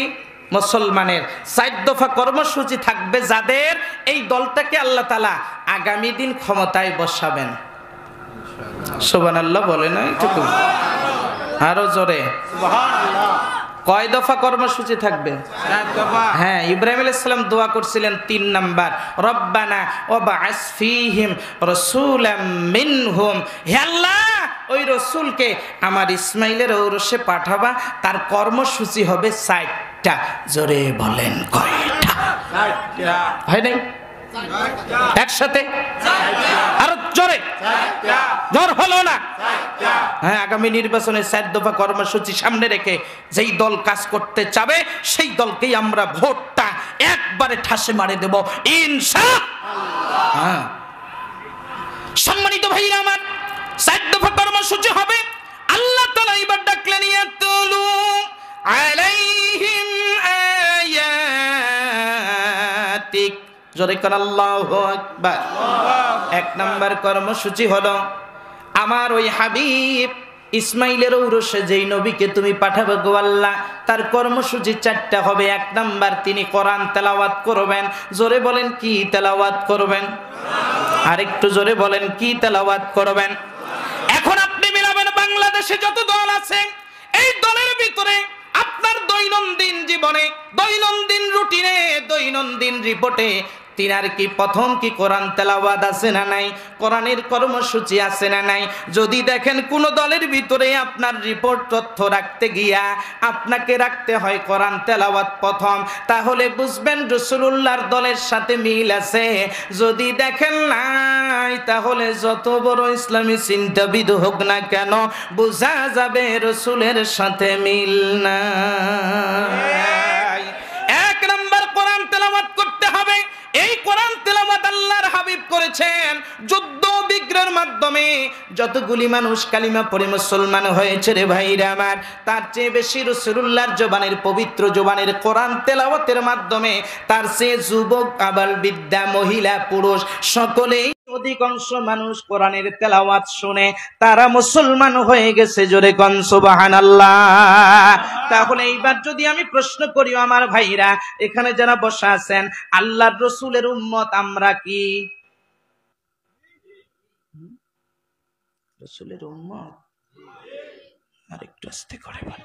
মুসলমানের 4 দফা কর্মসূচি থাকবে, যাদের এই দলটাকে আল্লাহ তাআলা আগামী দিন ক্ষমতায় বসাবেন। সুবহানাল্লাহ বলে না এইটুকু? আরো জোরে সুবহানাল্লাহ। কয় দফা কর্মসূচি থাকবে? 4 দফা। হ্যাঁ, ইব্রাহিম আলাইহিস সালাম দোয়া করছিলেন 3 নাম্বার, রব্বানা ওয়াবআস ফীহিম রাসূলাম মিনহুম, হে আল্লাহ ওই রাসূলকে আমার ইসমাইলের ঔরসে পাঠাবা, তার কর্মসূচি হবে 4টা। জোরে বলেন কয়টা? 4টা। হয় নাই? একসাথে আরো জোরে, জোর হলো না? হ্যাঁ, আগামী নির্বাচনে 4 দফা কর্মসূচি সামনে রেখে যেই দল কাজ করতে চাবে সেই দলকেই আমরা ভোটটা একবারে ঠাসে মারে দেব ইনশাআল্লাহ। হ্যাঁ, সম্মানিত ভাইরা আমার, 4 দফা কর্মসূচি হবে। আল্লাহ তাআলা এবার ডাকলেন, ইয়াতুলু আলাইহিম আয়াতিক, জোরে করে আল্লাহু আকবার। 1 নাম্বার কর্মসূচি হলো আমার ওই হাবিব ইসমাইলের ঔরসে যেই নবীকে তুমি পাঠাবে গো আল্লাহ, তার কর্মসূচি 4টা হবে। 1 নাম্বার, তিনি কোরআন তেলাওয়াত করবেন। জোরে বলেন কি তেলাওয়াত করবেন? আরেকটু জোরে বলেন কি তেলাওয়াত করবেন? এখন আপনি মিলাবেন বাংলাদেশে যত দল আছে, এই দলের ভিতরে আপনার দৈনন্দিন জীবনে, দৈনন্দিন রুটিনে, দৈনন্দিন রিপোর্টে তিনার কি প্রথম কি কোরআন তেলাওয়াত আছে না নাই? কোরআনের কর্মসূচি আছে না নাই? যদি দেখেন কোন দলের ভিতরে আপনার রিপোর্ট তথ্য রাখতে গিয়া আপনাকে রাখতে হয় কোরআন তেলাওয়াত প্রথম, তাহলে বুঝবেন রাসূলুল্লাহর দলের সাথে মিল আছে। যদি দেখেন নাই, তাহলে যত বড় ইসলামী চিন্তাবিদ হোক না কেন, বোঝা যাবে রাসূলের সাথে মিল নাই। 1 নাম্বার কোরআন তেলাওয়াত করতে হবে। এই কোরআন তেলাওয়াত আল্লাহর হাবিব করেছেন যুদ্ধ বিগ্রহের মাধ্যমে। যতগুলি মানুষ কালিমা পড়ে মুসলমান হয়েছে রে ভাইরা আমার, তার চেয়ে বেশি রাসূলুল্লাহর জবানের, পবিত্র জবানের কোরআন তেলাওয়াতের মাধ্যমে তার চেয়ে যুবক, আবাল, বৃদ্ধা, মহিলা, পুরুষ সকলেই অধিকাংশ মানুষ কোরআনের তেলাওয়াত শুনে তারা মুসলমান হয়ে গেছে। জোরে কোন সুবহানাল্লাহ। তাহলে এইবার যদি আমি প্রশ্ন করি আমার ভাইরা, এখানে যারা বসা আছেন আল্লাহর রাসূলের উম্মত, আমরা কি রাসূলের উম্মত? আরেকটু আস্তে করে বল,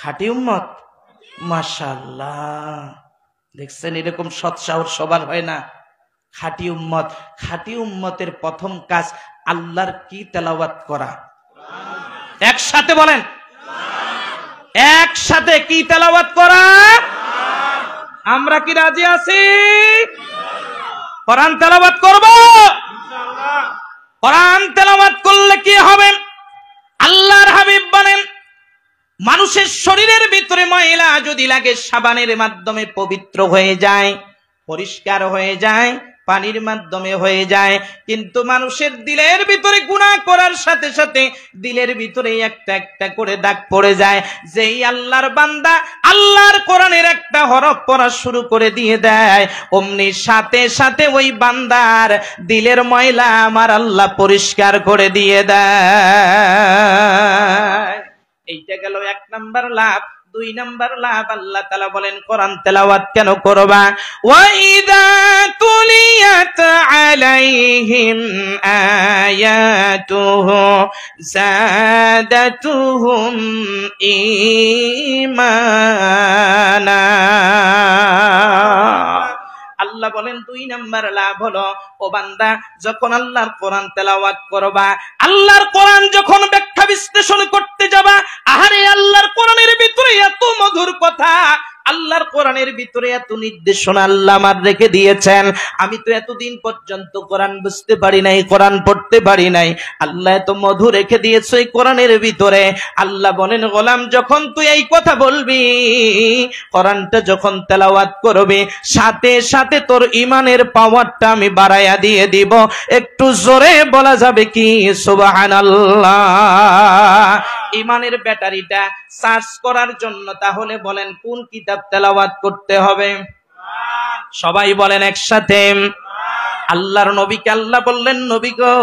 খাঁটি উম্মত। মাশাআল্লাহ, দেখছেন এরকম সৎ সাহস সবার হয় না। খাঁটি উম্মত। খাঁটি উম্মতের প্রথম কাজ আল্লাহর কি তেলাওয়াত করা? একসাথে বলেন, একসাথে কি তেলাওয়াত করা? আমরা কি রাজি আছি? কোরআন তেলাওয়াত করব ইনশাআল্লাহ। কোরআন তেলাওয়াত করলে কি হবে? আল্লাহর হাবিব বলেন, মানুষের শরীরের ভিতরে ময়লা যদি লাগে সাবানের মাধ্যমে পবিত্র হয়ে যায়, পরিষ্কার হয়ে যায়, পানির মাধ্যমে হয়ে যায়। কিন্তু মানুষের দিলের ভিতরে গুনাহ করার সাথে সাথে দিলের ভিতরে একটা একটা করে দাগ পড়ে যায়। যেই আল্লাহর বান্দা আল্লাহর কোরআনের একটা হরফ পড়া শুরু করে দিয়ে দেয়, অমনি সাথে সাথে ওই বান্দার দিলের ময়লা আমার আল্লাহ পরিষ্কার করে দিয়ে দেয়। এইটা গেল 1 নাম্বার লাভ। 2 নাম্বার লাভ, আল্লাহ তাআলা বলেন কোরআন তেলাওয়াত কেন করবা? ওয়া ইযা তুলিয়াত আলাইহিম আয়াতুহু যাদাতুহুম ঈমানা। আল্লাহ বলেন 2 নাম্বার লাভ হলো, ও বান্দা যখন আল্লাহর কোরআন তেলাওয়াত করবা, আল্লাহর কোরআন যখন ব্যাখ্যা বিশ্লেষণ করতে যাবা, আহারে আল্লাহর কোরআনের ভিতরে এত মধুর কথা, আল্লাহর কোরআনের ভিতরে এত নির্দেশনা আল্লাহ আমার রেখে দিয়েছেন। আমি তো এতদিন পর্যন্ত কোরআন বুঝতে পারি নাই, কোরআন পড়তে পারি নাই। আল্লাহ এত মধু রেখে দিয়েছে এই কোরআনের ভিতরে। আল্লাহ বলেন, গোলাম যখন তুই এই কথা বলবি, কোরআনটা যখন তেলাওয়াত করবি, সাথে সাথে তোর ঈমানের পাওয়ারটা আমি বাড়ায়া দিয়ে দিব। একটু জোরে বলা যাবে কি সুবহানাল্লাহ? ঈমানের ব্যাটারিটা চার্জ করার জন্য তাহলে বলেন কোন কিতাব তেলাওয়াত করতে হবে? সবাই বলেন একসাথে। আল্লাহর নবীকে আল্লাহ বললেন, নবী গো,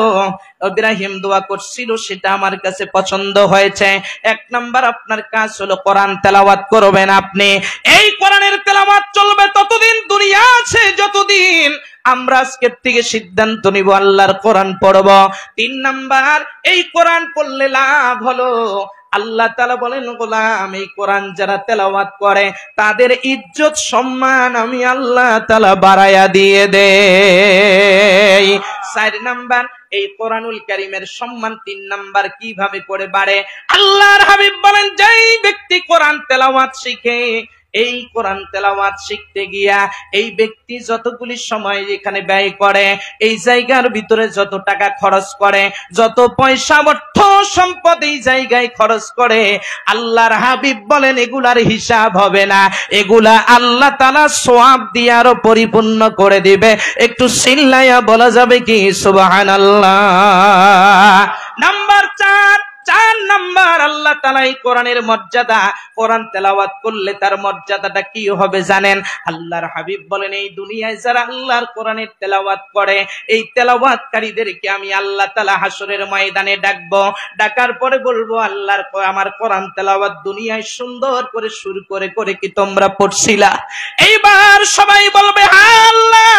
ইব্রাহিম দোয়া করছিল সেটা আমার কাছে পছন্দ হয়েছে। এক নাম্বার আপনার কাজ হলো কোরআন তেলাওয়াত করবেন আপনি। এই কোরআনের তেলাওয়াত চলবে ততদিন দুনিয়া আছে, যতদিন আমরা আজকের থেকে সিদ্ধান্ত নিব আল্লাহর কোরআন পড়ব। 3 নাম্বার, এই কোরআন পড়লে লাভ হলো, আল্লাহ তাআলা বলেন, গোলাম এই কোরআন যারা তেলাওয়াত করে তাদের ইজ্জত সম্মান আমি আল্লাহ তাআলা বাড়ায়া দিয়ে দেই। 4 নাম্বার, এই কোরআনুল কারীমের সম্মান 3 নাম্বার কিভাবে করে বাড়ে? আল্লাহর হাবিব বলেন, যেই ব্যক্তি কোরআন তেলাওয়াত শিখে, এই কোরআন তেলাওয়াত শিখতে গিয়া এই ব্যক্তি যতগুলি সময় এখানে ব্যয় করে, এই জায়গার ভিতরে যত টাকা খরচ করে, যত পয়সা অর্থ সম্পদ এই জায়গায় খরচ করে, আল্লাহর হাবিব বলেন এগুলার হিসাব হবে না, এগুলা আল্লাহ তাআলা সওয়াব দিয়ে আরো পরিপূর্ণ করে দিবে। একটু চিল্লায়া বলা যাবে কি সুবহানাল্লাহ? নাম্বার 4 নাম্বার, আল্লাহ তাআলা এই কোরআনের মর্যাদা, কোরআন তেলাওয়াত করলে তার মর্যাদাটা কি হবে জানেন? আল্লাহর হাবিব বলেন, এই দুনিয়ায় যারা আল্লাহর কোরআনের তেলাওয়াত করে, এই তেলাওয়াতকারীদেরকে আমি আল্লাহ তাআলা হাসরের ময়দানে ডাকবো। ডাকার পরে বলবো, আল্লাহর আমার কোরআন তেলাওয়াত দুনিয়ায় সুন্দর করে সুর করে করে কি তোমরা পড়ছিলা? এইবার সবাই বলবে, হ্যাঁ আল্লাহ,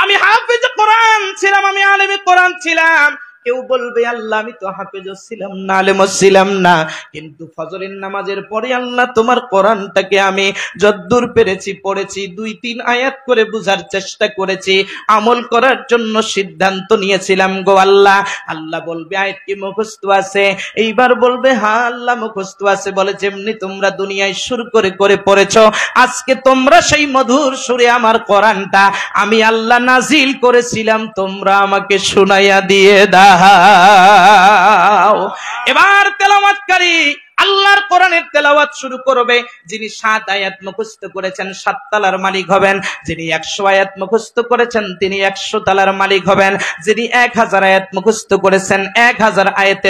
আমি হাফেজ কোরআন ছিলাম, আমি আলেমে কোরআন ছিলাম। কেউ বলবে, আল্লাহ আমি তো হাফেজও ছিলাম না, আলেমও ছিলাম না, কিন্তু ফজরের নামাজের পরে আল্লাহ তোমার কোরআনটাকে আমি যদ্দূর পেরেছি পড়েছি, 2-3 আয়াত করে বুঝার চেষ্টা করেছি, আমল করার জন্য সিদ্ধান্ত নিয়েছিলাম গো আল্লাহ। আল্লাহ বলবে, আয়াত কি মুখস্থ আছে? এইবার বলবে, হ্যাঁ আল্লাহ মুখস্থ আছে। বলে, যেমনি তোমরা দুনিয়ায় সুর করে করে পড়েছো, আজকে তোমরা সেই মধুর সুরে আমার কোরআনটা আমি আল্লাহ নাজিল করেছিলাম, তোমরা আমাকে শুনাইয়া দিয়ে দাও। এবার তেলাওয়াতকারী আল্লাহর কোরআনের তেলাওয়াত শুরু করবে। যিনি 7 আয়াত মুখস্থ করেছেন 7 তালার মালিক হবেন, যিনি 100 আয়াত মুখস্থ করেছেন তিনি 100 তালার মালিক হবেন, যিনি 1000 আয়াত মুখস্থ করেছেন 1000 আয়াত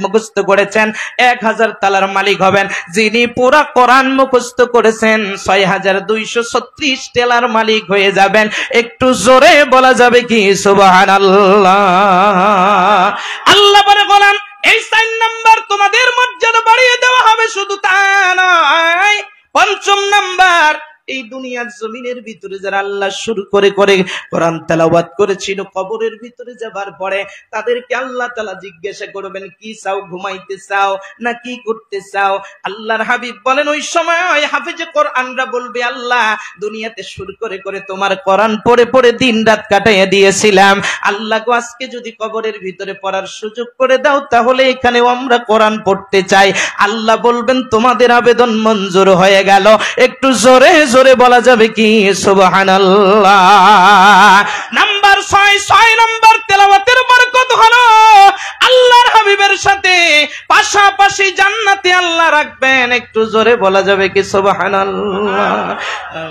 মুখস্থ করেছেন 1000 তালার মালিক হবেন, যিনি পুরো কোরআন মুখস্থ করেছেন 6236 তালার মালিক হয়ে যাবেন। একটু জোরে বলা যাবে কি সুবহানাল্লাহ? আল্লাহ বলে, গোলাম এই 4 নাম্বার তোমাদের মর্যাদা বাড়িয়ে দেওয়া হবে, শুধু তা নয়, 5ম নাম্বার, এই দুনিয়ার জমিনের ভিতরে যারা আল্লাহ শুরু করে করে কোরআন তেলাওয়াত করেছিল, কবরের ভিতরে যাবার পরে তাদেরকে আল্লাহ তাআলা জিজ্ঞাসা করবেন, কি চাও, ঘুমাইতে চাও না কি করতে চাও? আল্লাহর হাবিব বলেন, ওই সময় হাফেজে কোরআনরা বলবে, আল্লাহ দুনিয়াতে শুরু করে করে তোমার কোরআন পড়ে পড়ে দিন রাত কাটাইয়া দিয়েছিলাম, আল্লাহ গো আজকে যদি কবরের ভিতরে পড়ার সুযোগ করে দাও তাহলে এখানেও আমরা কোরআন পড়তে চাই। আল্লাহ বলবেন, তোমাদের আবেদন মঞ্জুর হয়ে গেল। একটু জোরে জোরে বলা যাবে কি সুবহানাল্লাহ? নাম্বার 6 নাম্বার তেলাওয়াতের বরকত হলো আল্লাহর হাবিবের সাথে পাশাপাশি জান্নাতে আল্লাহ রাখবেন। একটু জোরে বলা যাবে কি সুবহানাল্লাহ?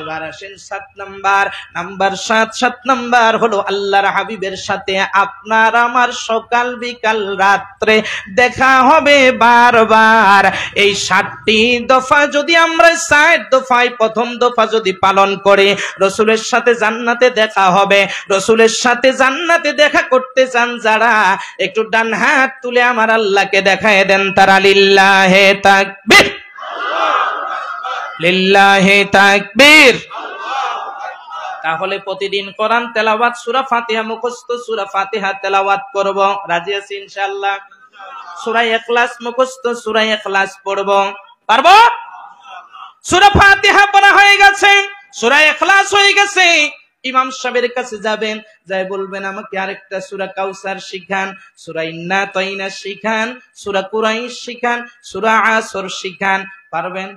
এবার আসেন 7 নাম্বার 7 নাম্বার হলো আল্লাহর হাবিবের সাথে আপনার আমার সকাল বিকাল রাত্রে দেখা হবে বারবার। এই 7টি দফা যদি আমরা 60 দফায় প্রথম দফা যদি পালন করে, রাসূলের সাথে জান্নাতে দেখা হবে। রাসূলের সাথে জান্নাতে দেখা করতে চান যারা, একটু ডান হাত তুলে আমার আল্লাহকে দেখায় দেন তারা। লিল্লাহে তাকবীর, লিল্লাহে তাকবীর। তাহলে প্রতিদিন কোরআন তেলাওয়াত, সূরা ফাতিহা মুখস্থ, সূরা ফাতিহা তেলাওয়াত করব। রাজি আছি ইনশাআল্লাহ? সূরা ইখলাস মুখস্থ, সূরা ইখলাস পড়ব। পারবো? সূরা ফাতিহা পড়া হয়ে গেছে, সূরা ইখলাস হয়ে গেছে, ইমাম সাহেবের কাছে যাবেন, যাই বলবেন আমাকে আরেকটা সূরা কাউসার শিখান, সূরা ইন্না তাইনা শিখান, সূরা কুরাইশ শিখান, সূরা আসর শিখান। পারবেন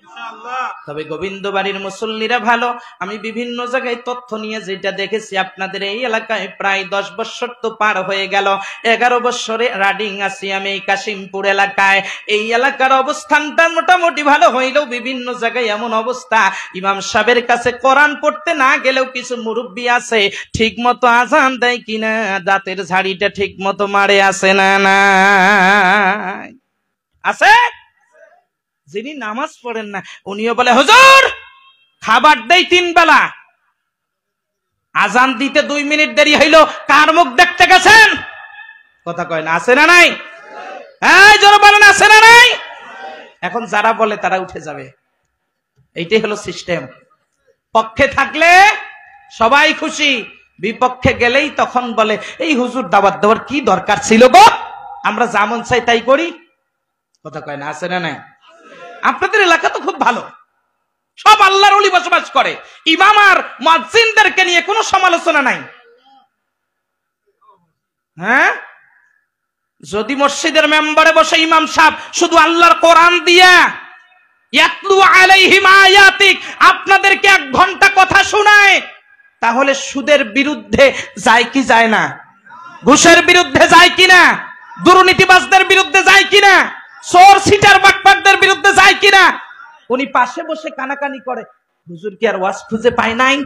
ইনশাআল্লাহ? তবে গোবিন্দবাড়ির মুসল্লিরা ভালো, আমি বিভিন্ন জায়গায় তথ্য নিয়ে যেটা দেখেছি, আপনাদের এই এলাকায় প্রায় 10 বছর তো পার হয়ে গেল, 11 বছরে রাডিং আছি আমি এই কাশিমপুর এলাকায়। এই এলাকার অবস্থানটা মোটামুটি ভালো হইলেও বিভিন্ন জায়গায় এমন অবস্থা, ইমাম সাহেবের কাছে কোরআন পড়তে না গেলেও কিছু মুরব্বী আছে ঠিক মতো আজান দেয় কিনা, দাঁতের ঝাড়িটা ঠিক মতো মারে আছে না না আছে, যিনি নামাজ পড়েন না উনিও বলে, হুজুর খাবার দেই 3 বেলা, আজান দিতে 2 মিনিট দেরি হইল, কার মুখ দেখতে গেছেন? কথা কয় না, আছে না নাই? এই জোরে বলেন, আছে না নাই? এখন যারা বলে তারা উঠে যাবে, এইটাই হলো সিস্টেম। পক্ষে থাকলে সবাই খুশি, বিপক্ষে গেলেই তখন বলে এই হুজুর দাওয়াত দেওয়ার কি দরকার ছিল গো, আমরা যেমন চাই তাই করি। কথা কয় না, আছে না নাই? আপনাদের এলাকা তো খুব ভালো, সব আল্লাহর ওলি বসবাস করে, ইমাম আর মুয়াজ্জিনদেরকে নিয়ে কোনো সমালোচনা নাই। হ্যাঁ, যদি মসজিদের মেম্বারে বসে ইমাম সাহেব শুধু আল্লাহর কোরআন দিয়া ইয়াতলু আলাইহিম আয়াতিক আপনাদেরকে 1 ঘন্টা কথা শোনায়, তাহলে সুদের বিরুদ্ধে যায় কি যায় না? ঘুষের বিরুদ্ধে যায় কিনা? দুর্নীতিবাজদের বিরুদ্ধে যায় কিনা? চোর সিটার বাটপারদের বিরুদ্ধে যায় কিনা? উনি পাশে বসে কানাকানি করে, হুজুর কি আর ওয়াজ খুঁজে পায় নাই?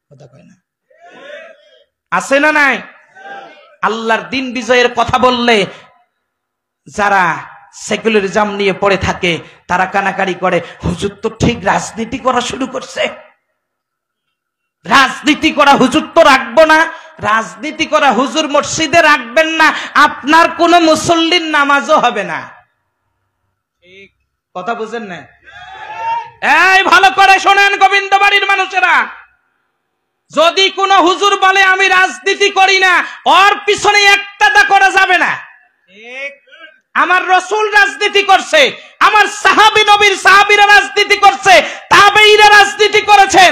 কথা কয় না, আছে না নাই? আল্লাহর দিন বিজয়ের কথা বললে যারা সেকুলারিজম নিয়ে পড়ে থাকে তারা কানাকানি করে, হুজুর তো ঠিক রাজনীতি করা শুরু করছে, রাজনীতি করা হুজুর তো রাখবো না, রাজনীতি করা হুজুর মসজিদে রাখবেন না, আপনার কোন মুসল্লির নামাজও হবে না। কথা বুঝেন না? এই ভালো করে শোনেন গোবিন্দ বাড়ির মানুষেরা, যদি কোন হুজুর বলে আমি রাজনীতি করি না, ওর পিছনে একটা দা করা যাবে না। আমার রাসূল রাজনীতি করছে, আমার সাহাবী নবীর সাহাবীরা রাজনীতি করছে, তাবেঈরা রাজনীতি করেছেন,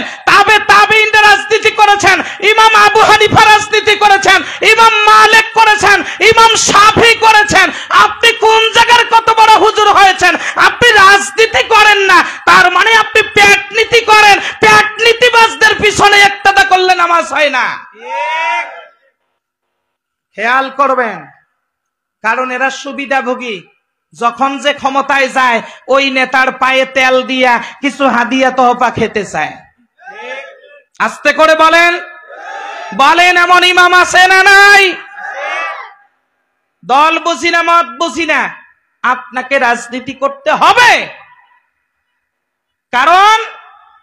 তাবেঈনরা রাজনীতি করেছেন, ইমাম আবু হানিফা রাজনীতি করেছেন, ইমাম মালিক করেছেন, ইমাম শাফি করেছেন। আপনি কোন জায়গার কত বড় হুজুর হয়েছেন, আপনি রাজনীতি করেন না, তার মানে আপনি পেট নীতি করেন। পেট নীতিবাজদের পিছনে একটা দা করলে নামাজ হয় না। খেয়াল করবেন, কারণ এরা সুবিধাভোগী, যখন যে ক্ষমতায় যায় ওই নেতার পায়ে তেল দিয়া কিছু হাদিয়া তহফা খেতে চায়। আস্তে করে বলেন, বলেন এমন ইমাম আছে না নাই? দল বুঝি না, মত বুঝি না, আপনাকে রাজনীতি করতে হবে। কারণ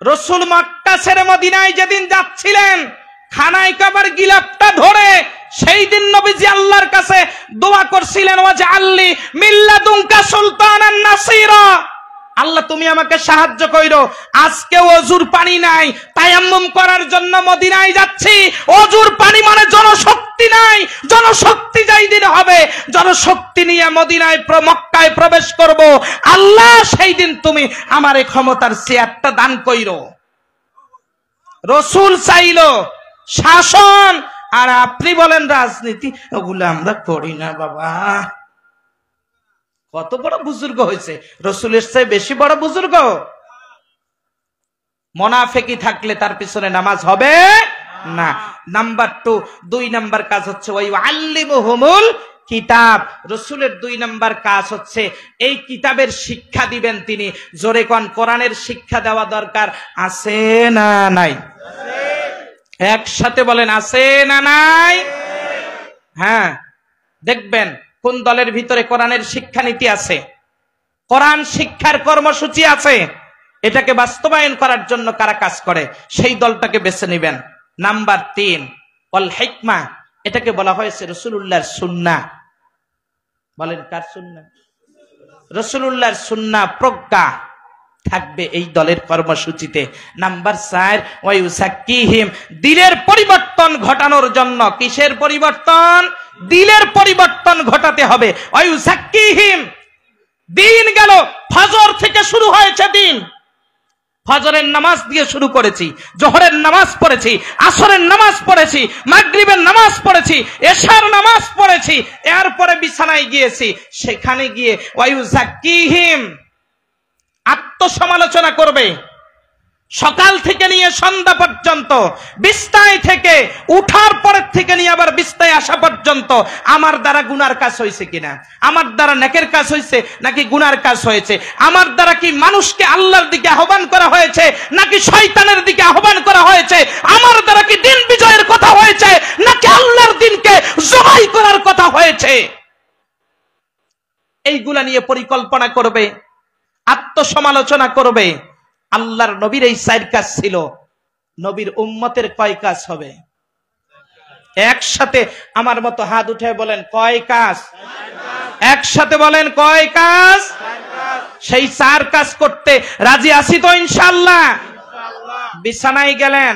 রাসূল মক্কা ছেড়ে মদিনায় যেদিন যাচ্ছিলেন, খানায় কাবার গিলাফটা ধরে সেই দিন নবীজি আল্লাহর কাছে দোয়া করছিলেন, ওয়াজআলনি মিল্লাদুনকা সুলতানান নাসীরা, আল্লাহ তুমি আমাকে সাহায্য কইরো। আজকে ওযুর পানি নাই, তায়াম্মুম করার জন্য মদিনায় যাচ্ছি, ওযুর পানি মানে জনশক্তি নাই, জনশক্তি যাই দিন হবে, জনশক্তি নিয়ে মদিনায় মক্কায় প্রবেশ করব, আল্লাহ সেই দিন তুমি আমার এই ক্ষমতার চেয়ারটা দান কইরো। রাসূল চাইলো শাসন, আর আপনি বলেন রাজনীতি, ওগুলো আমরা করি না বাবা। কত বড় বুজুর্গ হয়েছে, রাসূলের চেয়ে বেশি বড় বুজুর্গ। মুনাফিকি থাকলে তার পিছনে নামাজ হবে না। নাম্বার 2 নাম্বার কাজ হচ্ছে ওয়াইউআল্লিমুহুমুল কিতাব। রাসূলের 2 নাম্বার কাজ হচ্ছে এই কিতাবের শিক্ষা দিবেন তিনি। জোরে কোন কোরআনের শিক্ষা দেওয়া দরকার আছে না নাই? একসাথে বলেন, আছে না নাই? হ্যাঁ, দেখবেন কোন দলের ভিতরে কোরআনের শিক্ষানীতি আছে, কোরআন শিক্ষার কর্মসূচি আছে, এটাকে বাস্তবায়ন করার জন্য কারা কাজ করে সেই দলটাকে বেছে নেবেন। নাম্বার 3 ওয়াল হিকমা, এটাকে বলা হয়েছে রাসূলুল্লাহর সুন্নাহ। বলেন কার সুন্নাহ? রাসূলুল্লাহর সুন্নাহ, প্রজ্ঞা থাকবে এই দলের কর্মসূচিতে। নাম্বার 4 ওয়ায়ুসাক্কিহিম, দিলের পরিবর্তন ঘটানোর জন্য। কিসের পরিবর্তন? দিলের পরিবর্তন ঘটাতে হবে। ওয়ায়ুসাক্কিহিম, দিন গেল, ফজর থেকে শুরু হয়েছে দিন, ফজরের নামাজ দিয়ে শুরু করেছি, জোহরের নামাজ পড়েছি, আসরের নামাজ পড়েছি, মাগরিবের নামাজ পড়েছি, এশার নামাজ পড়েছি, এরপরে বিছানায় গিয়েছি, সেখানে গিয়ে ওয়ায়ুসাক্কিহিম, আত্মসমালোচনা করবে। সকাল থেকে নিয়ে সন্ধ্যা পর্যন্ত, বিছানায় থেকে উঠার পরের থেকে নিয়ে আবার বিছানায় আসা পর্যন্ত আমার দ্বারা গুনার কাজ হয়েছে কিনা, আমার দ্বারা নেকের কাজ হয়েছে নাকি গুনার কাজ হয়েছে, আমার দ্বারা কি মানুষকে আল্লাহর দিকে আহ্বান করা হয়েছে নাকি শয়তানের দিকে আহ্বান করা হয়েছে, আমার দ্বারা কি দিন বিজয়ের কথা হয়েছে নাকি আল্লাহর দিনকে জবাই করার কথা হয়েছে, এইগুলা নিয়ে পরিকল্পনা করবে, আত্মসমালোচনা করবে। আল্লাহর নবীর এই 4 কাজ ছিল, নবীর উম্মতের কয় কাজ হবে? একসাথে আমার মতো হাত উঠে বলেন কয় কাজ? একসাথে বলেন কয় কাজ? সেই 4 কাজ করতে রাজি আছি তো ইনশাআল্লাহ? বিছানায় গেলেন,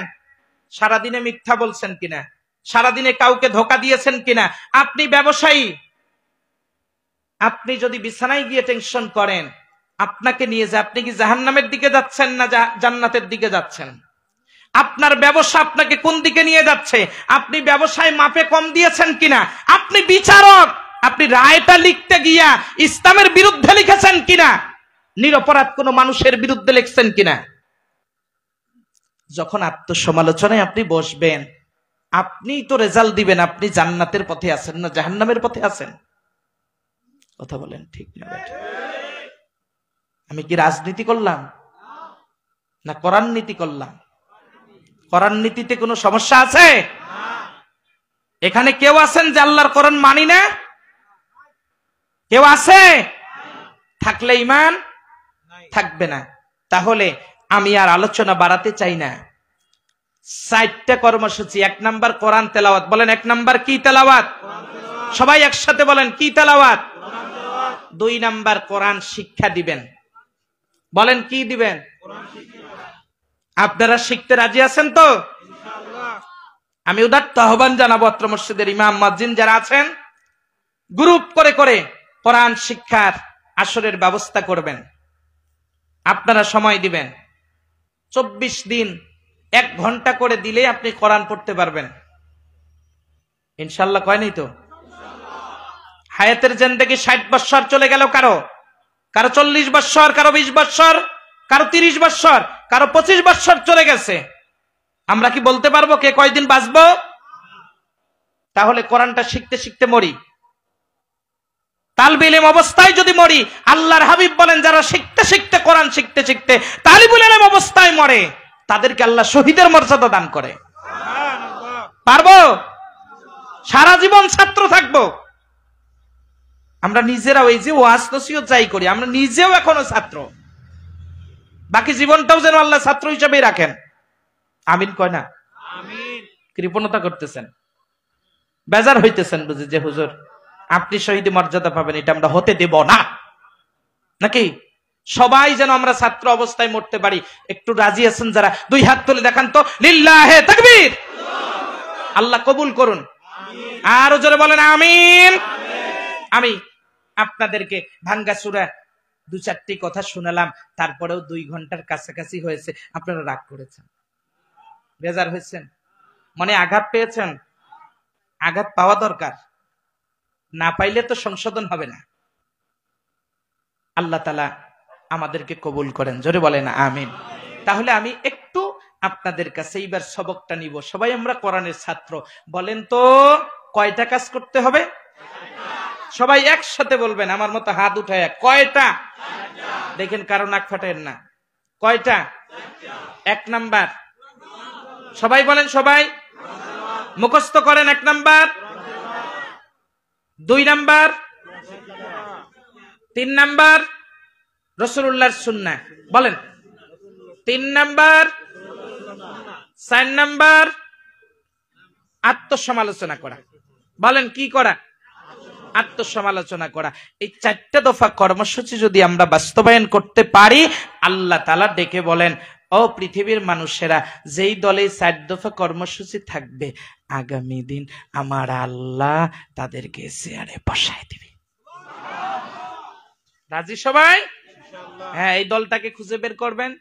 সারাদিনে মিথ্যা বলছেন কিনা, সারাদিনে কাউকে ধোকা দিয়েছেন কিনা, আপনি ব্যবসায়ী, আপনি যদি বিছানায় গিয়ে টেনশন করেন আপনাকে নিয়ে যে আপনি কি জাহান্নামের দিকে যাচ্ছেন না জান্নাতের দিকে যাচ্ছেন? আপনার ব্যবসা আপনাকে কোন দিকে নিয়ে যাচ্ছে? আপনি ব্যবসায় মাপে কম দিয়েছেন কিনা? আপনি বিচারক, আপনি রায়টা লিখতে গিয়া ইসলামের বিরুদ্ধে লিখেছেন কিনা, নিরপরাধ কোন মানুষের বিরুদ্ধে লিখছেন কিনা? যখন আত্মসমালোচনায় আপনি বসবেন, আপনি তো রেজাল্ট দিবেন আপনি জান্নাতের পথে আছেন না জাহান্নামের পথে আছেন। কথা বলেন ঠিক না? আমি কি রাজনীতি করলাম না কোরআন নীতি করলাম? কোরআন নীতিতে কোনো সমস্যা আছে? এখানে কেউ আছেন যে আল্লাহর কোরআন মানি না? কেউ আছে? থাকলে ঈমান, থাকবে না। তাহলে আমি আর আলোচনা বাড়াতে চাই না। 4টা কর্মসূচি। 1 নাম্বার কোরআন তেলাওয়াত। বলেন 1 নাম্বার কি তেলাওয়াত? সবাই একসাথে বলেন কি তেলাওয়াত? 2 নাম্বার কোরআন শিক্ষা দিবেন। বলেন কি দিবেন? আপনারা শিখতে রাজি আছেন তো? আমি উদাত্ত আহ্বান জানাবো অত্র মসজিদের ইমাম মুয়াজ্জিন যারা আছেন, গ্রুপ করে করে কোরআন শিক্ষার আসরের ব্যবস্থা করবেন। আপনারা সময় দিবেন 24 দিন 1 ঘন্টা করে দিলে আপনি কোরআন পড়তে পারবেন ইনশাআল্লাহ। কয় নাই তো? হায়াতের জিন্দেগি 60 বছর চলে গেল, কারো 40 বছর, কারো 20 বছর, কারো 30 বছর, কারো 25 বছর চলে গেছে। আমরা কি বলতে পারবো কে কয়দিন বাঁচবো? তাহলে কোরআনটা শিখতে শিখতে মরি, তালবুল ইলম অবস্থায় যদি মরি, আল্লাহর হাবিব বলেন যারা শিখতে শিখতে কোরআন শিখতে শিখতে তালিবুল ইলম অবস্থায় মরে তাদেরকে আল্লাহ শহীদের মর্যাদা দান করে। পারবো? সারা জীবন ছাত্র থাকবো। আমরা নিজেরাও এই যে ওয়াজ নসিহত যাই করি, আমরা নিজেও এখনো ছাত্র, বাকি জীবনটাও যেন আল্লাহ ছাত্র হিসেবেই রাখেন। আমিন কয় না? আমিন। কৃপণতা করতেছেন, বেজার হইতেছেন বুঝি যে হুজুর আপনি শহীদ মর্যাদা পাবেন, এটা আমরা হতে দেব না, নাকি? সবাই যেন আমরা ছাত্র অবস্থায় মরতে পারি। একটু রাজি আছেন যারা? 2 হাত তুলে দেখান তো। লিল্লাহে তাকবীর। আল্লাহ কবুল করুন। আরো জোরে বলেন আমিন। আমি আপনাদেরকে ভাঙ্গা সূরা 2-4টি কথা শোনালাম, তারপরেও 2 ঘন্টার কাছাকাছি হয়েছে। আপনারা রাগ করেছেন, বেজার হয়েছেন, মনে আঘাত পেয়েছেন। আঘাত পাওয়া দরকার, না পাইলে তো সংশোধন হবে না। আল্লাহ তাআলা আমাদেরকে কবুল করেন, জোরে বলেন আমিন। তাহলে আমি একটু আপনাদের কাছে এইবার সবকটা নিব। সবাই আমরা কোরআনের ছাত্র, বলেন তো কয়টা কাজ করতে হবে? সবাই একসাথে বলবেন আমার মতো হাত উঠায়। কয়টা? দেখেন কারো নাক ফাটায়েন না। কয়টা? 1 নাম্বার। সবাই বলেন, সবাই মুখস্থ করেন। 1 নাম্বার, 2 নাম্বার, 3 নাম্বার রাসূলুল্লাহর সুন্নাহ। বলেন 3 নাম্বার, 4 নাম্বার আত্মসমালোচনা করা। বলেন কি করা? আত্মসমালোচনা করা। এই 4টা দফা কর্মসূচি যদি আমরা বাস্তবায়ন করতে পারি, আল্লাহ তাআলা ডেকে বলেন, ও পৃথিবীর মানুষেরা, যেই দলে 4 দফা কর্মসূচি থাকবে আগামী দিন আমার আল্লাহ তাদেরকে চেয়ারে বসায় দিবে। রাজি সবাই? হ্যাঁ, এই দলটাকে খুঁজে বের করবেন।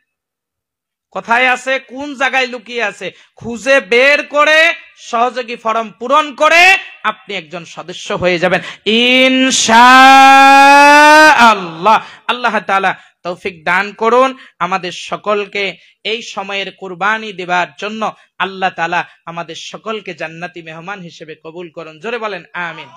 কোথায় আছে, কোন জায়গায় লুকিয়ে আছে, খুঁজে বের করে সহযোগী ফরম পূরণ করে আপনি একজন সদস্য হয়ে যাবেন ইনশাআল্লাহ। আল্লাহ তাআলা তৌফিক দান করুন আমাদের সকলকে। এই সময়ের কুরবানি দেবার জন্য আল্লাহ তাআলা আমাদের সকলকে জান্নাতি মেহমান হিসেবে কবুল করুন। জোরে বলেন আমিন।